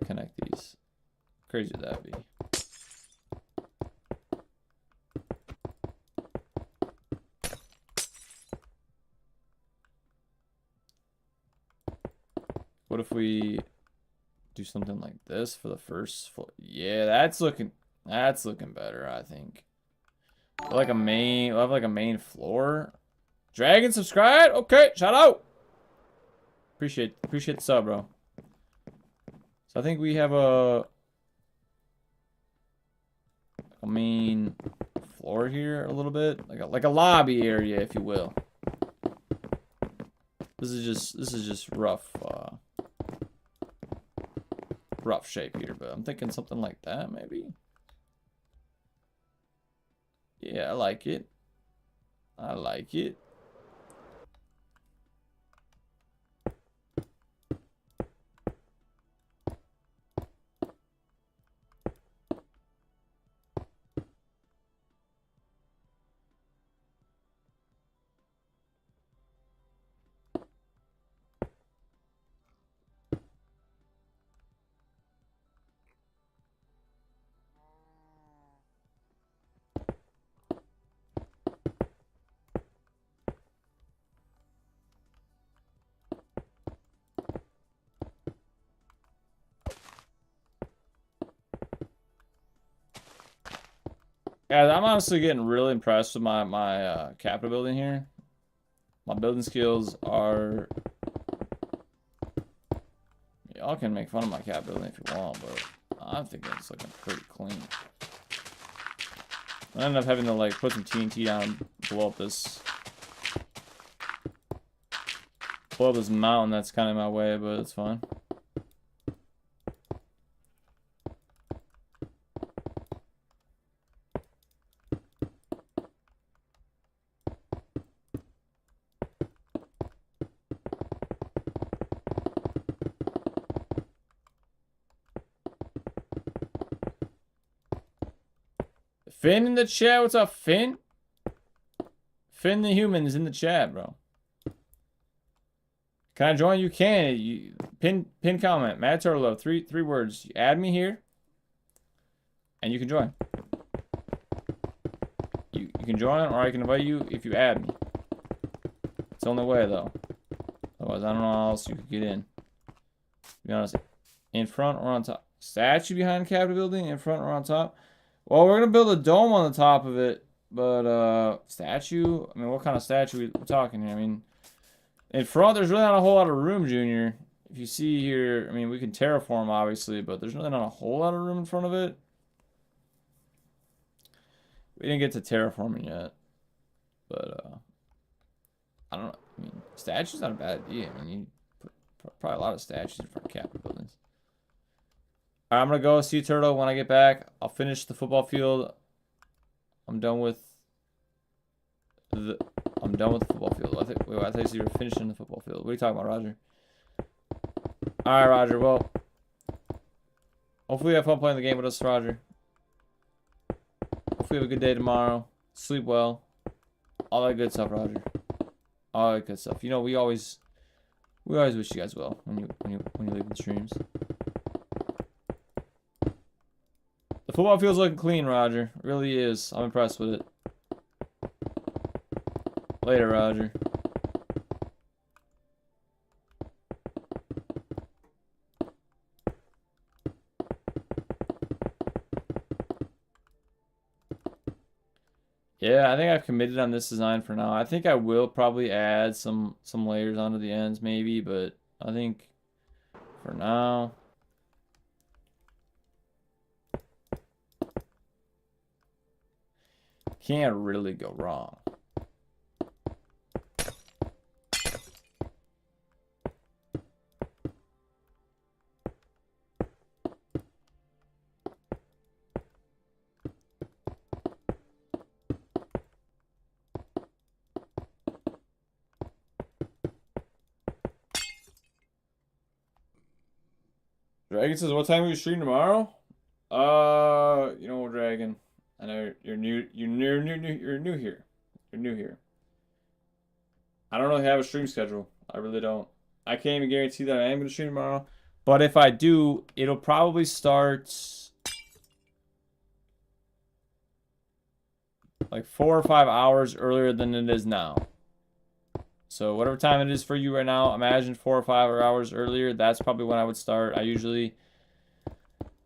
Speaker 1: connect these? Crazy would that be? What if we do something like this for the first floor? Yeah, that's looking better, I think. We'll have like a main floor. Dragon subscribe? Okay, shout out. Appreciate the sub, bro. So I think we have a main floor here a little bit, like a lobby area, if you will. This is just rough shape here, but I'm thinking something like that maybe. Yeah, I like it. I like it. Yeah, I'm honestly getting really impressed with my capital building here. My building skills are... Y'all can make fun of my cap building if you want, but I'm thinking it's looking pretty clean. I end up having to like put some TNT down and blow up this mountain that's kind of in my way, but it's fine. Finn in the chat. What's up, Finn? Finn the human is in the chat, bro. Can I join? You can. You pin comment. Matt Turlo. Three words. You add me here, and you can join. You can join, or I can invite you if you add me. It's the only way, though. Otherwise, I don't know how else you could get in. To be honest, in front or on top. Statue behind Capitol building, in front or on top. Well, we're gonna build a dome on the top of it, but statue. I mean, what kind of statue we're talking here? I mean, in front, there's really not a whole lot of room, Junior. If you see here, I mean, we can terraform obviously, but there's really not a whole lot of room in front of it. We didn't get to terraforming yet, but I don't know. I mean, statue's not a bad idea. I mean, you put probably a lot of statues in front of Capitol buildings. All right, I'm gonna go see you, Turtle. When I get back, I'll finish the football field. I'm done with the football field. I thought you were finishing the football field. What are you talking about, Roger? All right, Roger. Well, hopefully you have fun playing the game with us, Roger. Hopefully you have a good day tomorrow. Sleep well. All that good stuff, Roger. All that good stuff. You know, we always wish you guys well when you leave the streams. The football field's looking clean, Roger. It really is. I'm impressed with it. Later, Roger. Yeah, I think I've committed on this design for now. I think I will probably add some layers onto the ends maybe, but I think for now. Can't really go wrong. Dragon says, "What time will you stream tomorrow?" You know, Dragon. I know you're new. You're new here. You're new here. I don't really have a stream schedule. I really don't. I can't even guarantee that I am going to stream tomorrow. But if I do, it'll probably start like 4 or 5 hours earlier than it is now. So whatever time it is for you right now, imagine 4 or 5 hours earlier. That's probably when I would start. I usually,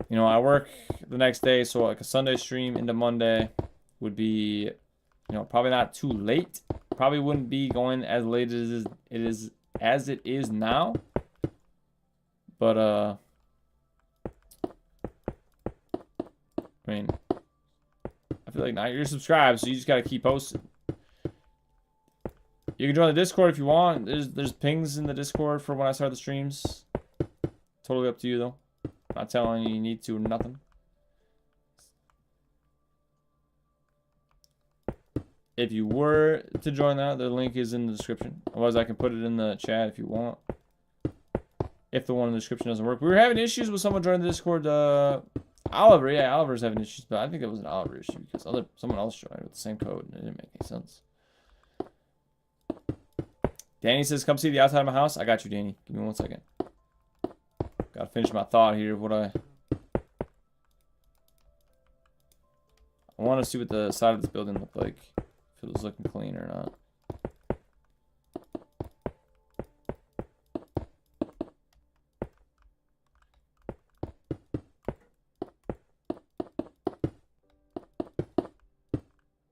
Speaker 1: you know, I work the next day, so like a Sunday stream into Monday would be, you know, probably not too late. Probably wouldn't be going as late as it is now. But I mean, I feel like now you're subscribed, so you just gotta keep posting. You can join the Discord if you want. There's pings in the Discord for when I start the streams. Totally up to you though. Not telling you need to or nothing. If you were to join that, the link is in the description. Otherwise, I can put it in the chat if you want. If the one in the description doesn't work. We were having issues with someone joining the Discord. Oliver, yeah, Oliver's having issues, but I think it was an Oliver issue because someone else joined with the same code and it didn't make any sense. Danny says, "Come see the outside of my house." I got you, Danny. Give me 1 second. Gotta finish my thought here of what I want to see what the side of this building looked like. If it was looking clean or not.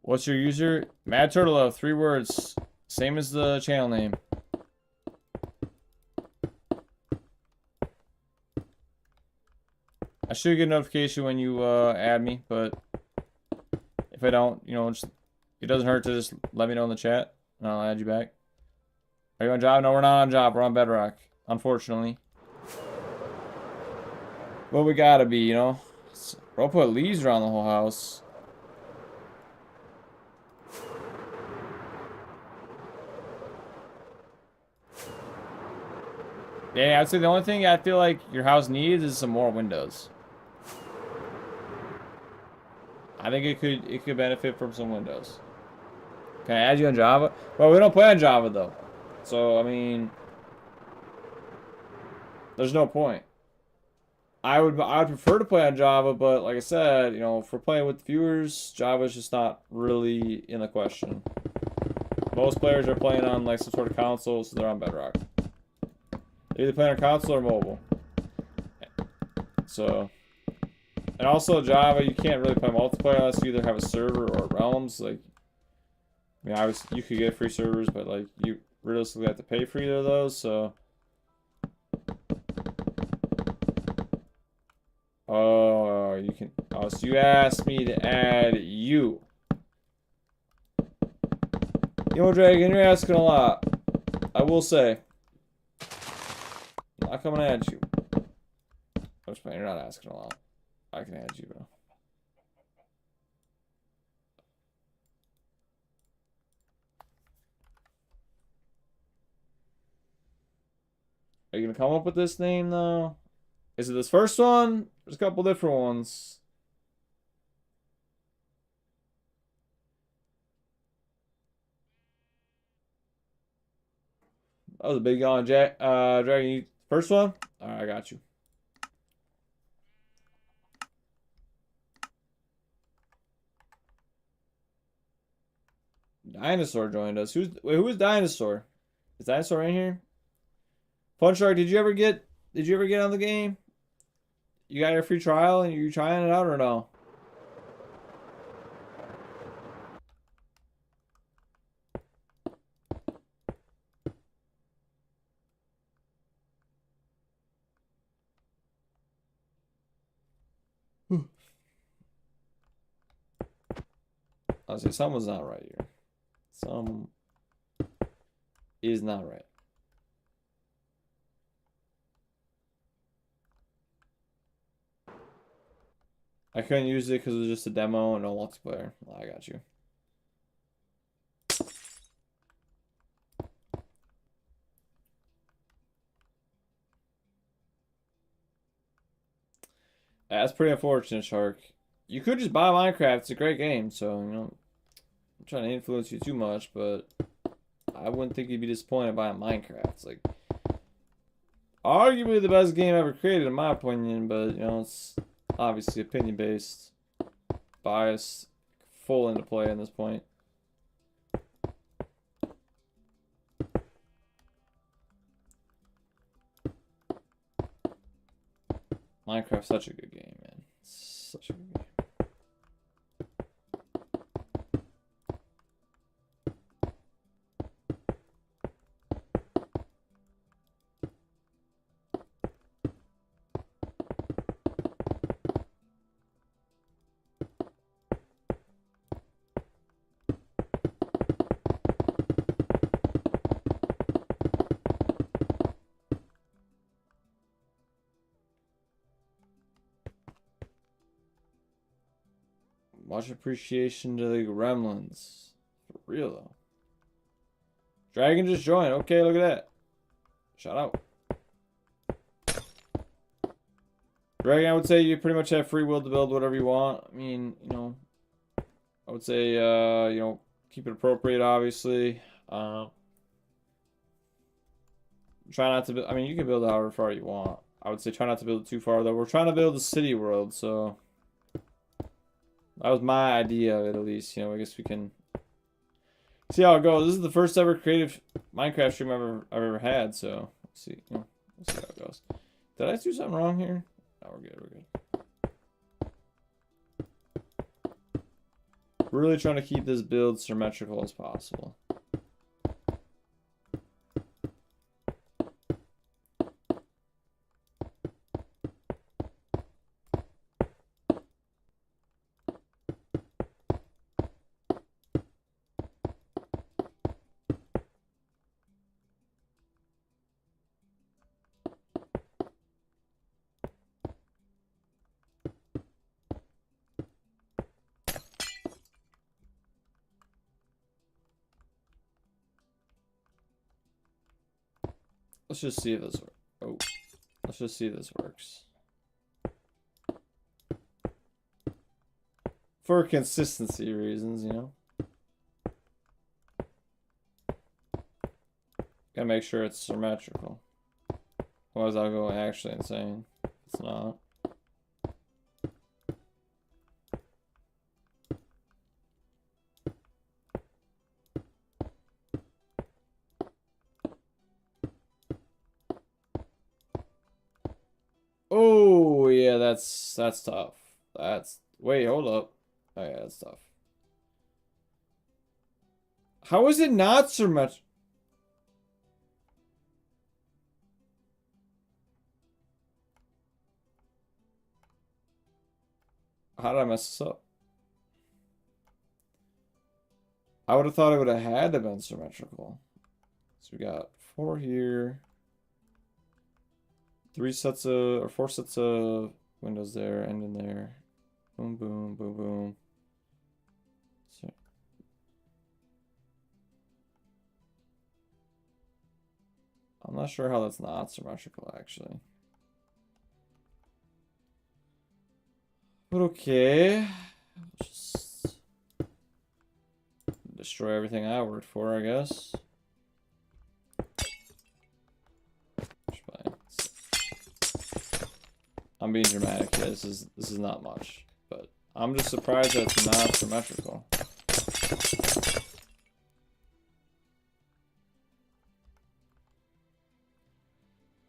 Speaker 1: What's your user? Mad Turtle, 3 words. Same as the channel name. I should get a notification when you add me, but if I don't, you know, it doesn't hurt to just let me know in the chat, and I'll add you back. Are you on job? No, we're not on job. We're on Bedrock, unfortunately. But we gotta be, you know. Bro, put leaves around the whole house. Yeah, I'd say the only thing I feel like your house needs is some more windows. I think it could benefit from some windows. Can I add you on Java? Well, we don't play on Java though. So, I mean, there's no point. I would prefer to play on Java, but like I said, you know, if we're playing with viewers, Java's just not really in the question. Most players are playing on like some sort of console, so they're on Bedrock. They're either playing on console or mobile. So, and also Java, you can't really play multiplayer unless you either have a server or realms. Like, I mean, obviously you could get free servers, but like you realistically have to pay for either of those. So, oh, you can. Oh, so you asked me to add you. Yo, Dragon, you're asking a lot. I will say. I'm not coming at you. I'm just playing, you're not asking a lot. I can add you, bro. Are you gonna come up with this name though? Is it this first one? There's a couple different ones. That was a big yawn, Jack. Dragon, first one? Alright, I got you. Dinosaur joined us. Who is Dinosaur? Is Dinosaur in here? Fun Shark, did you ever get on the game? You got your free trial and you trying it out or no? I'll say someone's not right here. Some is not right. I couldn't use it because it was just a demo and no multiplayer. I got you. That's pretty unfortunate, Shark. You could just buy Minecraft. It's a great game, so, you know, I'm trying to influence you too much, but I wouldn't think you'd be disappointed buying Minecraft. It's like arguably the best game ever created, in my opinion, but, you know, it's obviously opinion-based, bias, full into play at this point. Minecraft's such a good game, man. It's such a good game. Much appreciation to the gremlins. For real, though. Dragon just joined. Okay, look at that. Shout out. Dragon, I would say you pretty much have free will to build whatever you want. I mean, you know, I would say, you know, keep it appropriate, obviously. Try not to build, I mean, you can build however far you want. I would say try not to build it too far, though. We're trying to build a city world, so that was my idea of it, at least. You know, I guess we can see how it goes. This is the first ever creative Minecraft stream I've ever had, so let's see. You know, we'll see how it goes. Did I do something wrong here? No, we're good. We're good. Really trying to keep this build symmetrical as possible. Let's just see if this works. Oh, let's just see if this works. For consistency reasons, you know. Gotta make sure it's symmetrical. Otherwise I'll go actually insane. It's not. Oh yeah, that's tough. Wait, hold up. Oh yeah, that's tough. How is it not symmetrical? How did I mess this up? I would have thought it would have had to have been symmetrical. So we got 4 here. 4 sets of windows there, and in there. Boom, boom, boom, boom. So, I'm not sure how that's not symmetrical, actually. But okay. Just destroy everything I worked for, I guess. I'm being dramatic here. This is not much, but I'm just surprised that it's not symmetrical.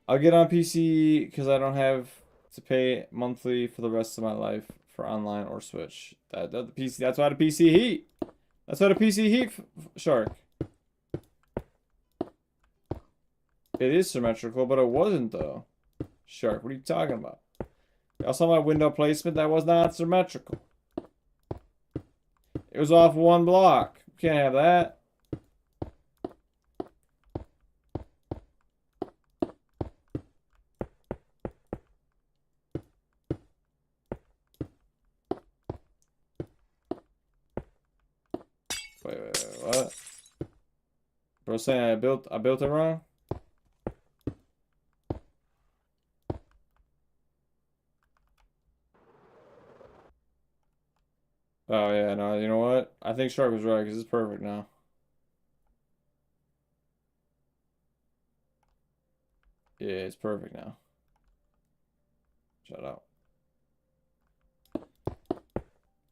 Speaker 1: I'll get on PC because I don't have to pay monthly for the rest of my life for online or Switch. The PC. That's why the PC heat. That's why the PC heat, Shark. It is symmetrical, but it wasn't though. Shark, what are you talking about? I saw my window placement. That was not symmetrical. It was off one block. Can't have that. Wait, what? Bro saying I built it wrong? Oh yeah, no, you know what? I think Shark was right because it's perfect now. Yeah, it's perfect now. Shut up.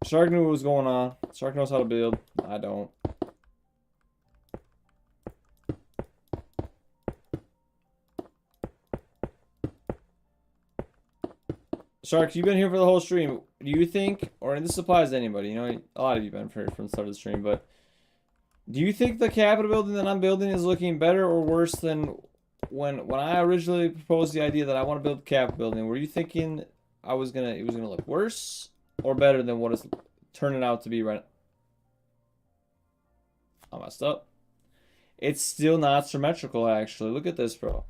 Speaker 1: Shark knew what was going on. Shark knows how to build. I don't. Shark, you've been here for the whole stream. Do you think, or this applies to anybody, you know, a lot of you have been here from the start of the stream, but do you think the Capitol building that I'm building is looking better or worse than when I originally proposed the idea that I want to build the Capitol building? Were you thinking it was gonna look worse or better than what it's turning out to be right now? I messed up. It's still not symmetrical, actually. Look at this, bro.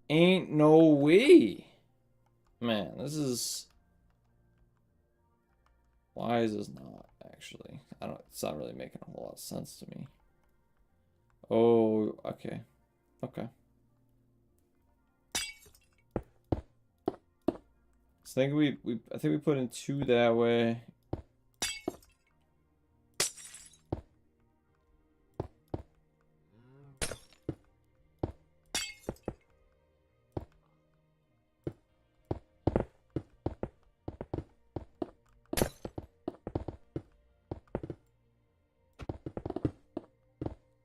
Speaker 1: Ain't no way. Man, this is... Why is this not, actually? It's not really making a whole lot of sense to me. Oh, okay. Okay. So I think we put in 2 that way.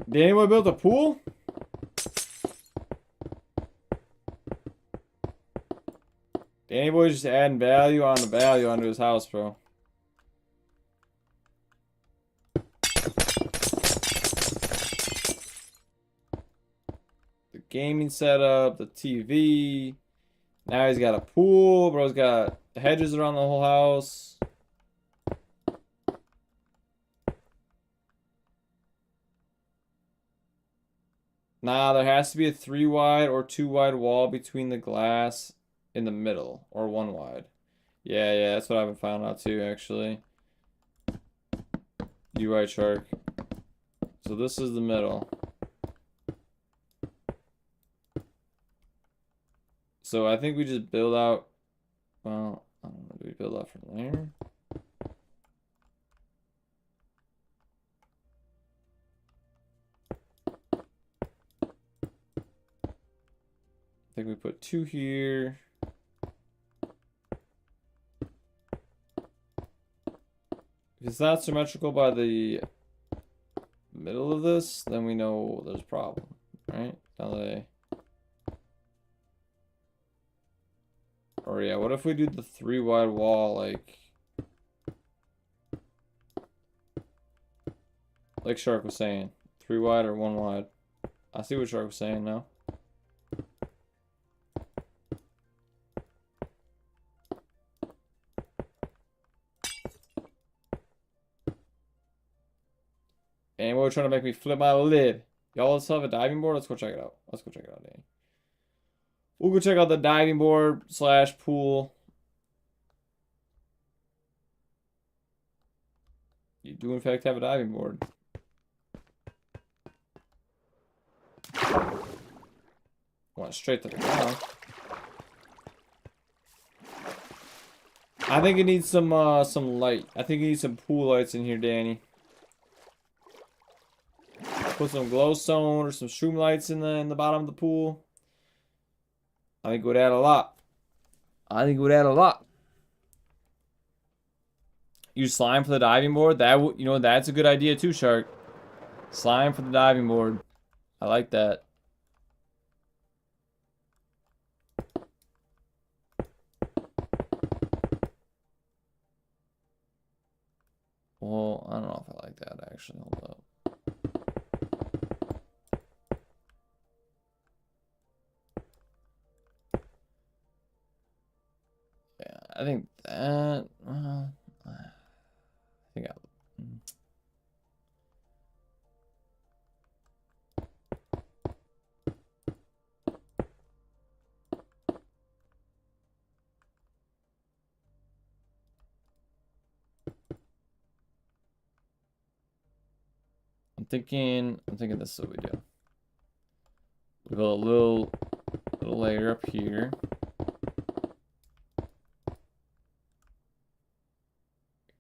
Speaker 1: Did anyone build a pool? Danny Boy's just adding value on the value onto his house, bro. The gaming setup, the TV. Now he's got a pool, bro's got hedges around the whole house. Nah, there has to be a 3 wide or 2 wide wall between the glass in the middle, or 1 wide. Yeah, that's what I've been found out too, actually. You right, Shark. So this is the middle. So I think we just build out, well, I don't know, do we build out from there? I think we put 2 here. If it's not symmetrical by the middle of this, then we know there's a problem, right? Or yeah, what if we do the 3 wide wall like Shark was saying? 3 wide or 1 wide? I see what Shark was saying now. Anyone trying to make me flip my lid? Y'all let's have a diving board? Let's go check it out. Let's go check it out, Danny. We'll go check out the diving board / pool. You do in fact have a diving board. Went straight to the ground. I think it needs some light. I think it needs some pool lights in here, Danny. Put some glowstone or some shroom lights in the bottom of the pool. I think it would add a lot. Use slime for the diving board. That's a good idea too, Shark. Slime for the diving board. I like that. Well, I don't know if I like that actually. Hold up. Yeah, I think that. I think I thinking this is what we do. We build a little layer up here.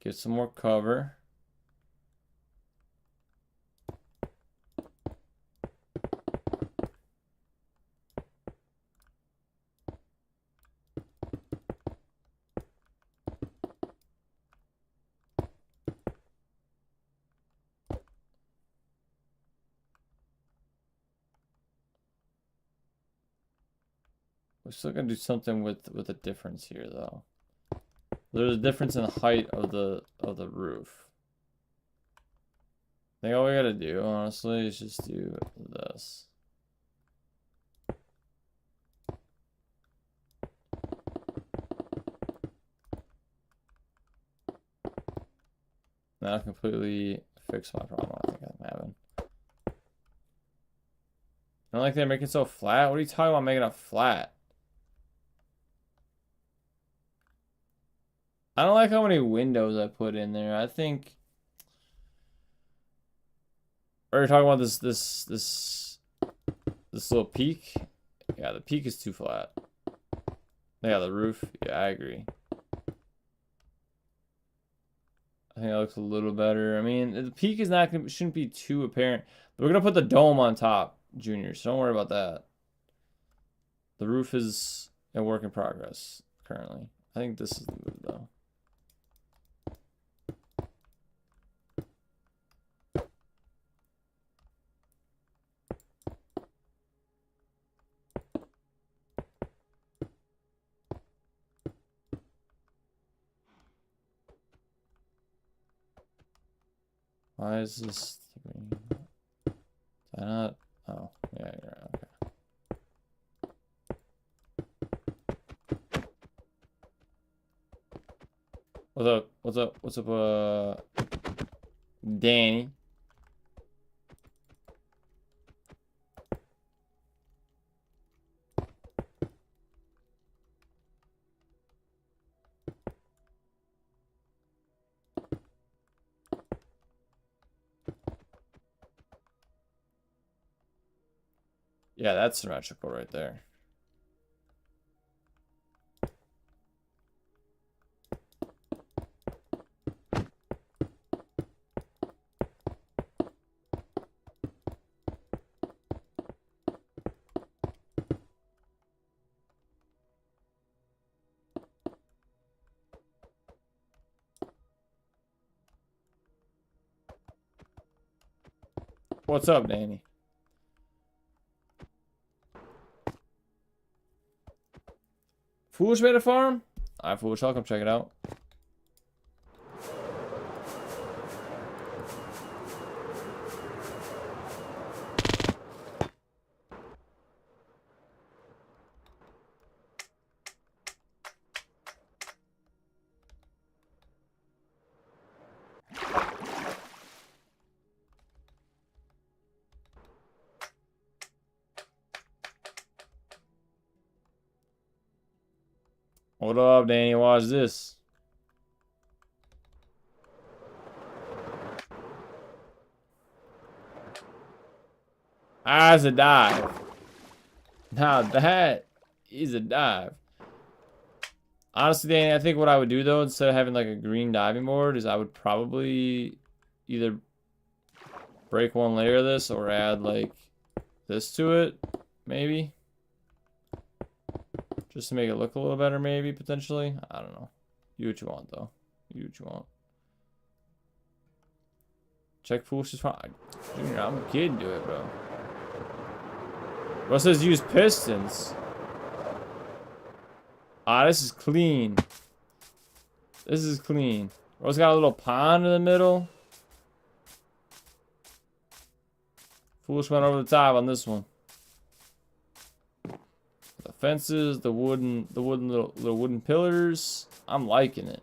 Speaker 1: Get some more cover. We're still gonna do something with a difference here, though. There's a difference in the height of the roof. I think all we gotta do, honestly, is just do this. That'll completely fix my problem I think I'm having. I don't like they make it so flat. What are you talking about making it flat? I don't like how many windows I put in there. I think... Are you talking about this little peak? Yeah, the peak is too flat. Yeah, the roof. Yeah, I agree. I think that looks a little better. I mean, the peak is not shouldn't be too apparent. But we're gonna put the dome on top, Junior. So don't worry about that. The roof is a work in progress currently. I think this is the move though. Why is this green? Is that not? Oh, yeah, you're right. Okay. What's up? What's up? What's up, Danny? Yeah, that's symmetrical right there. What's up, Danny? Foolish made a farm? Alright, Foolish, I'll come check it out. What up, Danny? Watch this. That's a dive. Now that is a dive. Honestly, Danny, I think what I would do though, instead of having like a green diving board, is I would probably either break one layer of this or add like this to it, maybe. Just to make it look a little better, maybe, potentially. I don't know. You what you want, though. You what you want. Check Foolish's fine. Junior, I'm a kid, do it, bro. What says use pistons? Ah, this is clean. This is clean. Bro's got a little pond in the middle. Foolish went over the top on this one. The fences, the wooden little wooden pillars. I'm liking it.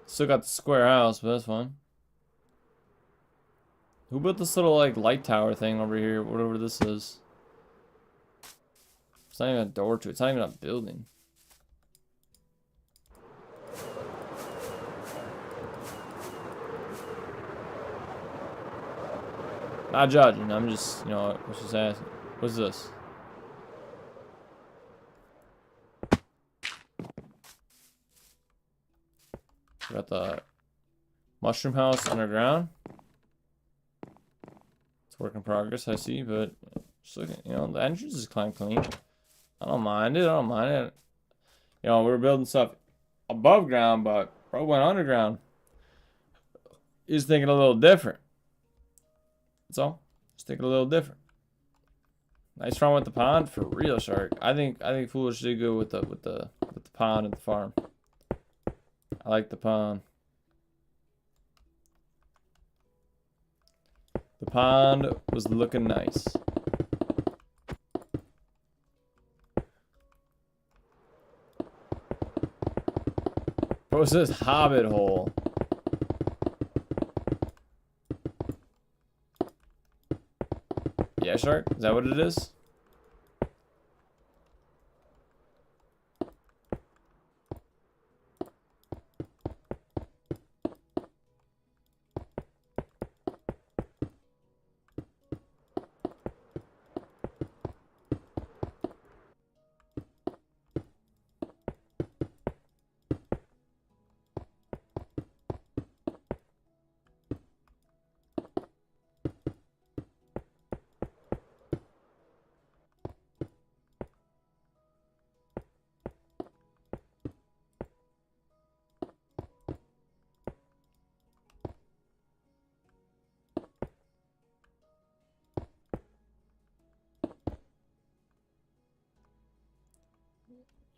Speaker 1: Still got the square house, but that's fine. Who built this little like light tower thing over here? Whatever this is. It's not even a door to it. It's not even a building. Not judging. I'm just, you know, let's just asking. What's this? We got the mushroom house underground. It's work in progress, I see, but just looking, you know, the entrance is clean. I don't mind it. I don't mind it. You know, we were building stuff above ground, but bro went underground. He's thinking a little different. That's all. Just thinking a little different. Nice run with the pond for real, Shark. I think Foolish did good with the pond and the farm. I like the pond. The pond was looking nice. What was this hobbit hole? Yeah, Shark? Is that what it is?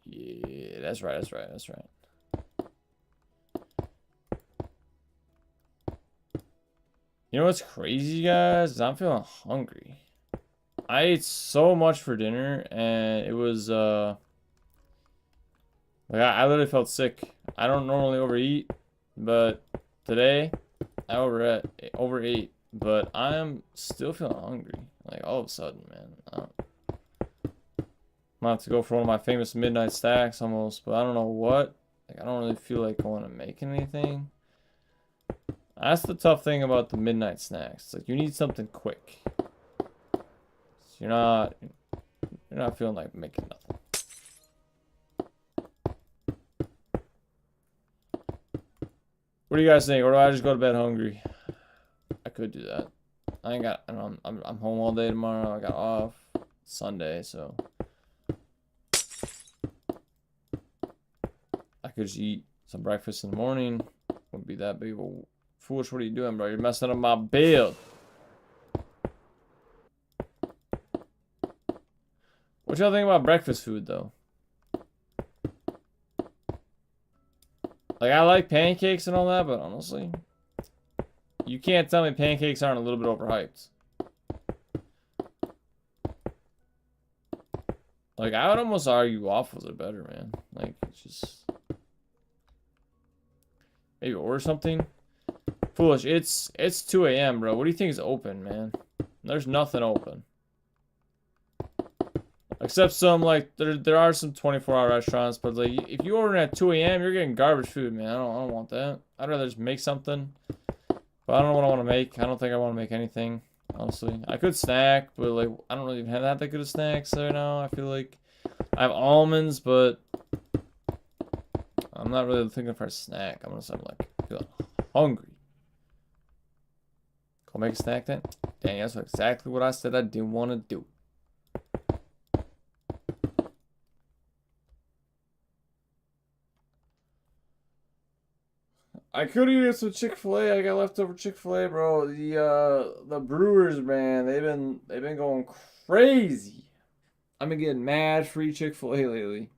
Speaker 1: Yeah, that's right. You know what's crazy, guys? I'm feeling hungry. I ate so much for dinner, and it was, like, I literally felt sick. I don't normally overeat, but today, I overate, but I am still feeling hungry. Like, all of a sudden, man. I'm gonna have to go for one of my famous midnight stacks almost, but I don't know what. Like, I don't really feel like going to make anything. That's the tough thing about the midnight snacks. Like, you need something quick. So you're not feeling like making nothing. What do you guys think? Or do I just go to bed hungry? I could do that. I ain't got. I'm home all day tomorrow. I got off Sunday, so I could just eat some breakfast in the morning. Wouldn't be that big of a Foolish. What are you doing, bro? You're messing up my build. What y'all think about breakfast food, though? Like, I like pancakes and all that, but honestly, you can't tell me pancakes aren't a little bit overhyped. Like, I would almost argue waffles are better, man. Like, it's just... Maybe order something? Foolish, it's 2 a.m., bro. What do you think is open, man? There's nothing open. Except some, like, there are some 24-hour restaurants, but, like, if you order at 2 a.m., you're getting garbage food, man. I don't want that. I'd rather just make something. But I don't know what I want to make. I don't think I want to make anything, honestly. I could snack, but, like, I don't really have that good of snacks right now. I feel like I have almonds, but I'm not really thinking for a snack. I'm gonna say I'm, like, feeling hungry. Go make a snack then? Dang, that's exactly what I said I didn't want to do. I could eat some Chick-fil-A. I got leftover Chick-fil-A, bro. The Brewers, man, they've been going crazy. I've been getting mad free Chick-fil-A lately.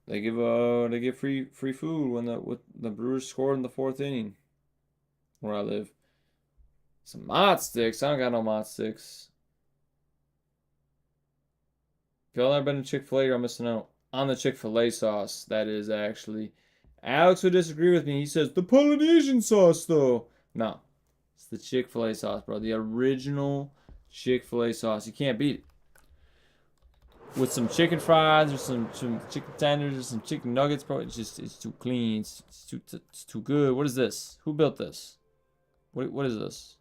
Speaker 1: They give free food when the Brewers scored in the 4th inning where I live. Some Mott sticks. I don't got no Mott sticks. If y'all ever been to Chick-fil-A, you're missing out on the Chick-fil-A sauce. That is actually. Alex would disagree with me. He says the Polynesian sauce, though. No, it's the Chick-fil-A sauce, bro. The original Chick-fil-A sauce. You can't beat it. With some chicken fries or some chicken tenders or some chicken nuggets, bro. It's too clean. It's too good. What is this? Who built this? What is this?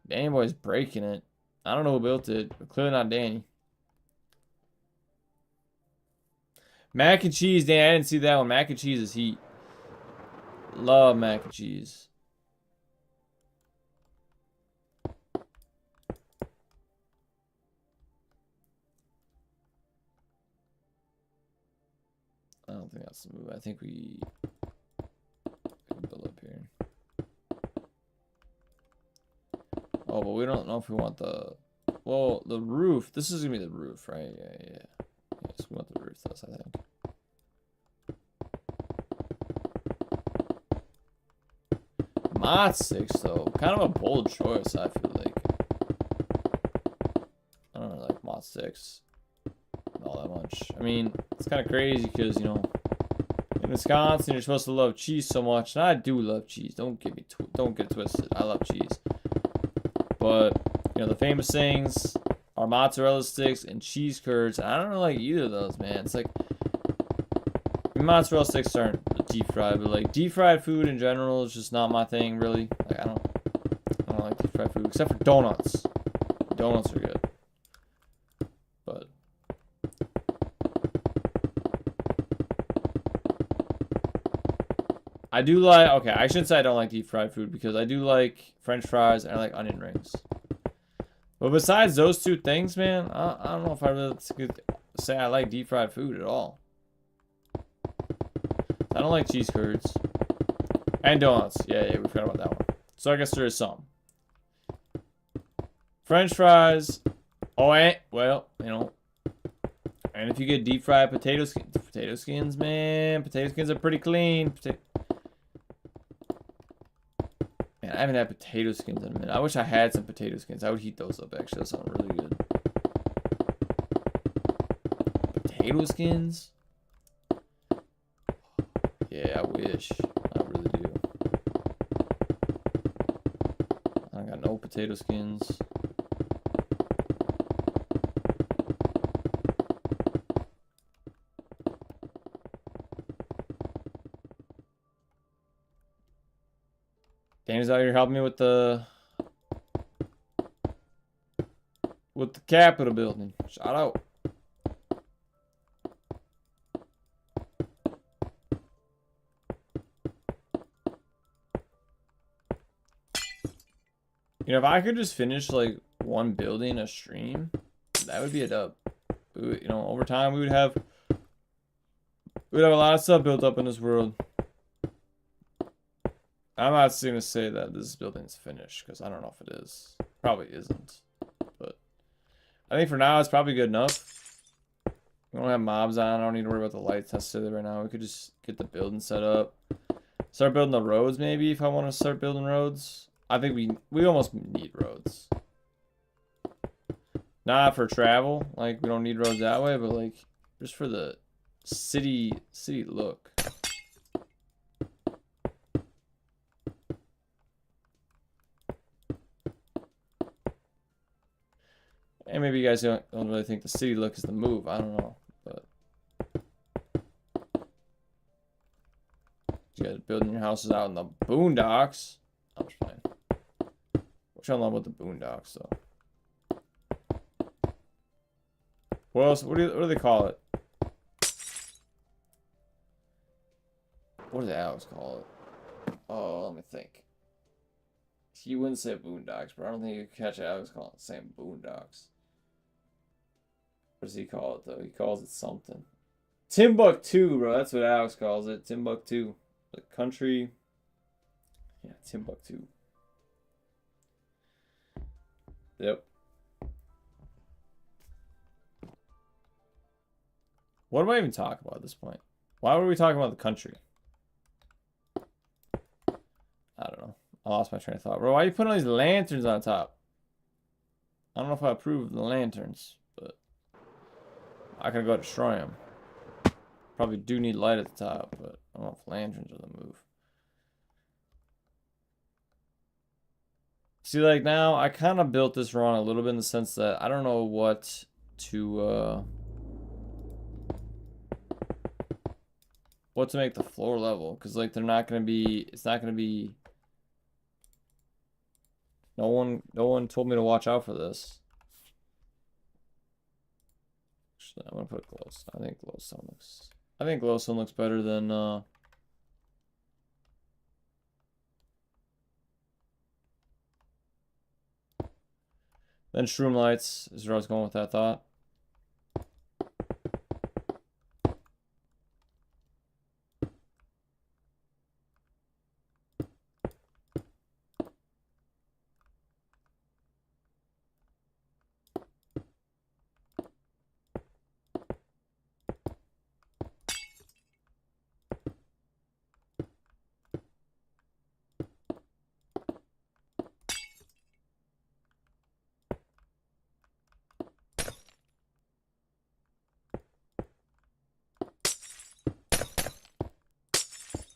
Speaker 1: Danny Boy's breaking it. I don't know who built it, but clearly not Danny. Mac and cheese, Danny. I didn't see that one. Mac and cheese is heat. Love mac and cheese. I don't think that's the move. I think we can build up here. Oh, but we don't know if we want the... Well, the roof. This is going to be the roof, right? Yeah. Yes, we want the roof, I think. Mod 6, though. Kind of a bold choice, I feel like. I don't really like Mod 6 all that much. I mean, it's kind of crazy because, you know, in Wisconsin, you're supposed to love cheese so much. And I do love cheese. Don't get it twisted. I love cheese. But, you know, the famous things are mozzarella sticks and cheese curds. I don't really like either of those, man. It's like, mozzarella sticks aren't deep fried, but like deep fried food in general is just not my thing, really. Like I don't like deep fried food except for donuts. Donuts are good, but I do like. Okay, I shouldn't say I don't like deep fried food because I do like French fries and I like onion rings. But besides those two things, man, I don't know if I really could say I like deep fried food at all. I don't like cheese curds. And donuts. Yeah, we forgot about that one. So I guess there is some. French fries. Oh, and, well, you know. And if you get deep fried potato skins, man. Potato skins are pretty clean. Man, I haven't had potato skins in a minute. I wish I had some potato skins. I would heat those up, actually. That sounds really good. Potato skins? Yeah, I wish. I really do. I got no potato skins. Danny's out here helping me with the Capitol building. Shout out. You know, if I could just finish like one building a stream, that would be a dub. You know, over time we'd have a lot of stuff built up in this world. I'm not going to say that this building's finished because I don't know if it is. Probably isn't. But I think for now it's probably good enough. We don't have mobs on. I don't need to worry about the lights necessarily right now. We could just get the building set up. Start building the roads maybe if I want to start building roads. I think we almost need roads. Not for travel. Like we don't need roads that way, but like just for the city look. And maybe you guys don't really think the city look is the move. I don't know. But you guys building your houses out in the boondocks. I'm just playing. Which I don't know about the boondocks though. What else? What do they call it? What do they always call it? Oh, let me think. He wouldn't say boondocks, but I don't think you could catch it. I always call it the same boondocks. What does he call it though? He calls it something. Timbuktu, bro. That's what Alex calls it. Timbuktu. The country. Yeah, Timbuktu. Yep. What do I even talk about at this point? Why were we talking about the country? I don't know. I lost my train of thought. Bro, why are you putting all these lanterns on top? I don't know if I approve of the lanterns, but I can go destroy them. Probably do need light at the top, but I don't know if lanterns are the move. See, like now, I kind of built this wrong a little bit in the sense that I don't know what to, what to make the floor level, because like they're not gonna be. It's not gonna be. No one told me to watch out for this. Actually, I'm gonna put glowstone. I think glowstone looks better than shroom lights. Is where I was going with that thought.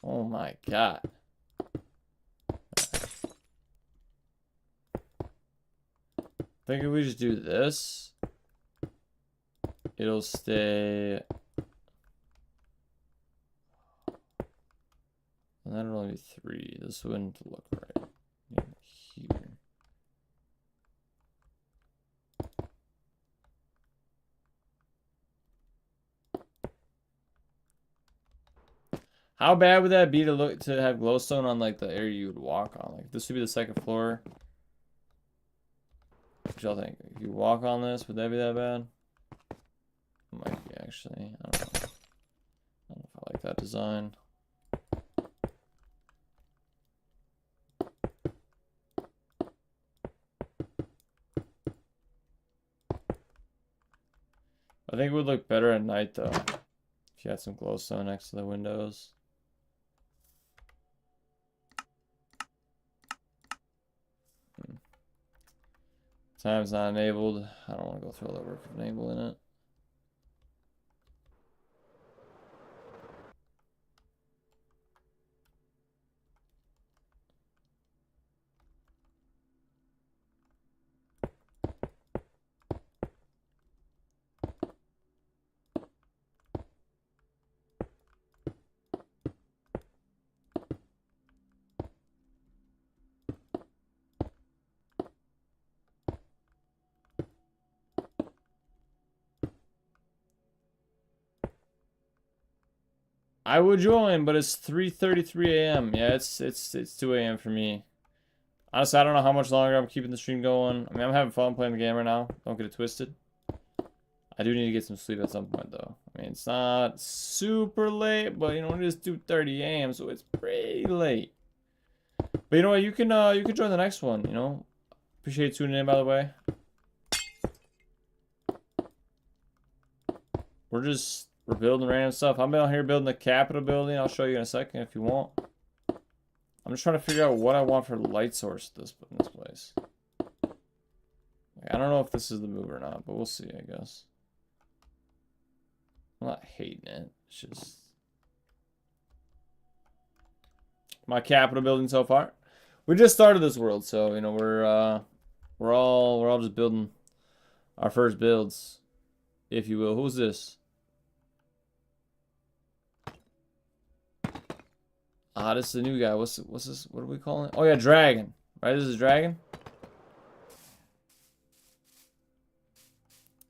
Speaker 1: Oh my god. I think if we just do this, it'll stay. And that'll only be 3. This wouldn't look right. Here. How bad would that be to have glowstone on like the area you would walk on? Like this would be the second floor. What y'all think? If you walk on this, would that be that bad? It might be actually. I don't know. I don't know if I like that design. I think it would look better at night though. If you had some glowstone next to the windows. Time's not enabled. I don't want to go through all that work of enabling it. I would join, but it's 3:33 a.m. Yeah, it's 2 a.m. for me. Honestly, I don't know how much longer I'm keeping the stream going. I mean, I'm having fun playing the game right now. Don't get it twisted. I do need to get some sleep at some point, though. I mean, it's not super late, but you know, it is 2:30 a.m., so it's pretty late. But you know what? You can join the next one. You know, appreciate tuning in, by the way. We're building random stuff. I'm out here building the Capitol building. I'll show you in a second if you want. I'm just trying to figure out what I want for light source in this place. I don't know if this is the move or not, but we'll see, I guess. I'm not hating it. It's just my Capitol building so far. We just started this world, so you know we're all just building our first builds, if you will. Who's this? Ah, this is the new guy. What's this? What are we calling it? Oh yeah, Dragon. Right, this is Dragon.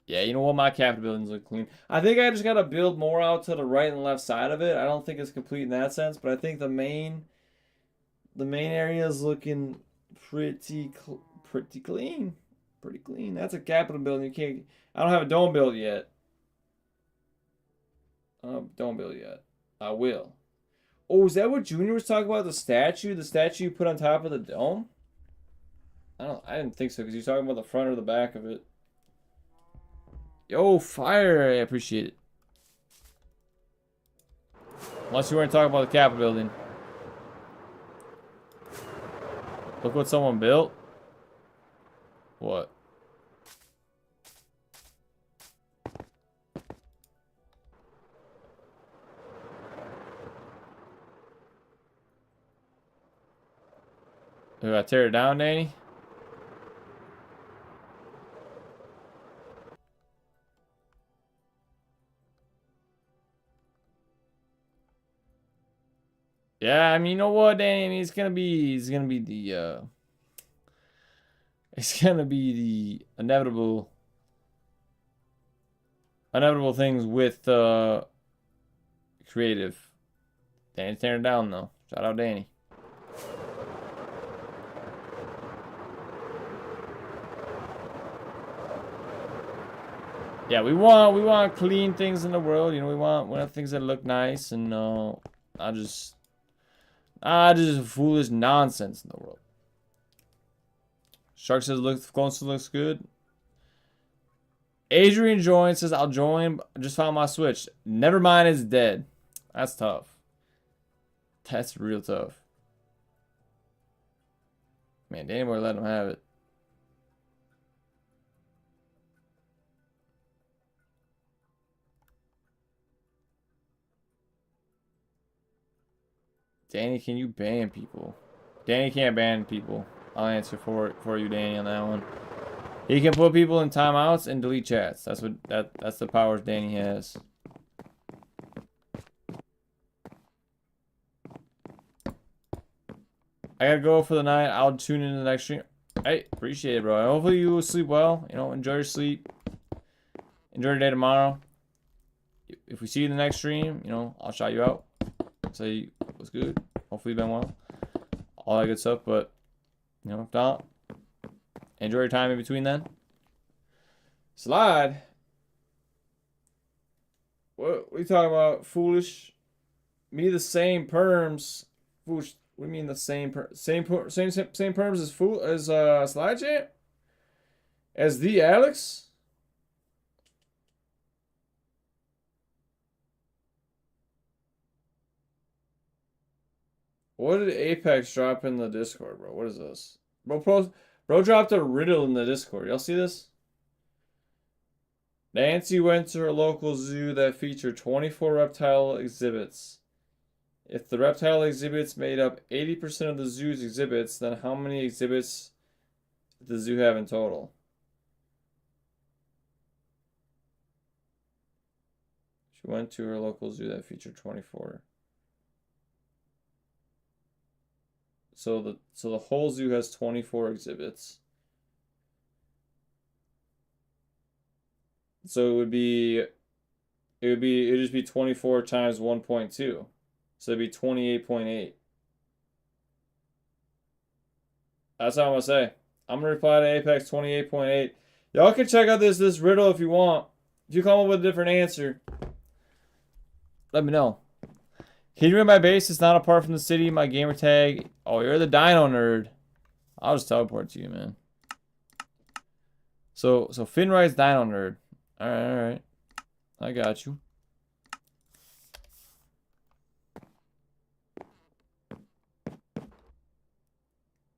Speaker 1: Yeah, you know what? My Capitol buildings look clean. I think I just gotta build more out to the right and left side of it. I don't think it's complete in that sense, but I think the main area is looking pretty clean. Pretty clean. That's a Capitol building. You can't. I don't have a dome built yet. Dome built yet. I will. Oh, is that what Junior was talking about? The statue you put on top of the dome? I didn't think so, because you're talking about the front or the back of it. Yo, fire! I appreciate it. Unless you weren't talking about the Capitol building. Look what someone built. What? Do I tear it down, Danny? Yeah, I mean, you know what, Danny? I mean, it's gonna be the inevitable things with creative. Danny's tearing it down though. Shout out Danny. Yeah, we want clean things in the world. You know, we want things that look nice and not just foolish nonsense in the world. Shark says looks good. Adrian joins, says I'll join. Just found my Switch. Never mind, it's dead. That's tough. That's real tough. Man, Danny Boy let him have it. Danny, can you ban people? Danny can't ban people. I'll answer for you, Danny, on that one. He can put people in timeouts and delete chats. That's the powers Danny has. I gotta go for the night. I'll tune in the next stream. Hey, appreciate it, bro. Hopefully you will sleep well. You know, enjoy your sleep. Enjoy your day tomorrow. If we see you in the next stream, you know, I'll shout you out. Say what's good. Hopefully you've been well. All that good stuff, but you know, if not, enjoy your time in between then. Slide. What we talking about? Foolish. Me the same perms. Foolish. What do you mean the same perms as Slide Champ? As the Alex? What did Apex drop in the Discord, bro? What is this? Bro dropped a riddle in the Discord. Y'all see this? Nancy went to her local zoo that featured 24 reptile exhibits. If the reptile exhibits made up 80% of the zoo's exhibits, then how many exhibits did the zoo have in total? She went to her local zoo that featured 24. So the whole zoo has 24 exhibits. So it'd just be 24 times 1.2. So it'd be 28.8. That's what I'm gonna say. I'm gonna reply to Apex 28.8. Y'all can check out this riddle if you want. If you come up with a different answer, let me know. Can you read my base? It's not apart from the city. My gamer tag. Oh, you're the dino nerd. I'll just teleport to you, man. So Finn writes dino nerd. Alright. I got you.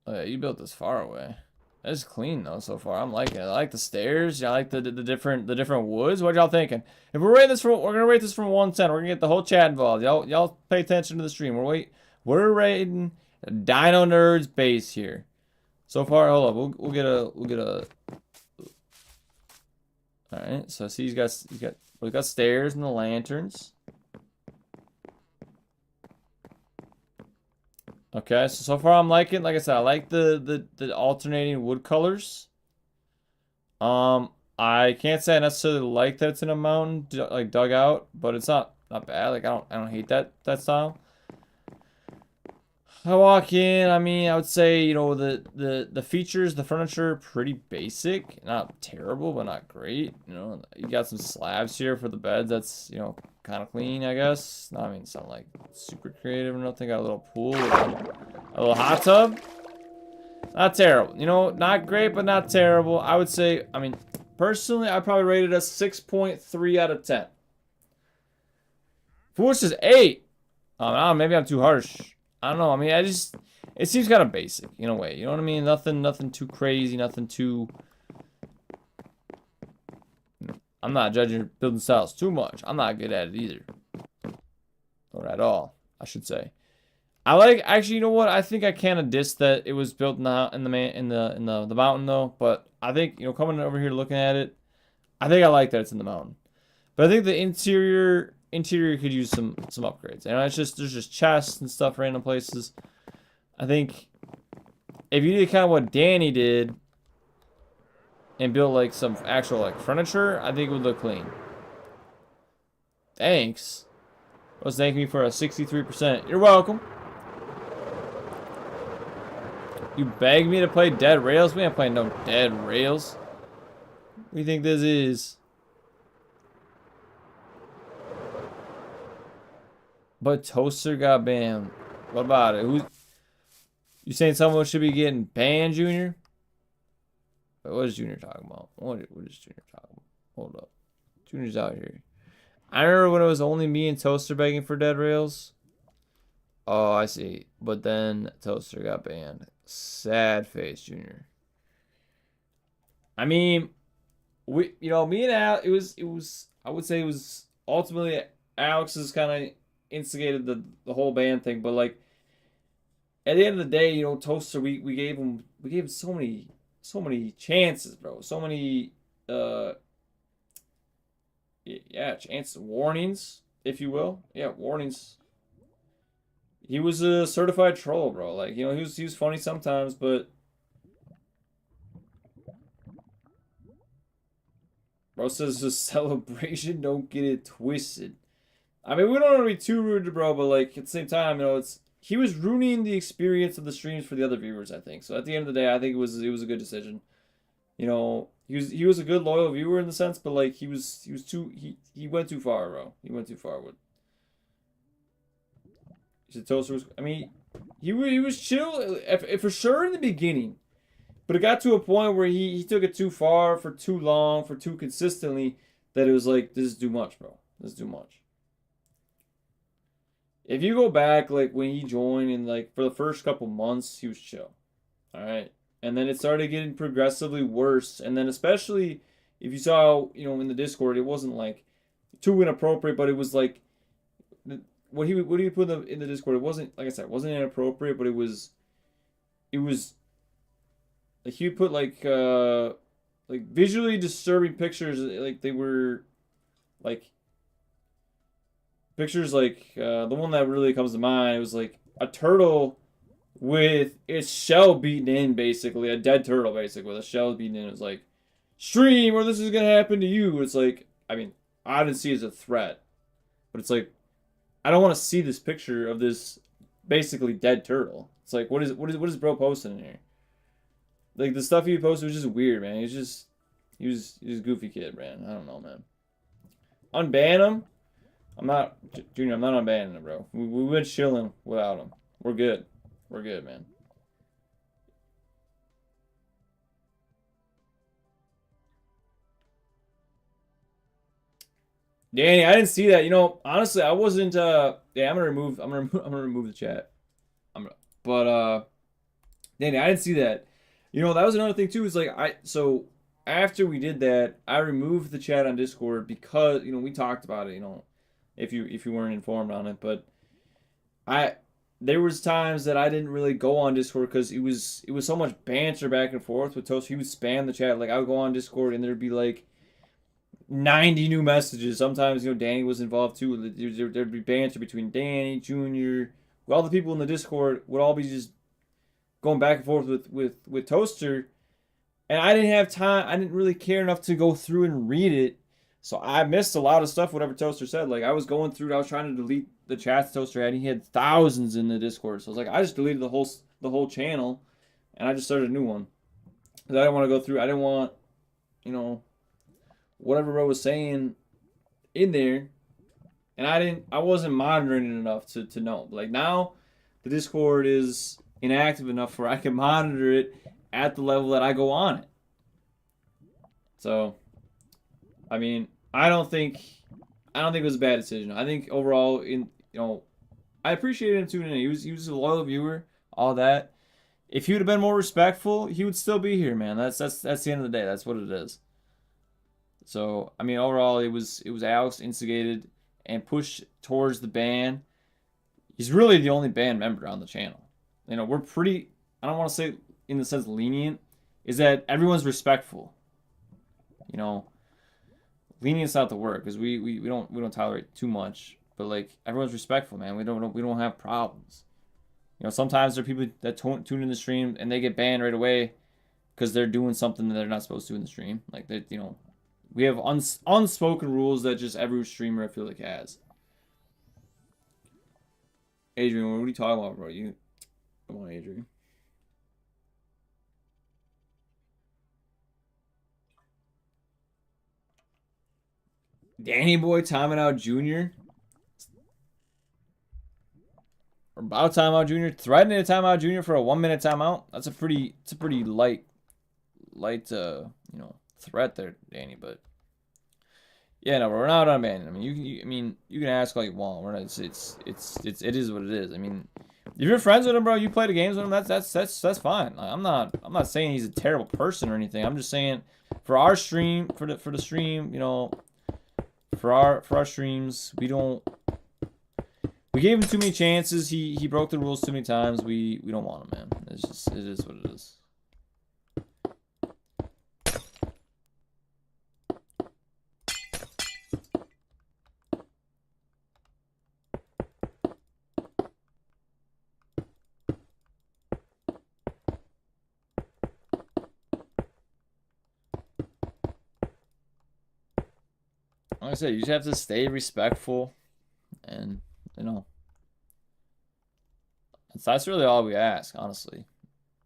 Speaker 1: Oh yeah, you built this far away. It's clean though so far. I'm liking it. I like the stairs. I like the different woods. What y'all thinking? If we're gonna rate this from 1 to 10. We're gonna get the whole chat involved. Y'all pay attention to the stream. We're rating Dino Nerd's base here. So far, hold up. We'll get a. All right. So see, we got stairs and the lanterns. Okay, so far I'm liking, like I said, I like the alternating wood colors. I can't say I necessarily like that it's in a mountain, like dug out, but it's not bad. Like I don't hate that style. I walk in, I mean, I would say, you know, the features, the furniture, pretty basic. Not terrible, but not great. You know, you got some slabs here for the beds. That's, you know, kind of clean, I guess. No, I mean, it's not like super creative or nothing. Got a little pool with a little hot tub. Not terrible. You know, not great, but not terrible. I would say, I mean, personally, I probably rated a 6.3 out of 10. Foolish is 8. Maybe I'm too harsh. I don't know. I mean, it seems kind of basic in a way. You know what I mean? Nothing too crazy. Nothing too. I'm not judging building styles too much. I'm not good at it either, or at all, I should say. Actually, you know what? I think I kind of dissed that it was built in the mountain though. But I think, you know, coming over here looking at it, I think I like that it's in the mountain. But I think the interior interior could use some upgrades. And it's just there's just chests and stuff random places. I think if you did kind of what Danny did and built like some actual like furniture, I think it would look clean. Thanks. Was thanking me for a 63%. You're welcome. You begged me to play Dead Rails? We ain't playing no Dead Rails. What do you think this is? But Toaster got banned. What about it? You saying someone should be getting banned, Junior? What is Junior talking about? What is Junior talking about? Hold up. Junior's out here. I remember when it was only me and Toaster begging for Dead Rails. Oh, I see. But then Toaster got banned. Sad face, Junior. I mean, me and Al, it was, I would say it was ultimately Alex's kind of instigated the whole ban thing, but like, at the end of the day, Toaster, we gave him so many chances, bro. So many, chances, warnings, if you will. Yeah, warnings. He was a certified troll, bro. Like, he was funny sometimes, but bro says it's a celebration. Don't get it twisted. I mean, we don't want to be too rude to bro, but like at the same time, he was ruining the experience of the streams for the other viewers, I think. So at the end of the day, I think it was a good decision. He was a good loyal viewer in the sense, but like he went too far, bro. He went too far with. Toaster was, I mean, he was chill if for sure in the beginning, but it got to a point where he took it too far for too long for too consistently that it was like, this is too much, bro. This is too much. If you go back, like, when he joined and, like, for the first couple months, he was chill. All right? And then it started getting progressively worse. And then especially if you saw, in the Discord, it wasn't, like, too inappropriate, but it was, like, what he put in the Discord, it wasn't, like I said, it wasn't inappropriate, but it was, like, he would put, like visually disturbing pictures, like, they were, like, pictures like the one that really comes to mind, it was like a turtle with its shell beaten in, basically a dead turtle, basically with a shell beaten in. It was like, stream or this is gonna happen to you. It's like, I mean, I didn't see it as a threat, but it's like, I don't want to see this picture of this basically dead turtle. It's like, what is bro posting in here? Like, the stuff he posted was just weird, man. He was a goofy kid, man. I don't know, man. Unban him. Junior, I'm not unbanning him, bro. We went chilling without him. We're good. We're good, man. Danny, I didn't see that. Honestly, I wasn't. I'm gonna remove the chat. Danny, I didn't see that. That was another thing too. Is like so after we did that, I removed the chat on Discord because we talked about it. If you weren't informed on it, but there was times that I didn't really go on Discord because it was so much banter back and forth with Toast. He would spam the chat. Like, I would go on Discord and there'd be like 90 new messages. Sometimes Danny was involved too. There'd be banter between Danny, Junior, all the people in the Discord would all be just going back and forth with Toaster, and I didn't have time. I didn't really care enough to go through and read it. So I missed a lot of stuff, whatever Toaster said. Like, I was going through it, I was trying to delete the chats Toaster had. He had thousands in the Discord. So I was like, I just deleted the whole channel, and I just started a new one. Because I didn't want to go through. I didn't want, whatever bro was saying in there. And I wasn't monitoring it enough to know. Like, now, the Discord is inactive enough where I can monitor it at the level that I go on it. So, I mean, I don't think it was a bad decision. I think overall, I appreciated him tuning in. He was a loyal viewer, all that. If he would have been more respectful, he would still be here, man. That's the end of the day. That's what it is. So, I mean, overall, it was Alex instigated and pushed towards the ban. He's really the only band member on the channel. We're pretty, I don't want to say in the sense lenient, is that everyone's respectful. lenience out the work because we don't tolerate too much. But like everyone's respectful, man. We don't have problems. You know, sometimes there are people that tune in the stream and they get banned right away because they're doing something that they're not supposed to in the stream. Like that, you know, we have unspoken rules that just every streamer I feel like has. Adrian, what are you talking about, bro? Come on, Adrian. Danny Boy timing out Junior. About timeout Junior. Threatening a timeout Junior for a 1-minute timeout. It's a pretty light, you know, threat there, Danny. But yeah, no, we're not unbanning. I mean, you can ask all you want. We're not. It is what it is. I mean, if you're friends with him, bro, you play the games with him. That's fine. Like, I'm not saying he's a terrible person or anything. I'm just saying for our stream, for the stream, you know, for our streams, we gave him too many chances. He broke the rules too many times. We don't want him, man. It is what it is. Like I said, you just have to stay respectful, and you know, that's really all we ask, honestly.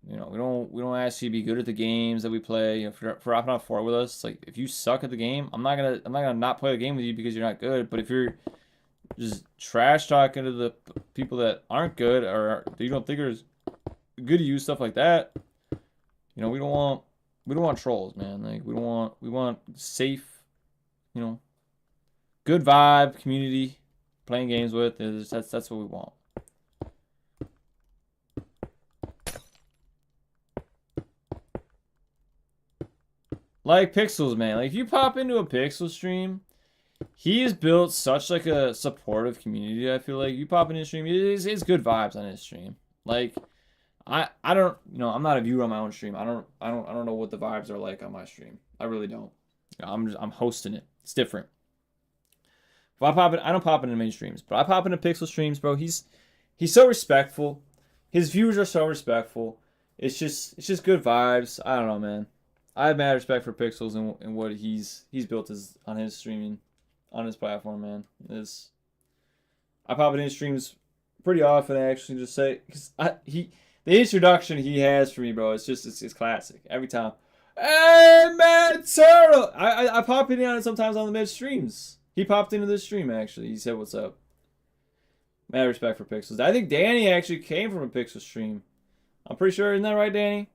Speaker 1: You know, we don't ask you to be good at the games that we play. You know, for hopping on forward with us, it's like if you suck at the game, I'm not gonna not play the game with you because you're not good. But if you're just trash talking to the people that aren't good or that you don't think are good to you, stuff like that, you know, we don't want trolls, man. Like we want safe, you know, good vibe community playing games with. That's what we want. Like Pixels, man. Like if you pop into a Pixel stream, he has built such like a supportive community. I feel like you pop in his stream, it's good vibes on his stream. Like I don't, you know, I'm not a viewer on my own stream. I don't know what the vibes are like on my stream. I really don't. You know, I'm hosting it. It's different. If I pop in, I don't pop into main streams, but I pop into Pixel streams, bro. He's so respectful. His viewers are so respectful. It's just good vibes. I don't know, man. I have mad respect for Pixels and what he's built on his streaming, on his platform, man. I pop in his streams pretty often, actually, just say because the introduction he has for me, bro. It's classic every time. Hey, man, Turtle. I pop in on it sometimes on the mid streams. He popped into this stream actually. He said, "What's up?" Mad respect for Pixels. I think Danny actually came from a Pixel stream. I'm pretty sure, isn't that right, Danny?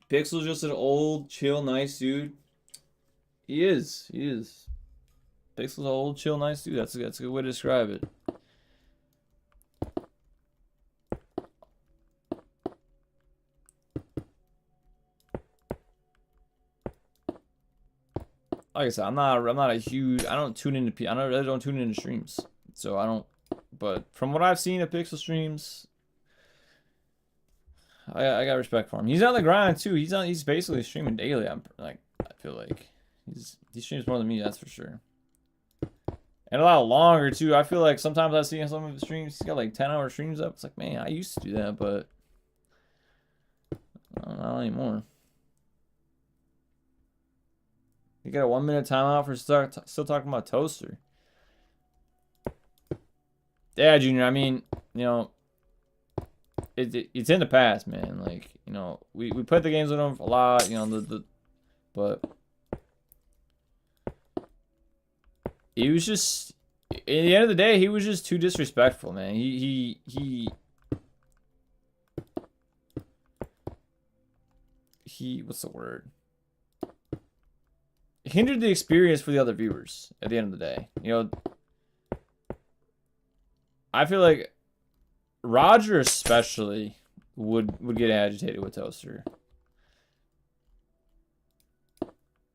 Speaker 1: Pixel's just an old, chill, nice dude. He is. Pixel's an old, chill, nice dude. That's a good way to describe it. Like I said, I'm not a huge. I don't really don't tune into streams, so I don't. But from what I've seen of Pixel streams, I got respect for him. He's on the grind too. He's basically streaming daily. I feel like he streams more than me, that's for sure. And a lot longer too. I feel like sometimes I see some of his streams, he's got like 10-hour streams up. It's like, man, I used to do that, but not anymore. You got a 1-minute timeout for still talking about Toaster. Yeah, Junior. I mean, you know, it's in the past, man. Like, you know, we played the games with him a lot. You know, but he was just, at the end of the day, he was just too disrespectful, man. He what's the word? Hindered the experience for the other viewers at the end of the day. You know, I feel like Roger especially would get agitated with Toaster.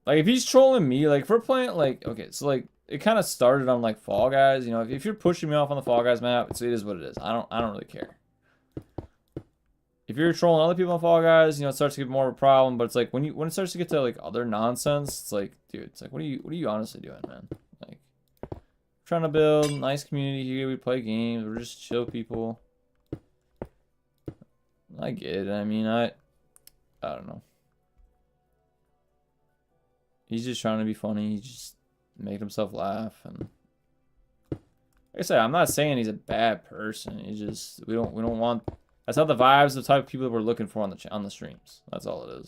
Speaker 1: Like if he's trolling me, like if we're playing like, okay, so like it kind of started on like Fall Guys, you know, if you're pushing me off on the Fall Guys map, it is what it is. I don't really care. if you're trolling other people on Fall Guys, you know, it starts to get more of a problem. But it's like when it starts to get to like other nonsense, it's like, dude, it's like, what are you honestly doing, man? Like, trying to build a nice community here. We play games. We're just chill people. I get it. I mean, I don't know. He's just trying to be funny. He's just making himself laugh. And like I said, I'm not saying he's a bad person. He just we don't want. That's not the vibes, the type of people that we're looking for on the streams. That's all it is.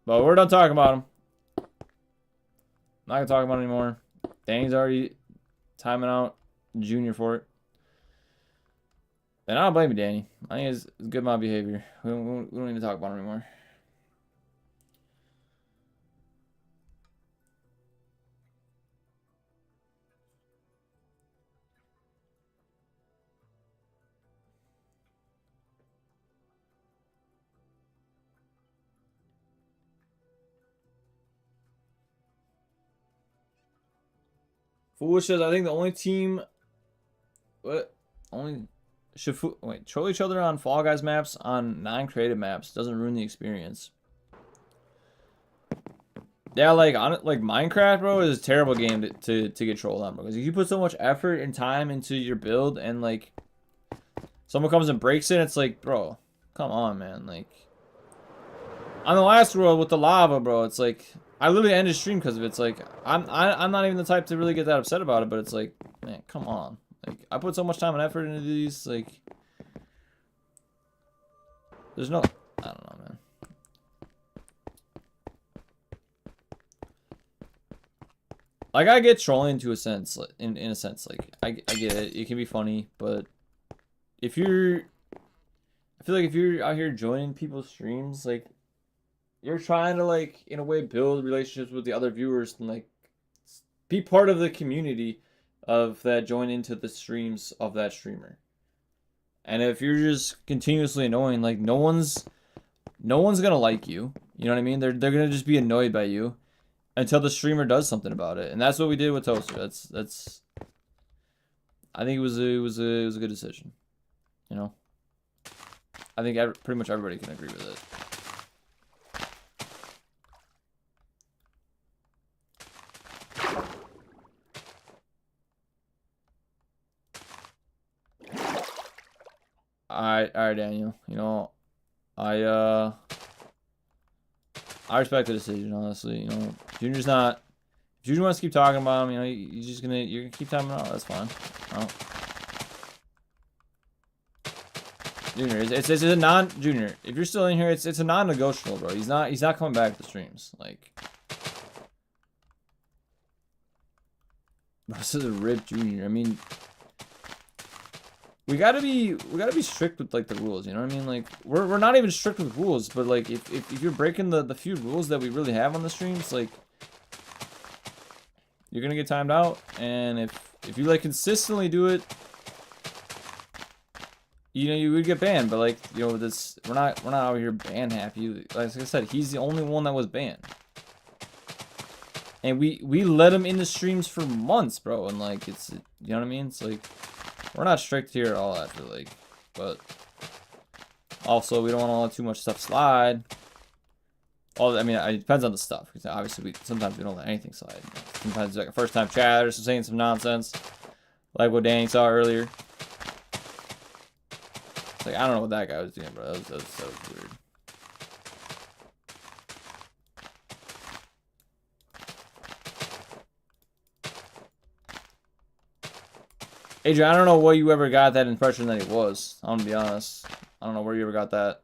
Speaker 1: But we're done talking about him. Not gonna talk about it anymore. Danny's already timing out Junior for it. And I don't blame you, Danny. I think it's good my behavior. We don't need to talk about it anymore. Foolish says, I think the only team... What? Only... Should wait, troll each other on Fall Guys maps on non-creative maps doesn't ruin the experience. Yeah, like on like Minecraft, bro, is a terrible game to get trolled on, because if you put so much effort and time into your build and like someone comes and breaks it, it's like, bro, come on, man. Like on the last world with the lava, bro, it's like I literally ended stream because of it. It's like I'm not even the type to really get that upset about it, but it's like, man, come on. Like, I put so much time and effort into these, like, there's no, I don't know, man. Like, I get trolling to a sense, in a sense, like, I get it, it can be funny, but if you're, I feel like if you're out here joining people's streams, like, you're trying to, like, in a way, build relationships with the other viewers and, like, be part of the community of that, join into the streams of that streamer. And if you're just continuously annoying, like no one's gonna like you. You know what I mean? They're gonna just be annoyed by you until the streamer does something about it. And that's what we did with Toaster. That's I think it was a good decision. You know? I think pretty much everybody can agree with it. All right, Daniel. You know, I respect the decision, honestly. You know, Junior's not. If Junior wants to keep talking about him, you know, you're gonna keep talking about him. That's fine. Oh. Junior, it's a non-Junior. If you're still in here, it's a non-negotiable, bro. He's not coming back to the streams. Like, bro, this is a rip Junior. I mean. We gotta be strict with like the rules, you know what I mean? Like we're not even strict with rules, but like if you're breaking the few rules that we really have on the streams, like you're gonna get timed out. And if you like consistently do it, you know, you would get banned. But like, you know, this we're not out here ban happy. Like I said, he's the only one that was banned. And we let him in the streams for months, bro, and like it's, you know what I mean? It's like we're not strict here at all, I feel like. But also, we don't want to let too much stuff slide. I mean, it depends on the stuff. Because obviously, sometimes we don't let anything slide. Sometimes it's like a first-time chat or saying some nonsense. Like what Danny saw earlier. It's like, I don't know what that guy was doing, bro. That was weird. Adrian, I don't know where you ever got that impression that he was. I'm gonna be honest. I don't know where you ever got that.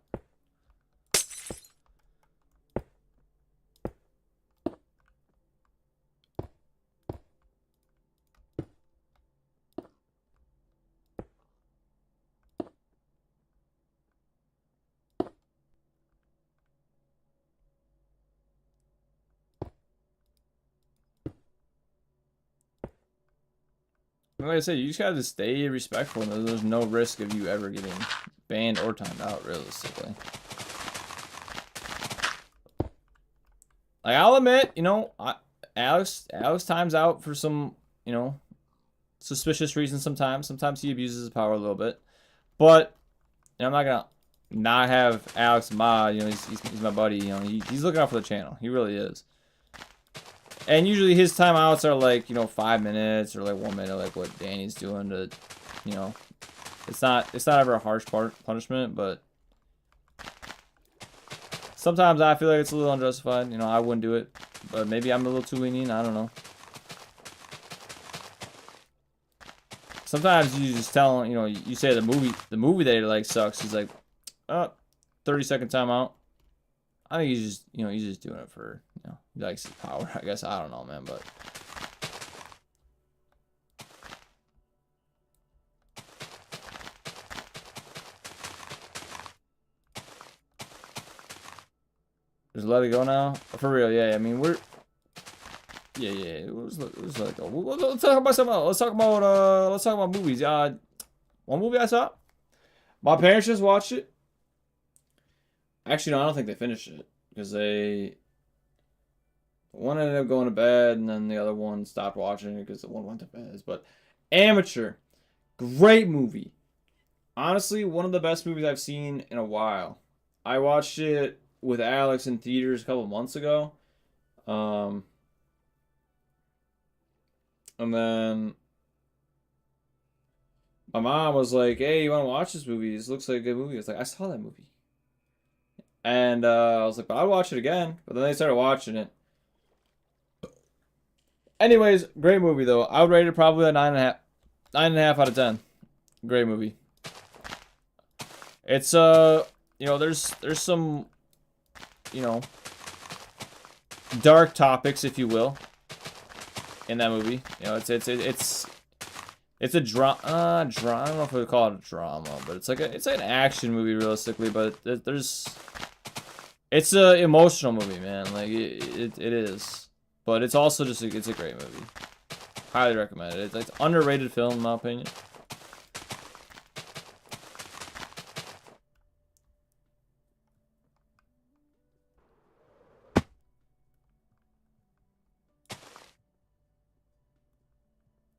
Speaker 1: Like I said, you just gotta stay respectful, and there's no risk of you ever getting banned or timed out, realistically. Like, I'll admit, you know, Alex times out for some, you know, suspicious reasons sometimes. Sometimes he abuses his power a little bit. But And I'm not gonna not have Alex mod. You know, he's my buddy. You know, he's looking out for the channel. He really is. And usually his timeouts are like, you know, 5 minutes or like 1 minute, like what Danny's doing to, you know, it's not ever a harsh punishment, but sometimes I feel like it's a little unjustified. You know, I wouldn't do it, but maybe I'm a little too lenient. I don't know. Sometimes you just tell him, you know, you say the movie that he likes sucks. He's like, oh, 30-second timeout. I think he's just, you know, he's just doing it for, you know, he likes his power. I guess, I don't know, man, but just let it go now. For real, yeah. I mean, we're yeah. Let's let it go. Let's talk about something else. Let's talk about movies. One movie I saw. My parents just watched it. Actually, no, I don't think they finished it because one ended up going to bed and then the other one stopped watching it because the one went to bed. But Amateur, great movie. Honestly, one of the best movies I've seen in a while. I watched it with Alex in theaters a couple months ago. And then my mom was like, hey, you want to watch this movie? This looks like a good movie. I was like, I saw that movie. And I was like, but I'd watch it again. But then they started watching it. Anyways, great movie though. I would rate it probably a 9.5. 9.5 out of 10. Great movie. It's you know, there's some, you know, dark topics, if you will, in that movie. You know, it's a drama. I don't know if we would call it a drama, but it's an action movie realistically. But it's a emotional movie, man. Like it is, but it's also just it's a great movie. Highly recommend it. It's underrated film in my opinion.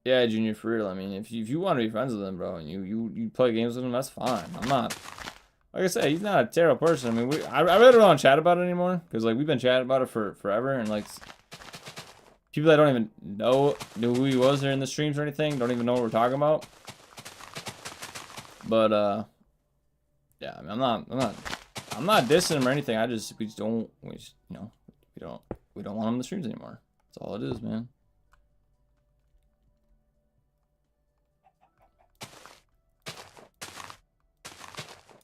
Speaker 1: Yeah, Junior, for real. I mean, if you want to be friends with him, bro, and you play games with him, that's fine. I'm not. Like I said, he's not a terrible person. I mean, I really don't want to chat about it anymore because like we've been chatting about it for forever, and like people that don't even know who he was during the streams or anything don't even know what we're talking about. But yeah, I mean, I'm not dissing him or anything. We don't want him in the streams anymore. That's all it is, man.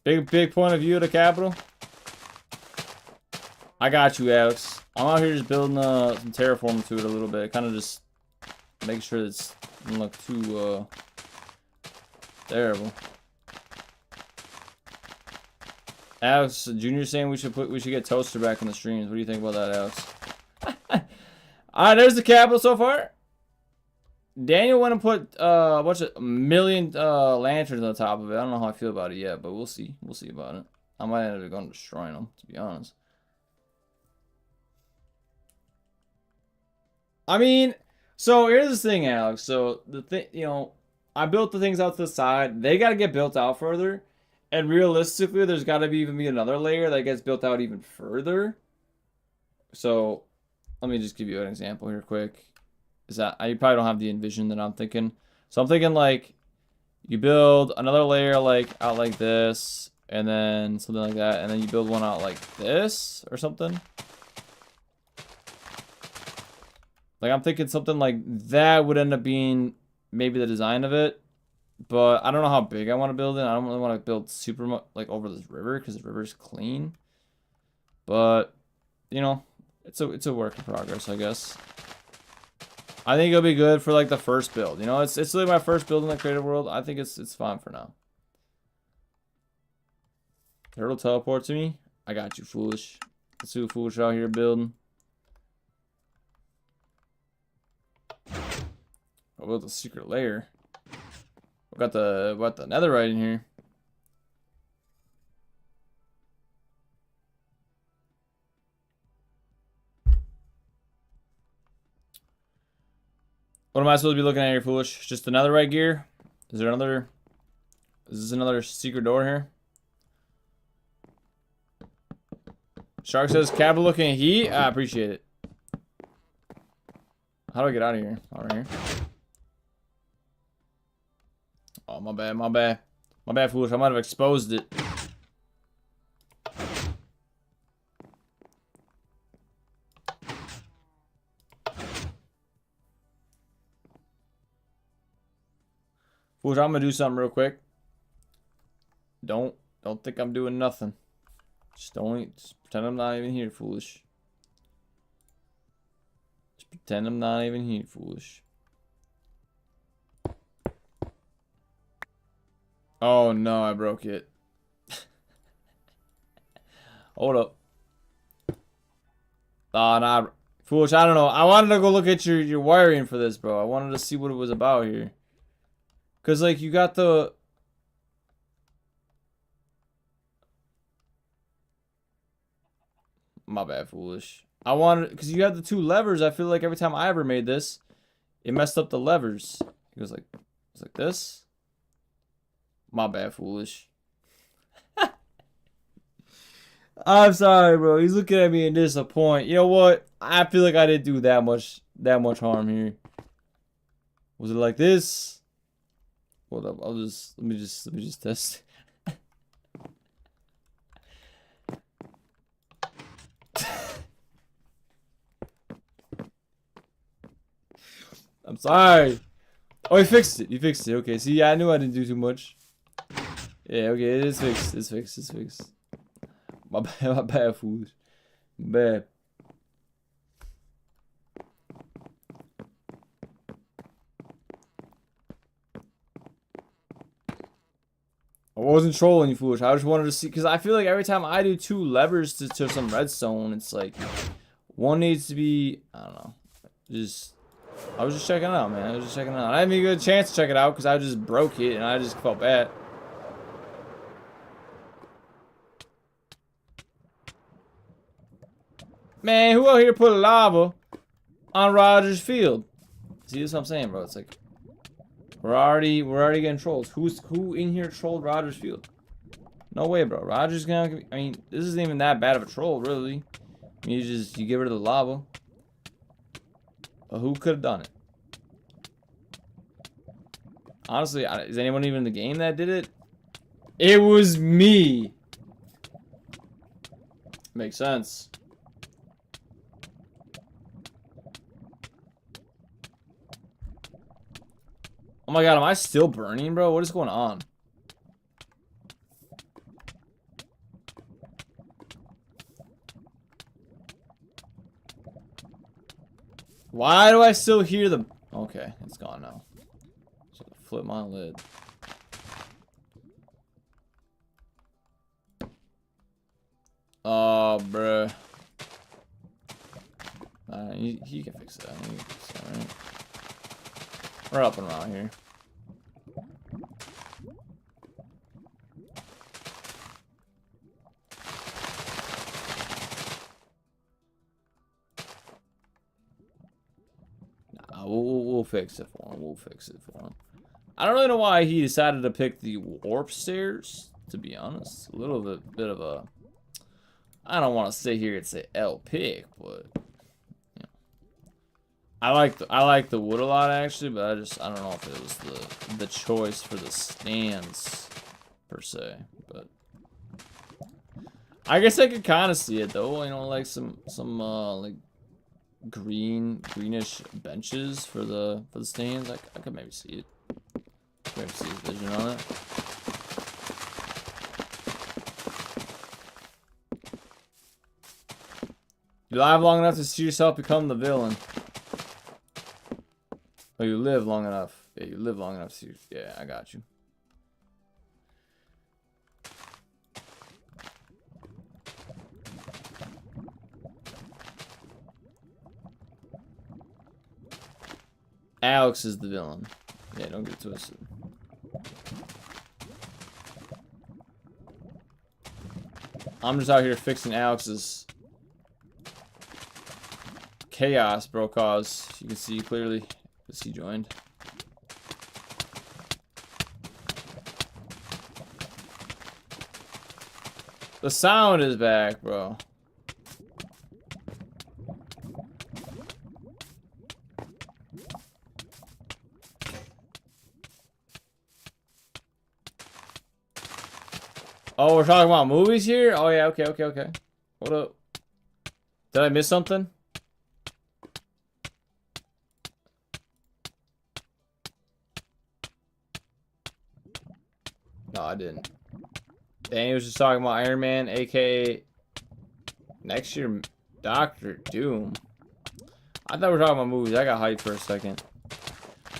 Speaker 1: Big point of view of the Capitol. I got you, Alex. I'm out here just building some terraforming to it a little bit. Kind of just make sure it's doesn't look too terrible. Alex Junior saying we should get Toaster back in the streams. What do you think about that, Alex? Alright, there's the Capitol so far. Daniel went and put a bunch of million lanterns on the top of it. I don't know how I feel about it yet, but we'll see. We'll see about it. I might end up going destroying them, to be honest. I mean, so here's the thing, Alex. So the thing, you know, I built the things out to the side. They got to get built out further, and realistically, there's got to be another layer that gets built out even further. So let me just give you an example here, quick. Is that you probably don't have the envision that I'm thinking. So I'm thinking like you build another layer like out like this, and then something like that, and then you build one out like this or something. Like I'm thinking something like that would end up being maybe the design of it, but I don't know how big I want to build it. I don't really want to build super much like over this river because the river's clean. But you know, it's a work in progress, I guess. I think it'll be good for like the first build. You know, it's really my first build in the creative world. I think it's fine for now. Turtle teleport to me. I got you, foolish. Let's see what foolish out here building. I built a secret layer. We got the netherite in here. What am I supposed to be looking at here, foolish? Just another right gear? Is this another secret door here? Shark says, capital looking heat. I appreciate it. How do I get out of here? Over here. Oh, my bad, my bad. My bad, foolish. I might have exposed it. Foolish, I'm gonna do something real quick. Don't think I'm doing nothing. Just pretend I'm not even here, foolish. Just pretend I'm not even here, foolish. Oh no, I broke it. Hold up. Oh, nah, foolish, I don't know. I wanted to go look at your wiring for this, bro. I wanted to see what it was about here. Cause like you got the my bad, foolish. I wanted because you had the two levers. I feel like every time I ever made this, it messed up the levers. It was like this. My bad, foolish. I'm sorry, bro. He's looking at me in disappointment. You know what? I feel like I didn't do that much harm here. Was it like this? Hold up. Let me just test. I'm sorry. Oh, he fixed it. He fixed it. Okay. See, yeah, I knew I didn't do too much. Yeah, okay. It is fixed. It's fixed. It's fixed. My bad, foolish. Bad. I wasn't trolling you, foolish. I just wanted to see, because I feel like every time I do two levers to some redstone, it's like one needs to be, I don't know, I was just checking it out, man. I was just checking it out. I didn't even get a chance to check it out because I just broke it and I just felt bad. Man, who out here put lava on Rogers Field? See, that's what I'm saying, bro. It's like we're already getting trolled. Who in here trolled Rogers Field? No way, bro. Rogers gonna. I mean, this isn't even that bad of a troll, really. I mean, you get rid of the lava. But who could have done it? Honestly, is anyone even in the game that did it? It was me. Makes sense. Oh my god, am I still burning, bro? What is going on? Why do I still hear the... Okay, it's gone now. So flip my lid. Oh, bruh. He can fix that. He can fix that, right? We're up and around here. Nah, we'll fix it for him. We'll fix it for him. I don't really know why he decided to pick the warp stairs, to be honest. A little bit of a... I don't want to sit here and say L pick, but... I like the wood a lot actually, but I don't know if it was the choice for the stands per se, but I guess I could kind of see it though. You know, like some like greenish benches for the stands. I could maybe see it. Maybe see the vision on it. You live long enough to see yourself become the villain. Oh, you live long enough. Yeah, you live long enough to... Yeah, I got you. Alex is the villain. Yeah, don't get it twisted. I'm just out here fixing Alex's chaos, bro, cause you can see clearly. Because he joined. The sound is back, bro. Oh, we're talking about movies here? Oh, yeah, okay. What up? Did I miss something? No, I didn't. Danny was just talking about Iron Man, aka next year, Doctor Doom. I thought we were talking about movies. I got hyped for a second.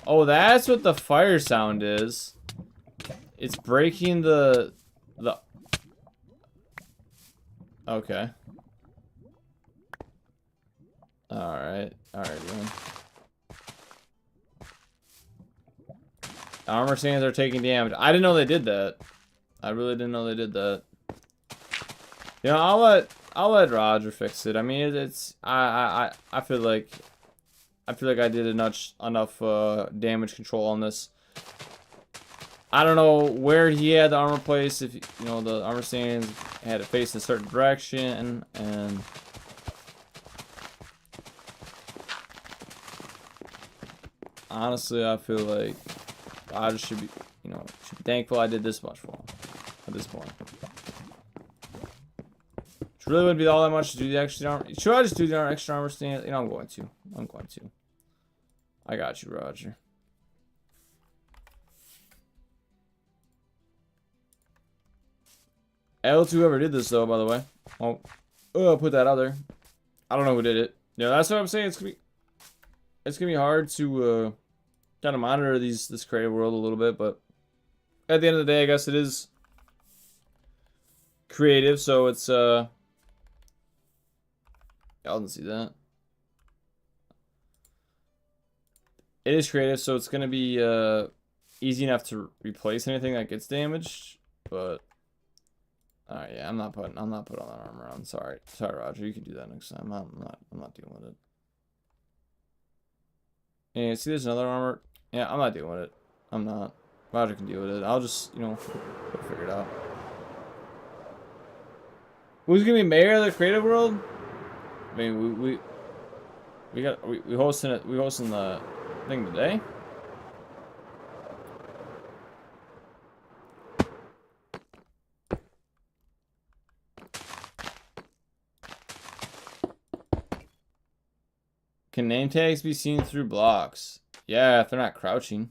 Speaker 1: Oh, that's what the fire sound is. It's breaking the... Okay. Alright, man. Armor stands are taking damage. I didn't know they did that. I really didn't know they did that. You know, I'll let Roger fix it. I mean, I feel like I did enough damage control on this. I don't know where he had the armor placed. If you know, the armor stands had it faced a certain direction, and honestly, I feel like I just should be, you know, should be thankful I did this much for him at this point. Which really wouldn't be all that much to do the extra armor. Should I just do the extra armor stand? You know, I'm going to. I got you, Roger. L2 whoever did this though, by the way. Oh, I'll put that out there. I don't know who did it. Yeah, that's what I'm saying. It's gonna be hard to kind of monitor this creative world a little bit, but at the end of the day, I guess it is creative, so it's y'all didn't see that. It is creative, so it's gonna be easy enough to replace anything that gets damaged, but alright, yeah, I'm not putting all that armor on. Sorry, Roger, you can do that next time. I'm not dealing with it. And see, there's another armor. Yeah, I'm not dealing with it. I'm not. Roger can deal with it. I'll just, you know, figure it out. Who's gonna be mayor of the creative world? I mean, we hosting it. We hosting the thing today. Can name tags be seen through blocks? Yeah, if they're not crouching.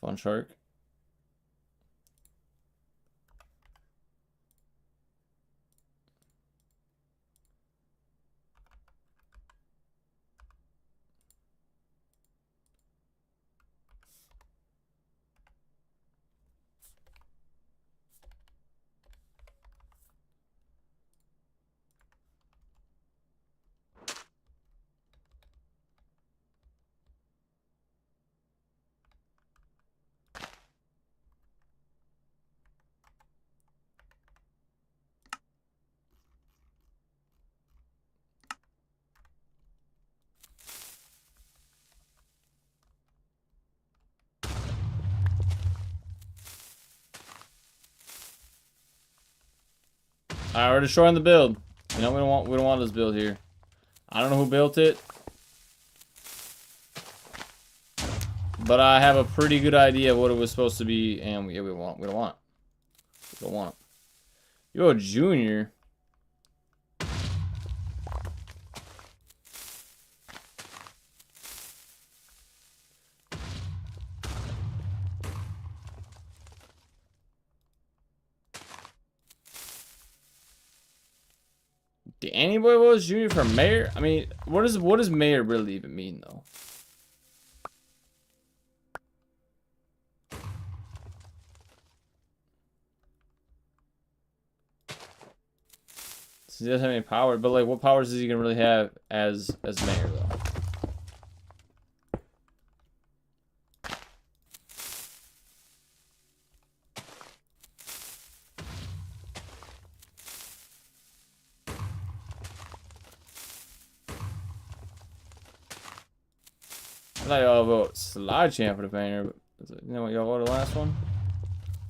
Speaker 1: Fun shark. Alright, we're destroying the build. You know, we don't want this build here. I don't know who built it, but I have a pretty good idea of what it was supposed to be, and we don't want it. Yo, Junior. Danny Boy was Junior for mayor? I mean, what does mayor really even mean though? So he doesn't have any power, but like, what powers is he gonna really have as mayor though? I thought y'all vote slide champ for the mayor, but you know what y'all voted last one?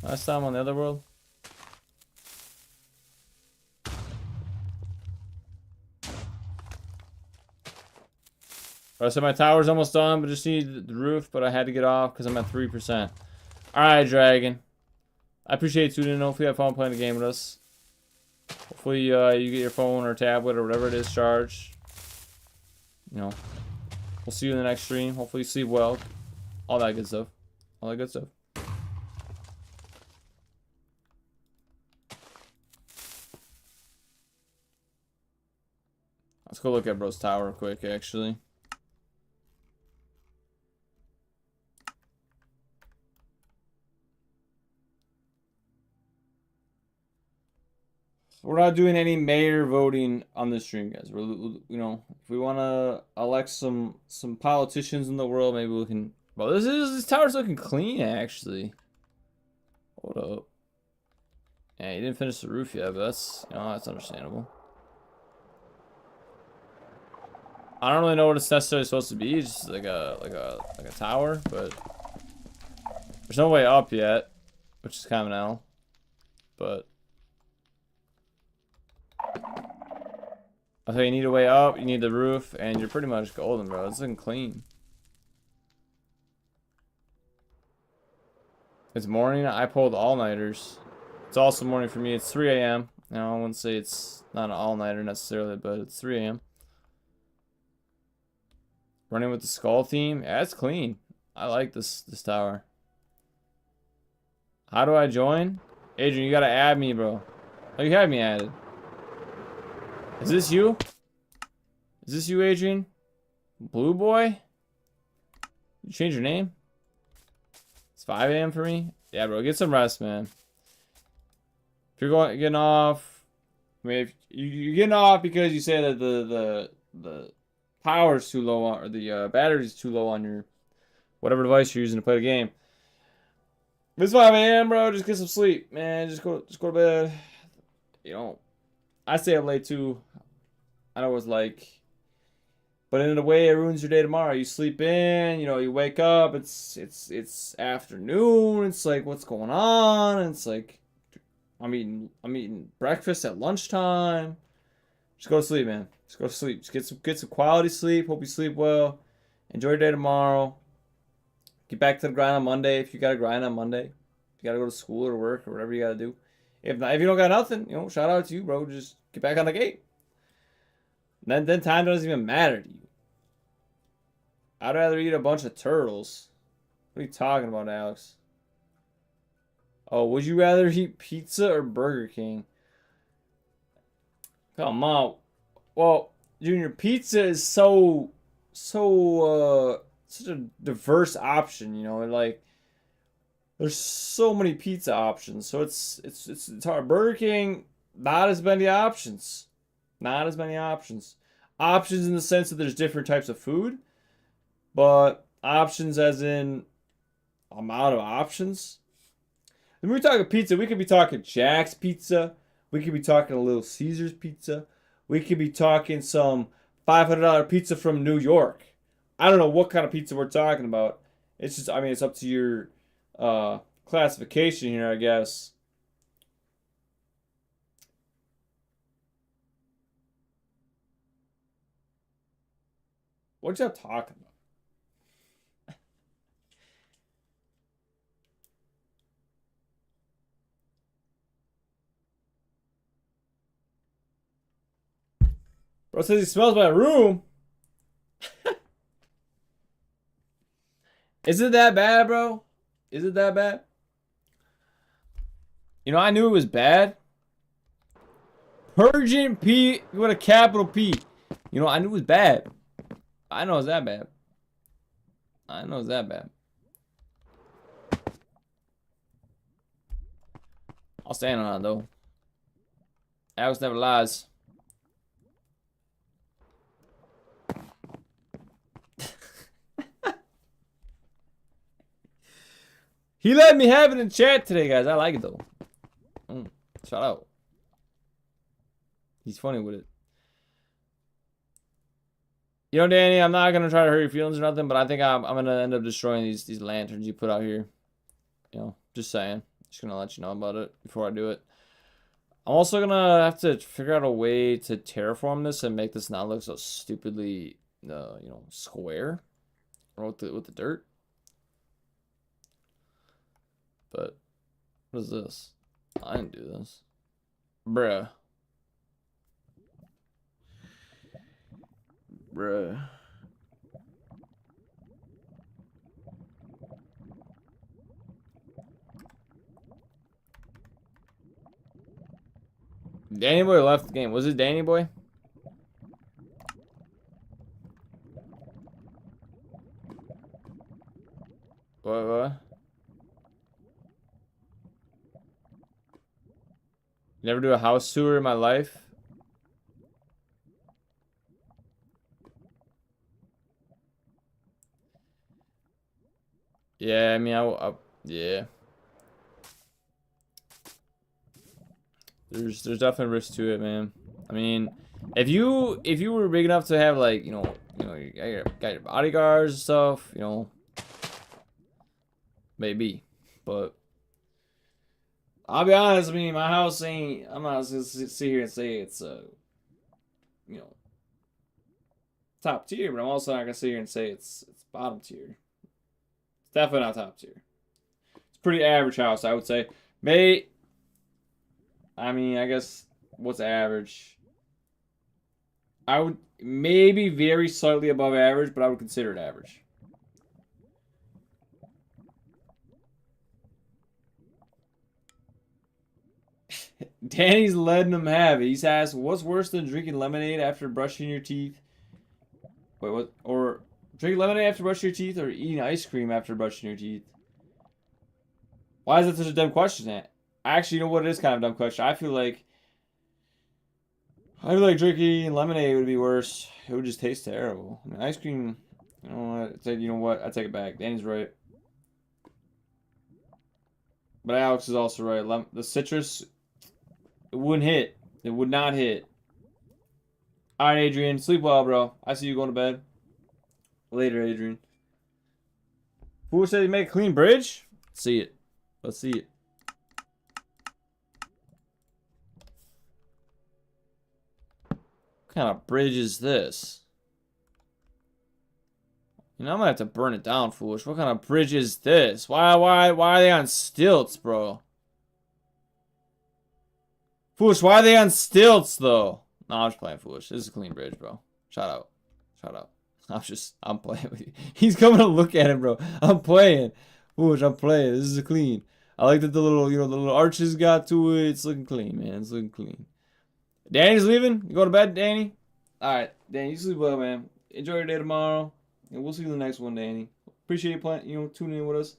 Speaker 1: Last time on the other world? I said my tower's almost done, but just need the roof, but I had to get off because I'm at 3%. Alright, Dragon. I appreciate you tuning in. Hopefully you have fun playing the game with us. Hopefully you get your phone or tablet or whatever it is charged. You know, we'll see you in the next stream. Hopefully you sleep well. All that good stuff. All that good stuff. Let's go look at bro's tower real quick, actually. We're not doing any mayor voting on this stream, guys. We're, you know, if we want to elect some politicians in the world, maybe we can. Well, this tower's looking clean, actually. Hold up. Yeah, you didn't finish the roof yet, but that's, you know, that's understandable. I don't really know what it's necessarily supposed to be. It's just like a tower, but there's no way up yet, which is kind of an L. But I think you need a way up, you need the roof, and you're pretty much golden, bro. It's looking clean. It's morning. I pulled all-nighters. It's also morning for me. It's 3 a.m. Now, I wouldn't say it's not an all-nighter necessarily, but it's 3 a.m. Running with the skull theme. Yeah, it's clean. I like this tower. How do I join? Adrian, you gotta add me, bro. Oh, you have me added. Is this you? Is this you, Adrian? Blue boy? You change your name? It's 5 a.m. for me? Yeah, bro, get some rest, man. If you're getting off, I mean, if you're getting off because you say that the power's too low on, or the battery's too low on your whatever device you're using to play the game. If it's 5 a.m., bro, just get some sleep, man. Just go to bed. You know, I stay up late too. I know what it's like. But in a way, it ruins your day tomorrow. You sleep in, you know, you wake up, it's afternoon, it's like, what's going on? And it's like, I'm eating breakfast at lunchtime. Just go to sleep, man. Just go to sleep. Just get some quality sleep. Hope you sleep well. Enjoy your day tomorrow. Get back to the grind on Monday if you got to grind on Monday. If you got to go to school or work or whatever you got to do. If not, if you don't got nothing, you know, shout out to you, bro. Just get back on the gate. Then time doesn't even matter to you. I'd rather eat a bunch of turtles. What are you talking about, Alex? Oh, would you rather eat pizza or Burger King? Come on. Well, Junior, pizza is such a diverse option, you know, like there's so many pizza options. So it's hard. Burger King, not as many options. Not as many options. Options in the sense that there's different types of food, but options as in amount of options. When we talking pizza, we could be talking Jack's Pizza. We could be talking a Little Caesars Pizza. We could be talking some $500 pizza from New York. I don't know what kind of pizza we're talking about. It's just, I mean, it's up to your classification here, I guess. What y'all talking about? Bro says he smells my room. Is it that bad, bro? Is it that bad? You know, I knew it was bad. Purgent P with a capital P. You know, I knew it was bad. I know it's that bad. I know it's that bad. I'll stand on it, though. Alex never lies. He let me have it in chat today, guys. I like it, though. Shout out. He's funny with it. You know, Danny, I'm not gonna try to hurt your feelings or nothing, but I think I'm gonna end up destroying these lanterns you put out here. You know, just saying. Just gonna let you know about it before I do it. I'm also gonna have to figure out a way to terraform this and make this not look so stupidly, you know, square, or with the dirt. But What is this? I didn't do this. Bruh. Bruh. Danny Boy left the game. Was it Danny Boy? What? Never do a house tour in my life? Yeah, I mean, yeah. There's definitely risk to it, man. I mean, if you were big enough to have like, you got your bodyguards and stuff, maybe. But I'll be honest, I mean, my house ain't. I'm not gonna sit here and say it's you know, top tier, but I'm also not gonna sit here and say it's bottom tier. It's definitely not top tier. It's pretty average house, I would say. I mean, I guess what's average? I would maybe very slightly above average, but I would consider it average. Danny's letting him have it. He's asked, what's worse than drinking lemonade after brushing your teeth? Wait, what? Or drinking lemonade after brushing your teeth or eating ice cream after brushing your teeth? Why is that such a dumb question, that? Actually, you know what? It is kind of a dumb question. I feel like drinking lemonade would be worse. It would just taste terrible. I mean, ice cream, you know what? I take it back. Danny's right. But Alex is also right. The citrus, it wouldn't hit. It would not hit. All right, Adrian. Sleep well, bro. I see you going to bed. Later, Adrian. Who said he make a clean bridge? Let's see it. Let's see it. What kind of bridge is this? You know, I'm gonna have to burn it down, foolish. What kind of bridge is this? Why are they on stilts, bro? Foolish, why are they on stilts, though? No, I'm just playing, foolish. This is a clean bridge, bro. Shout out. Shout out. I'm playing with you. He's coming to look at him, bro. I'm playing. Foolish, I'm playing. This is a clean. I like that the little, the little arches got to it. It's looking clean, man. It's looking clean. Danny's leaving? You going to bed, Danny? Alright, Danny, you sleep well, man. Enjoy your day tomorrow. And we'll see you in the next one, Danny. Appreciate you playing, tuning in with us.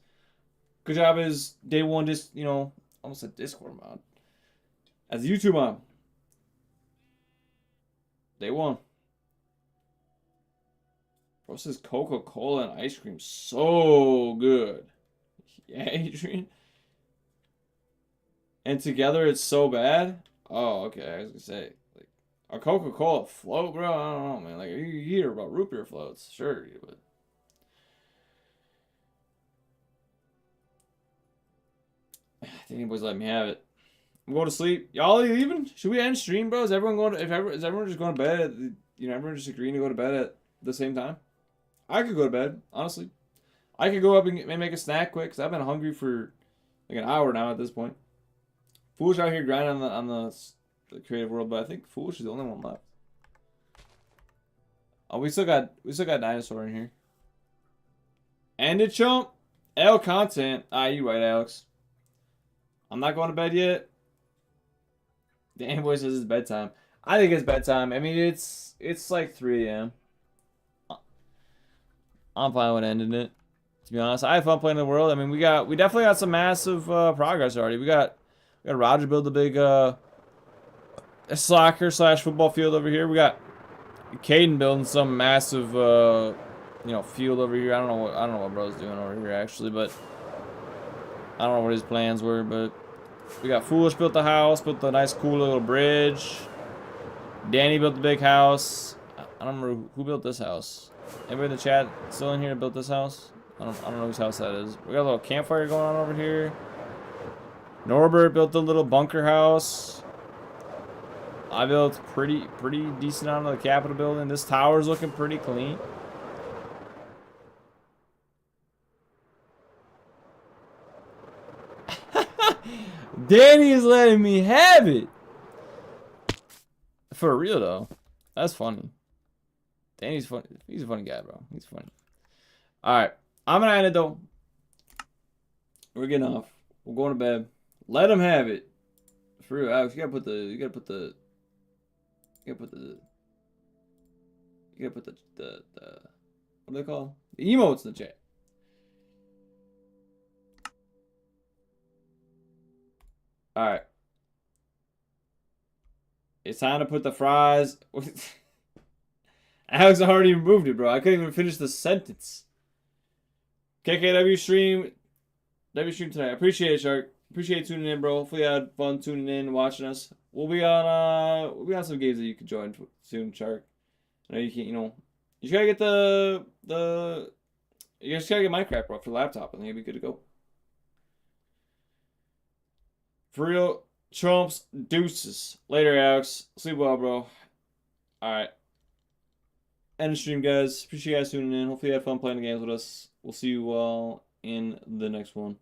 Speaker 1: Good job as day one, just, almost a Discord mod. As a YouTube mod. Day one. Bro, this is Coca-Cola and ice cream. So good. Yeah, Adrian. And together it's so bad? Oh, okay. I was gonna say, like, a Coca-Cola float, bro? I don't know, man. Like, you hear about root beer floats. Sure, but... I think anybody's letting me have it. I'm going to sleep. Y'all leaving? Should we end stream, bro? Is everyone is everyone just going to bed at, everyone just agreeing to go to bed at the same time? I could go to bed, honestly. I could go up and make a snack quick, because I've been hungry for like an hour now at this point. Foolish out here grinding on the creative world, but I think Foolish is the only one left. Oh, we still got Dinosaur in here. And it chump. L content. You right, Alex. I'm not going to bed yet. The Amboy says it's bedtime. I think it's bedtime. I mean, it's like 3 a.m. I'm fine with ending it. To be honest, I had fun playing the world. I mean, we definitely got some massive progress already. We got Roger build a big soccer / football field over here. We got Caden building some massive field over here. I don't know what bro's doing over here actually, but I don't know what his plans were, but we got Foolish built the house, built the nice cool little bridge. Danny built the big house. I don't remember who built this house. Anybody in the chat still in here built this house? I don't know whose house that is. We got a little campfire going on over here. Norbert built a little bunker house. I built pretty decent on the Capitol building. This tower's looking pretty clean. Danny is letting me have it. For real though. That's funny. Danny's funny. He's a funny guy, bro. He's funny. Alright. I'm gonna end it though. We're getting off. We're going to bed. Let him have it. For real, Alex, you gotta put the what do they call? The emotes in the chat. Alright. It's time to put the fries. Alex already removed it, bro. I couldn't even finish the sentence. KKW stream tonight. I appreciate it, Shark. Appreciate you tuning in, bro. Hopefully you had fun tuning in and watching us. We'll be on some games that you can join soon, Shark. I know you can't, you just gotta get you just gotta get Minecraft, bro, for the laptop, and then you'll be good to go. For real, Trumps, deuces. Later, Alex. Sleep well, bro. Alright. End the stream, guys. Appreciate you guys tuning in. Hopefully you had fun playing the games with us. We'll see you all in the next one.